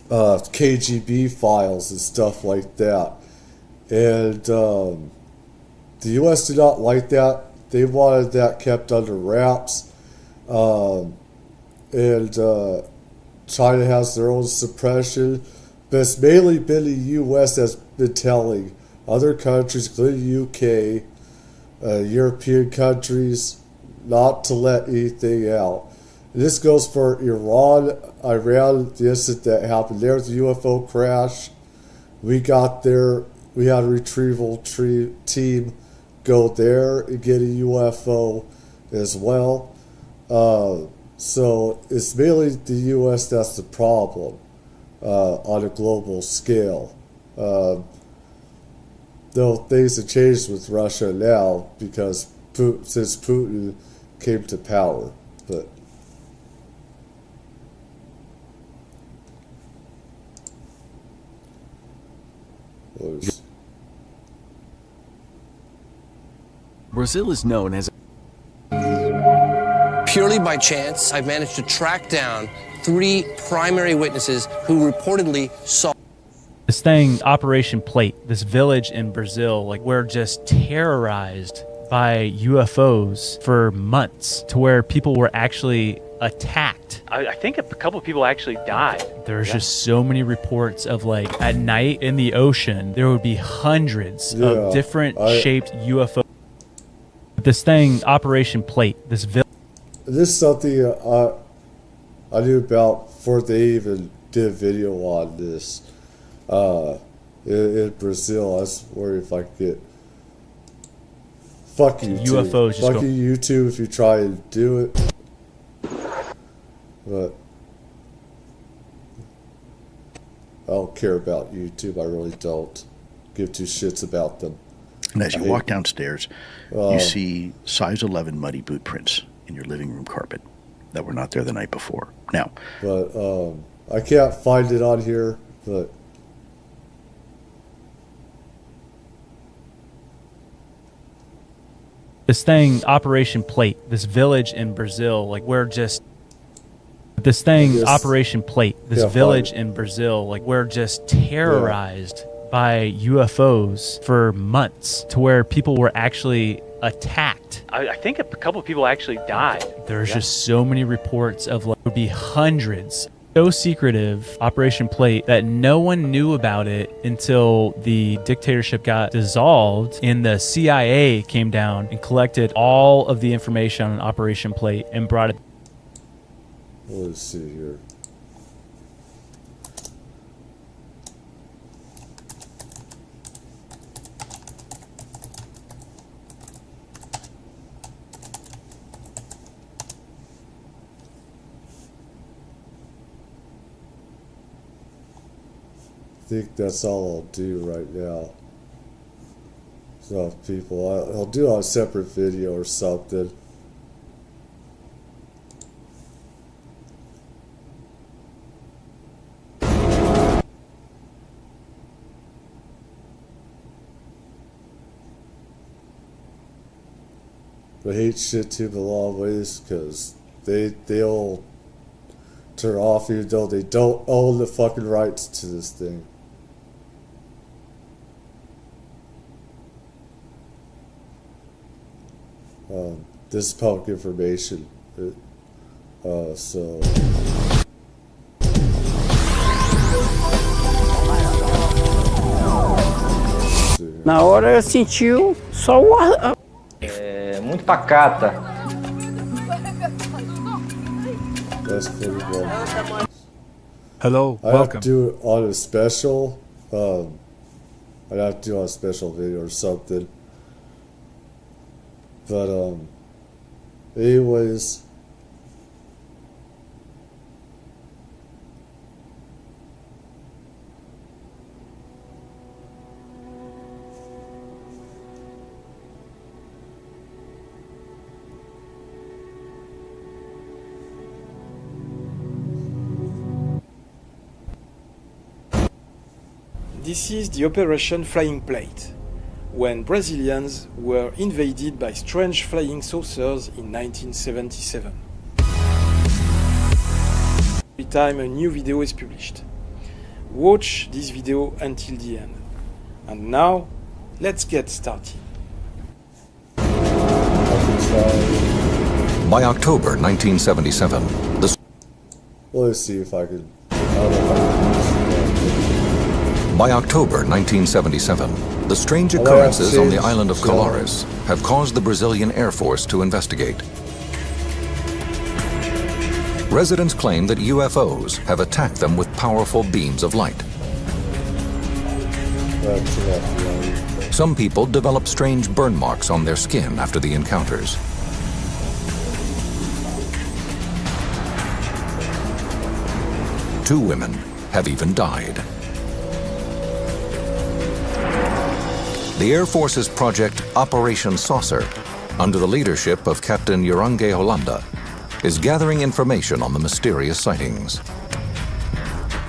[SPEAKER 1] KGB files and stuff like that. And the U.S. did not like that. They wanted that kept under wraps. And China has their own suppression. But it's mainly been the U.S. that's been telling other countries, including the UK, European countries, not to let anything out. And this goes for Iran, the incident that happened there with the UFO crash. We got there, we had a retrieval team go there and get a UFO as well. So it's mainly the U.S. that's the problem on a global scale. Though things have changed with Russia now because since Putin came to power, but
[SPEAKER 6] Brazil is known as
[SPEAKER 7] purely by chance. I've managed to track down 3 primary witnesses who reportedly saw
[SPEAKER 10] this thing, Operation Plate, this village in Brazil, we're just terrorized by UFOs for months to where people were actually attacked. I think a couple of people actually died. There's just so many reports of at night in the ocean, there would be hundreds of different shaped UFOs. This thing, Operation Plate, this village.
[SPEAKER 1] This is something I knew about before they even did a video on this. In Brazil, I was worried if I could get Fuck YouTube.
[SPEAKER 10] UFOs just
[SPEAKER 1] Fuck
[SPEAKER 10] go.
[SPEAKER 1] you, YouTube, if you try and do it. But I don't care about YouTube. I really don't give two shits about them.
[SPEAKER 11] And as you walk downstairs, you see size 11 muddy boot prints in your living room carpet that were not there the night before. Now,
[SPEAKER 1] but I can't find it on here, but
[SPEAKER 10] This thing, Operation Plate, this village in Brazil, like we're just. This thing, Operation Plate, this village in Brazil, like we're just terrorized by UFOs for months to where people were actually attacked. I think a couple of people actually died. There's just so many reports of like, would be hundreds. So secretive, Operation Plate, that no one knew about it until the dictatorship got dissolved and the CIA came down and collected all of the information on Operation Plate and brought it.
[SPEAKER 1] Let's see here. I think that's all I'll do right now. So people, I'll do a separate video or something. I hate shit tube a lot of ways because they'll turn off even though they don't own the fucking rights to this thing. This is public information. So.
[SPEAKER 12] Na hora eu senti só o
[SPEAKER 14] muito pacata.
[SPEAKER 1] That's pretty good.
[SPEAKER 16] Hello,
[SPEAKER 1] I
[SPEAKER 16] welcome.
[SPEAKER 1] have to do it on a special. I'd have to do on a special video or something. But anyways.
[SPEAKER 25] This is the Operation Flying Plate, when Brazilians were invaded by strange flying saucers in 1977. Every time a new video is published. Watch this video until the end. And now, let's get started.
[SPEAKER 26] By October 1977,
[SPEAKER 1] Let's see if I could.
[SPEAKER 26] By October 1977, the strange occurrences on the island of Colares have caused the Brazilian Air Force to investigate. Residents claim that UFOs have attacked them with powerful beams of light. Some people develop strange burn marks on their skin after the encounters. Two women have even died. The Air Force's project Operation Saucer, under the leadership of Captain Urange Holanda, is gathering information on the mysterious sightings.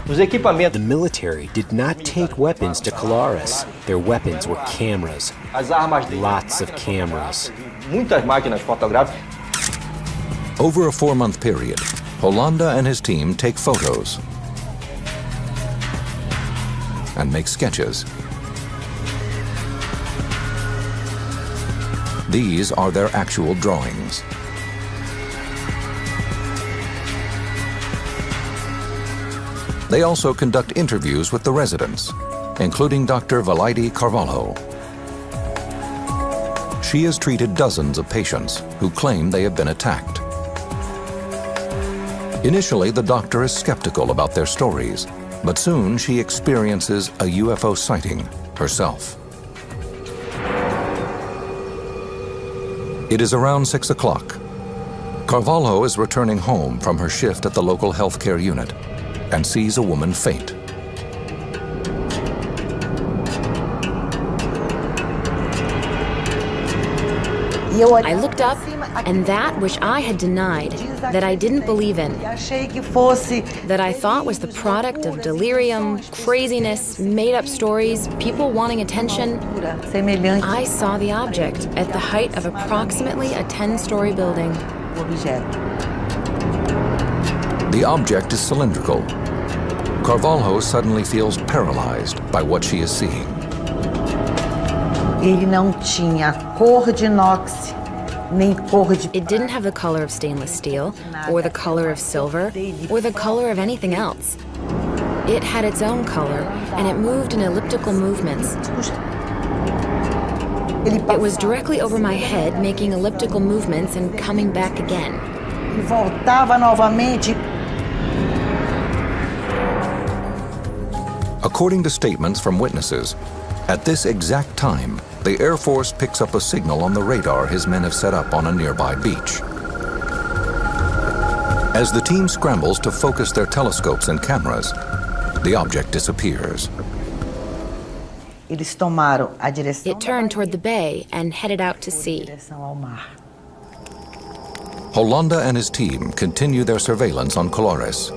[SPEAKER 27] The military did not take weapons to Colares. Their weapons were cameras. Lots of cameras.
[SPEAKER 26] Over a 4-month period, Holanda and his team take photos and make sketches. These are their actual drawings. They also conduct interviews with the residents, including Dr. Valaide Carvalho. She has treated dozens of patients who claim they have been attacked. Initially, the doctor is skeptical about their stories, but soon she experiences a UFO sighting herself. It is around 6 o'clock. Carvalho is returning home from her shift at the local healthcare unit and sees a woman faint.
[SPEAKER 13] I looked up, and that which I had denied, that I didn't believe in, that I thought was the product of delirium, craziness, made-up stories, people wanting attention, I saw the object at the height of approximately a 10-story building.
[SPEAKER 26] The object is cylindrical. Carvalho suddenly feels paralyzed by what she is seeing.
[SPEAKER 13] It didn't have the color of stainless steel, or the color of silver, or the color of anything else. It had its own color, and it moved in elliptical movements. It was directly over my head, making elliptical movements and coming back again.
[SPEAKER 26] According to statements from witnesses, at this exact time, the Air Force picks up a signal on the radar his men have set up on a nearby beach. As the team scrambles to focus their telescopes and cameras, the object disappears.
[SPEAKER 13] It turned toward the bay and headed out to sea.
[SPEAKER 26] Holanda and his team continue their surveillance on Colores.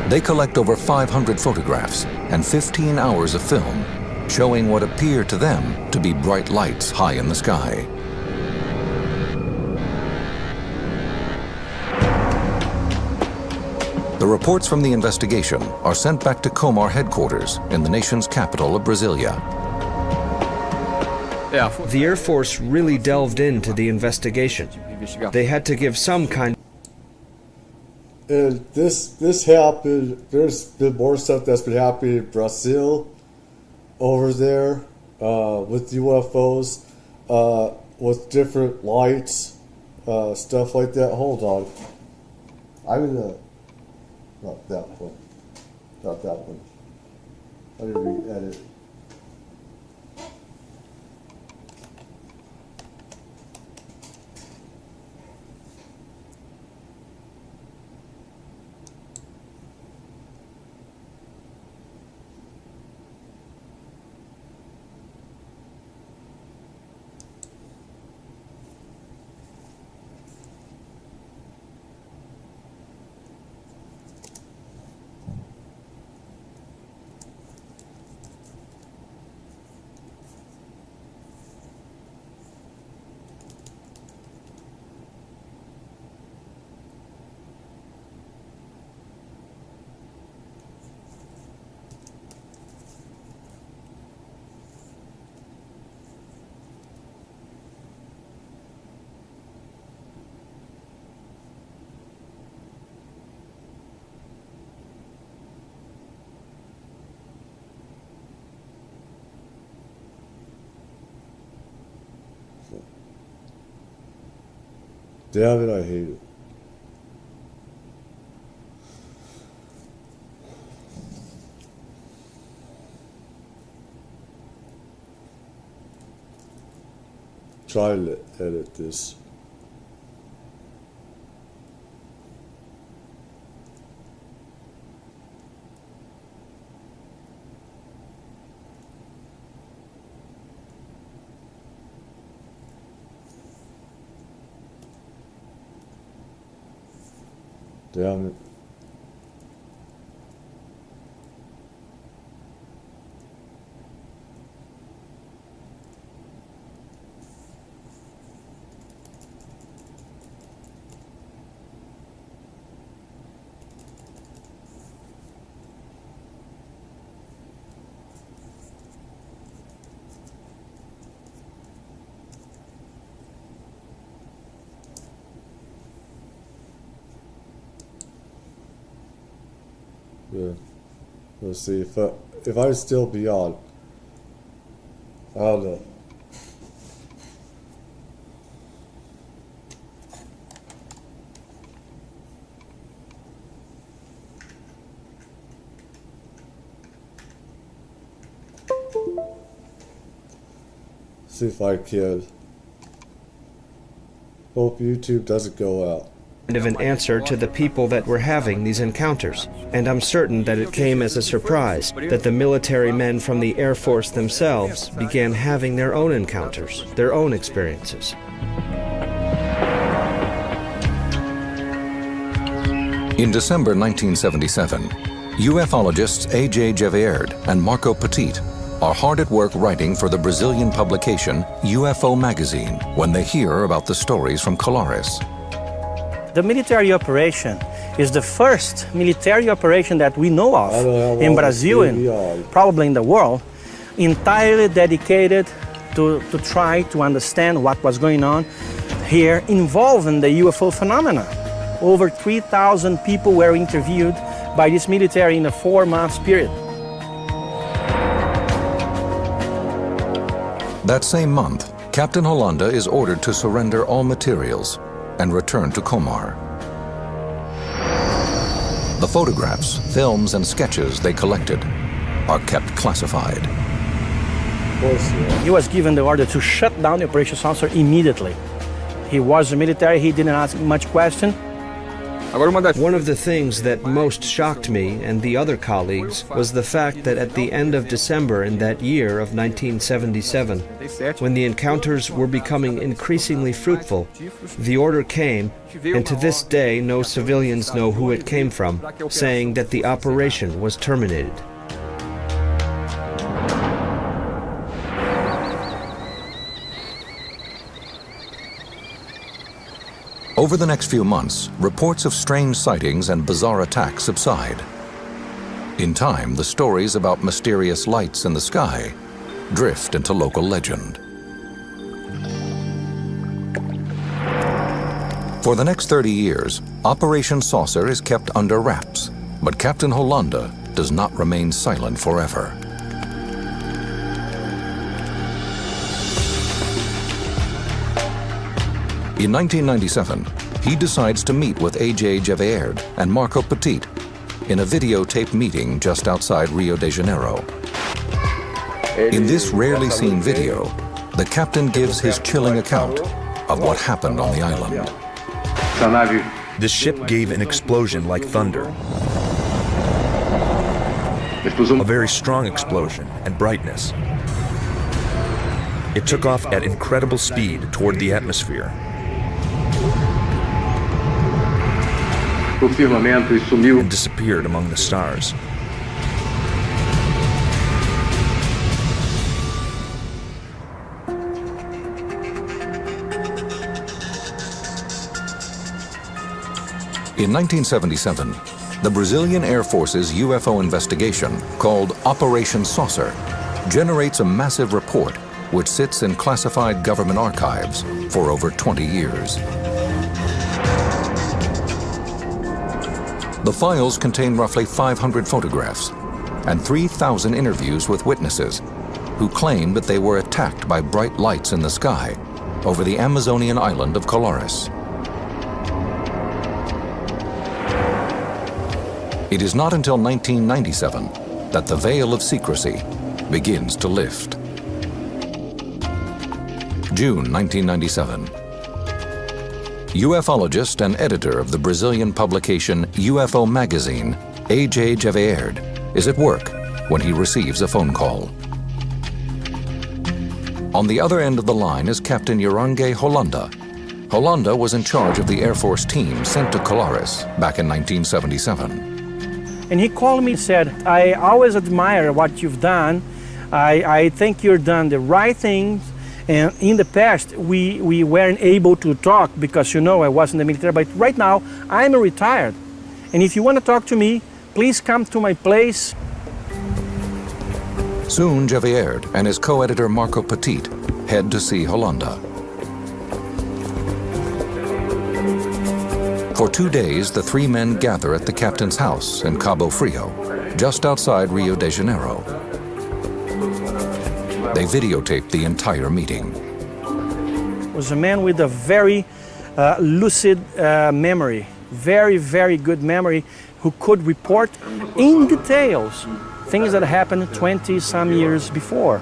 [SPEAKER 26] They collect over 500 photographs and 15 hours of film, showing what appear to them to be bright lights high in the sky. The reports from the investigation are sent back to Comar headquarters in the nation's capital of Brasilia.
[SPEAKER 15] The Air Force really delved into the investigation. They had to give some kind.
[SPEAKER 1] And this happened. There's been more stuff that's been happening in Brazil over there with UFOs, with different lights, stuff like that. Hold on. I'm in the... Not that one. Not that one. I need to re-edit. Damn it, I hate it. Try to edit this. Damn it. Yeah. Let's see if I still be on. I don't know. See if I can Hope YouTube doesn't go out.
[SPEAKER 15] Of an answer to the people that were having these encounters. And I'm certain that it came as a surprise that the military men from the Air Force themselves began having their own encounters, their own experiences.
[SPEAKER 26] In December 1977, ufologists A.J. Gevaerd and Marco Petit are hard at work writing for the Brazilian publication UFO magazine when they hear about the stories from Colares.
[SPEAKER 3] The military operation is the first military operation that we know of in Brazil and probably in the world, entirely dedicated to try to understand what was going on here involving the UFO phenomena. Over 3,000 people were interviewed by this military in a 4-month period.
[SPEAKER 26] That same month, Captain Hollanda is ordered to surrender all materials and return to Comar. The photographs, films, and sketches they collected are kept classified.
[SPEAKER 3] He was given the order to shut down the Operation Saucer immediately. He was a military, he didn't ask much question.
[SPEAKER 15] One of the things that most shocked me and the other colleagues was the fact that at the end of December in that year of 1977, when the encounters were becoming increasingly fruitful, the order came, and to this day no civilians know who it came from, saying that the operation was terminated.
[SPEAKER 26] Over the next few months, reports of strange sightings and bizarre attacks subside. In time, the stories about mysterious lights in the sky drift into local legend. For the next 30 years, Operation Saucer is kept under wraps, but Captain Hollanda does not remain silent forever. In 1997, he decides to meet with A.J. Gevaerd and Marco Petit in a videotaped meeting just outside Rio de Janeiro. In this rarely seen video, the captain gives his chilling account of what happened on the island.
[SPEAKER 17] The ship gave an explosion like thunder. A very strong explosion and brightness. It took off at incredible speed toward the atmosphere. And disappeared among the stars.
[SPEAKER 26] In 1977, the Brazilian Air Force's UFO investigation, called Operation Saucer, generates a massive report which sits in classified government archives for over 20 years. The files contain roughly 500 photographs and 3,000 interviews with witnesses who claim that they were attacked by bright lights in the sky over the Amazonian island of Colares. It is not until 1997 that the veil of secrecy begins to lift. June 1997. Ufologist and editor of the Brazilian publication UFO magazine, A.J. Gevaerd, is at work when he receives a phone call. On the other end of the line is Captain Uranga Hollanda. Hollanda was in charge of the Air Force team sent to Colares back in 1977.
[SPEAKER 3] And he called me and said, I always admire what you've done. I think you've done the right things. And in the past, we weren't able to talk because, you know, I was in the military, but right now, I'm retired. And if you want to talk to me, please come to my place.
[SPEAKER 26] Soon, Gevaerd and his co-editor Marco Petit head to see Hollanda. For 2 days, the three men gather at the captain's house in Cabo Frio, just outside Rio de Janeiro. They videotaped the entire meeting.
[SPEAKER 3] Was a man with a very lucid memory, very, very good memory, who could report in details things that happened 20-some years before.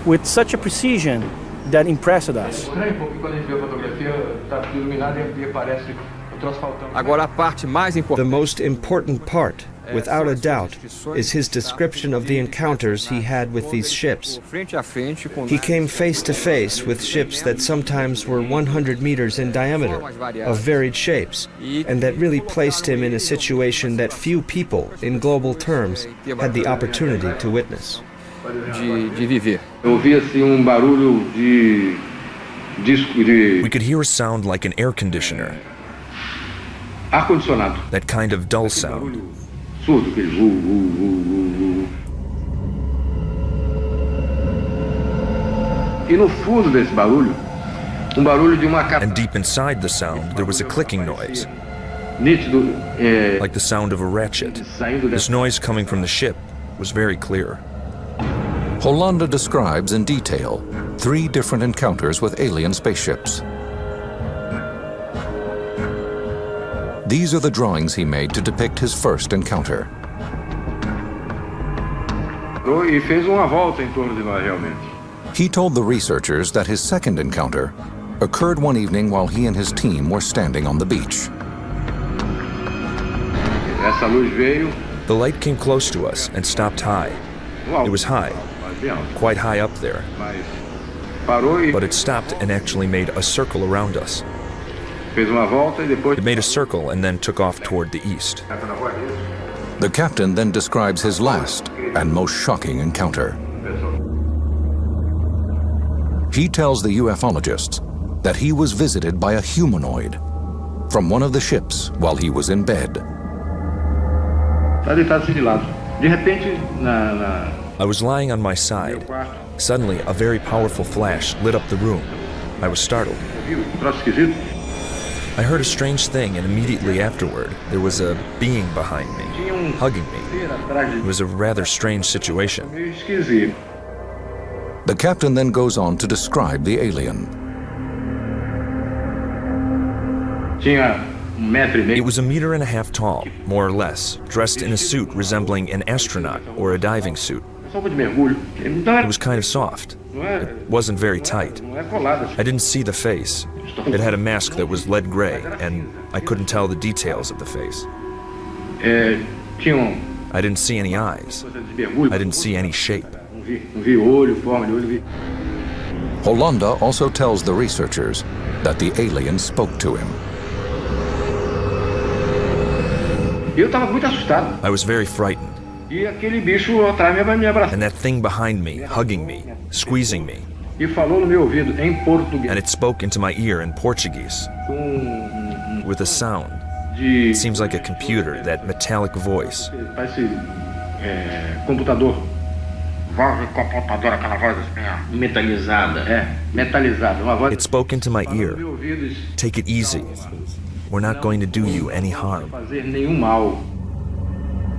[SPEAKER 3] With such a precision that impressed us.
[SPEAKER 15] The most important part, without a doubt, is his description of the encounters he had with these ships. He came face to face with ships that sometimes were 100 meters in diameter, of varied shapes, and that really placed him in a situation that few people, in global terms, had the opportunity to witness.
[SPEAKER 17] We could hear a sound like an air conditioner. That kind of dull sound. And deep inside the sound, there was a clicking noise. Like the sound of a ratchet. This noise coming from the ship was very clear.
[SPEAKER 26] Hollanda describes in detail 3 different encounters with alien spaceships. These are the drawings he made to depict his first encounter. He told the researchers that his second encounter occurred one evening while he and his team were standing on the beach.
[SPEAKER 17] The light came close to us and stopped high. It was high, quite high up there. But it stopped and actually made a circle around us. It made a circle and then took off toward the east.
[SPEAKER 26] The captain then describes his last and most shocking encounter. He tells the ufologists that he was visited by a humanoid from one of the ships while he was in bed.
[SPEAKER 17] I was lying on my side. Suddenly, a very powerful flash lit up the room. I was startled. I heard a strange thing, and immediately afterward, there was a being behind me, hugging me. It was a rather strange situation.
[SPEAKER 26] The captain then goes on to describe the alien.
[SPEAKER 17] It was 1.5 meters tall, more or less, dressed in a suit resembling an astronaut or a diving suit. It was kind of soft. It wasn't very tight. I didn't see the face. It had a mask that was lead gray, and I couldn't tell the details of the face. I didn't see any eyes. I didn't see any shape.
[SPEAKER 26] Hollanda also tells the researchers that the alien spoke to him.
[SPEAKER 17] I was very frightened. And that thing behind me, hugging me, squeezing me. And it spoke into my ear in Portuguese, with a sound. It seems like a computer, that metallic voice. It spoke into my ear. Take it easy. We're not going to do you any harm.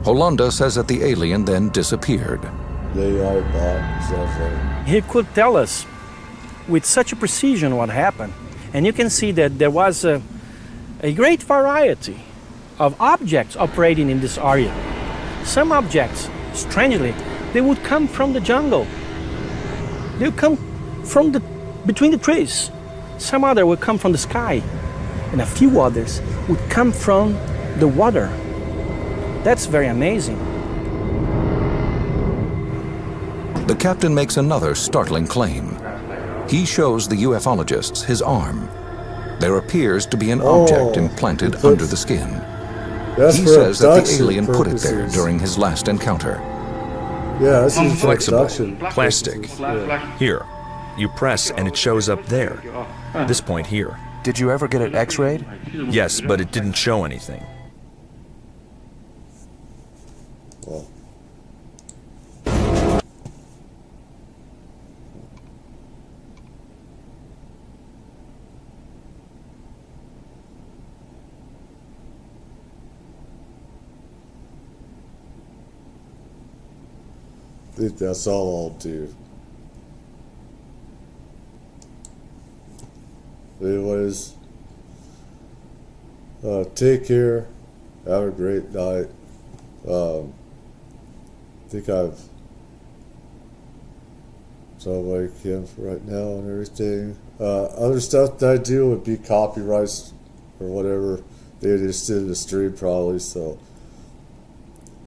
[SPEAKER 26] Hollanda says that the alien then disappeared.
[SPEAKER 3] He could tell us with such a precision what happened. And you can see that there was a great variety of objects operating in this area. Some objects, strangely, they would come from the jungle. They would come from between the trees. Some other would come from the sky. And a few others would come from the water. That's very amazing.
[SPEAKER 26] The captain makes another startling claim. He shows the ufologists his arm. There appears to be an object implanted under the skin. He says that the alien put it there during his last encounter.
[SPEAKER 1] Yeah, this is
[SPEAKER 17] flexible, plastic. Here, you press and it shows up there. This point here.
[SPEAKER 6] Did you ever get it x-rayed?
[SPEAKER 17] Yes, but it didn't show anything.
[SPEAKER 1] Well. I think that's all I'll do. Anyways, take care. Have a great night. I think I've So I can for right now and everything. Other stuff that I do would be copyrights or whatever. They just did the stream probably, so